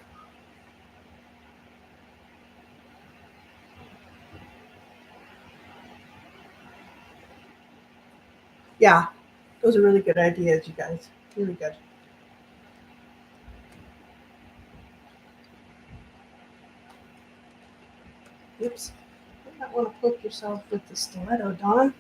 Yeah, those are really good ideas, you guys. Really good. Oops. You might want to poke yourself with the stiletto, Dawn.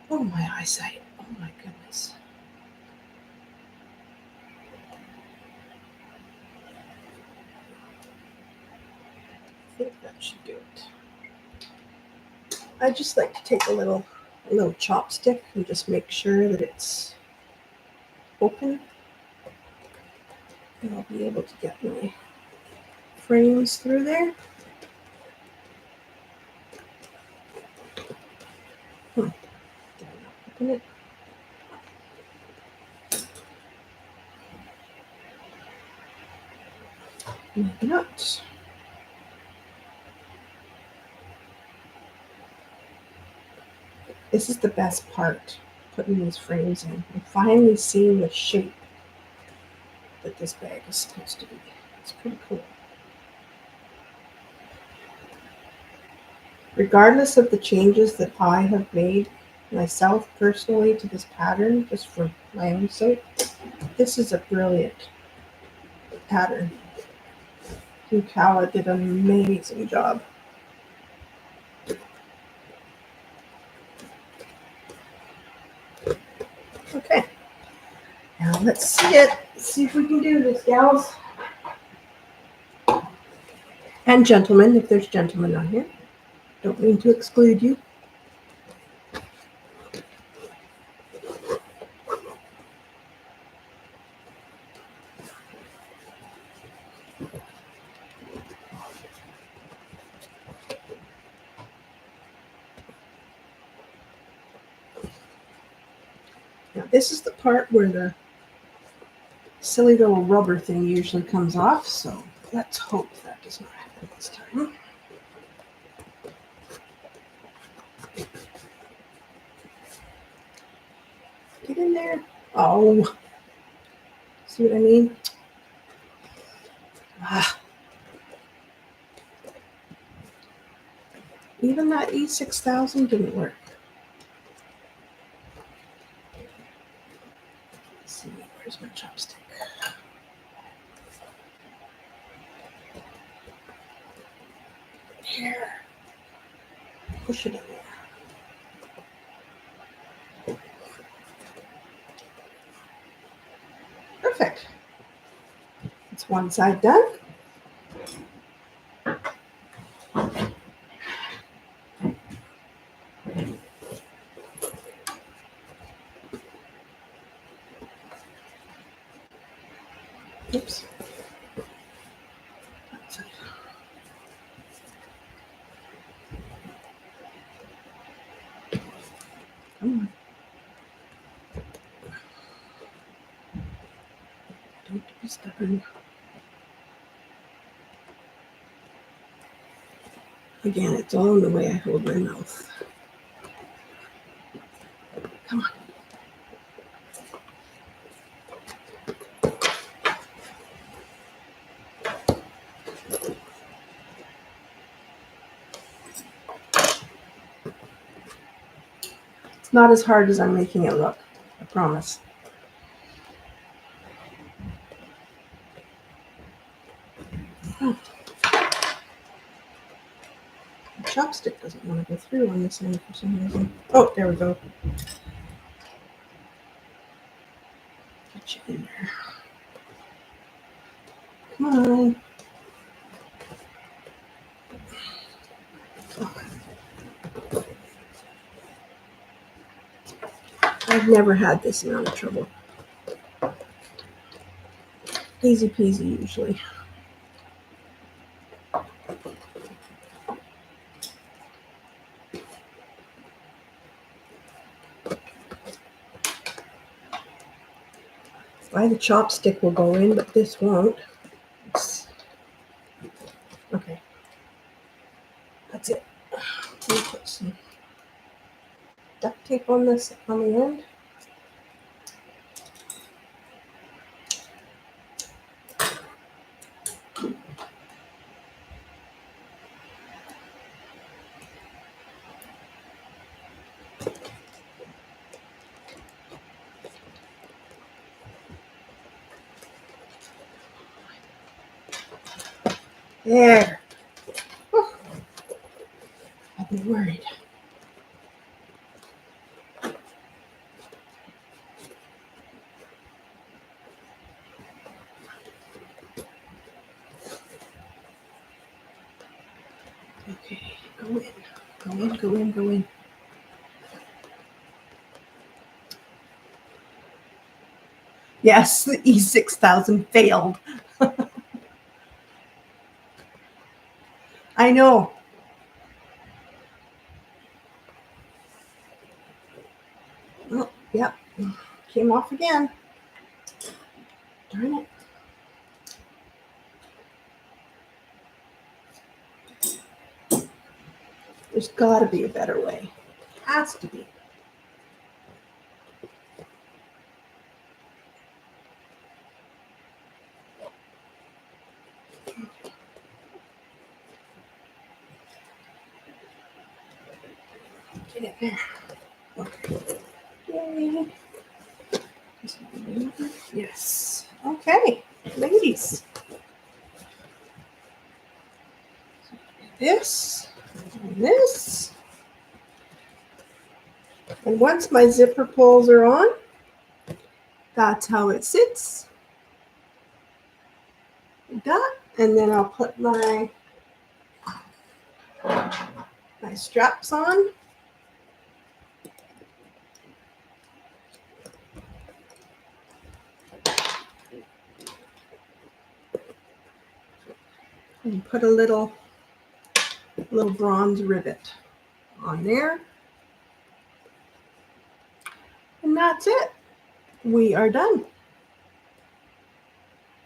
Oh, my eyesight. Oh, my goodness. I think that should do it. I just like to take a little chopstick and just make sure that it's open. And I'll be able to get my frames through there. Did I not open it? Maybe not. This is the best part, putting these frames in. I'm finally seeing the shape that this bag is supposed to be. It's pretty cool. Regardless of the changes that I have made myself personally to this pattern, just for my own sake, this is a brilliant pattern. Yukawa did an amazing job. Okay, now let's see it. Let's see if we can do this, gals. And gentlemen, if there's gentlemen on here. Don't mean to exclude you. This is the part where the silly little rubber thing usually comes off, so let's hope that does not happen this time. Get in there. Oh, see what I mean? Ah. Even that E6000 didn't work. Let's see, where's my chopstick? Here. Push it in there. Perfect. It's one side done. Oops. Come on. Don't be stubborn. Again, it's all in the way I hold my mouth. Come on. It's not as hard as I'm making it look. I promise. The chopstick doesn't want to go through on this end for some reason. Oh, there we go. Get you in there. Come on. Oh. I've never had this amount of trouble. Easy peasy usually. Why the chopstick will go in, but this won't. Okay. That's it. Let me put some duct tape on this on the end. There. Oh, I'd be worried. Okay, go in. Go in, go in, go in. Yes, the E6000 failed. I know. Oh, yep. Came off again. Darn it. There's got to be a better way. Has to be. Get it there. Okay. Yay. Yes. Okay, ladies. This and this. And once my zipper pulls are on, that's how it sits. Like that. And then I'll put my straps on. And put a little bronze rivet on there. And that's it. we are done.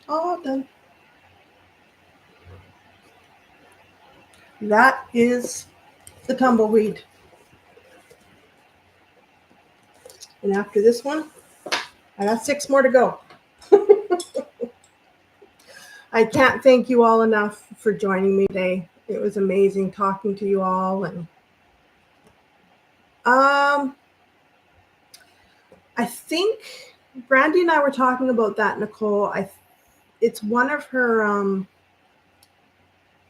All done. That is the tumbleweed. And after this one, I got 6 more to go. I can't thank you all enough for joining me today. It was amazing talking to you all. And I think Brandy and I were talking about that, Nicole. It's one of her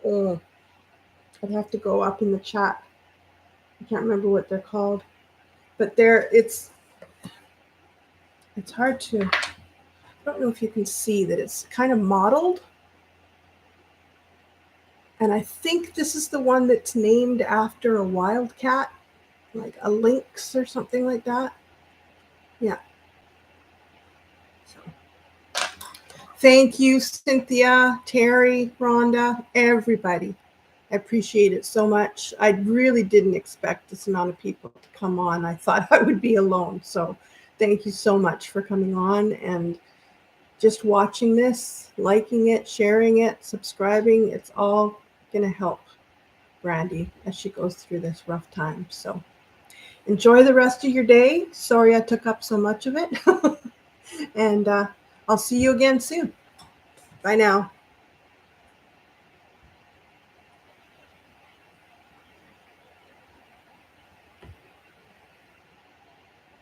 oh, I'd have to go up in the chat. I can't remember what they're called. But it's hard to, I don't know if you can see that it's kind of mottled. And I think this is the one that's named after a wildcat, like a lynx or something like that. Yeah. So, thank you, Cynthia, Terry, Rhonda, everybody. I appreciate it so much. I really didn't expect this amount of people to come on. I thought I would be alone. So thank you so much for coming on and just watching this, liking it, sharing it, subscribing. It's all going to help Brandy as she goes through this rough time. So enjoy the rest of your day. Sorry I took up so much of it. And I'll see you again soon. Bye now.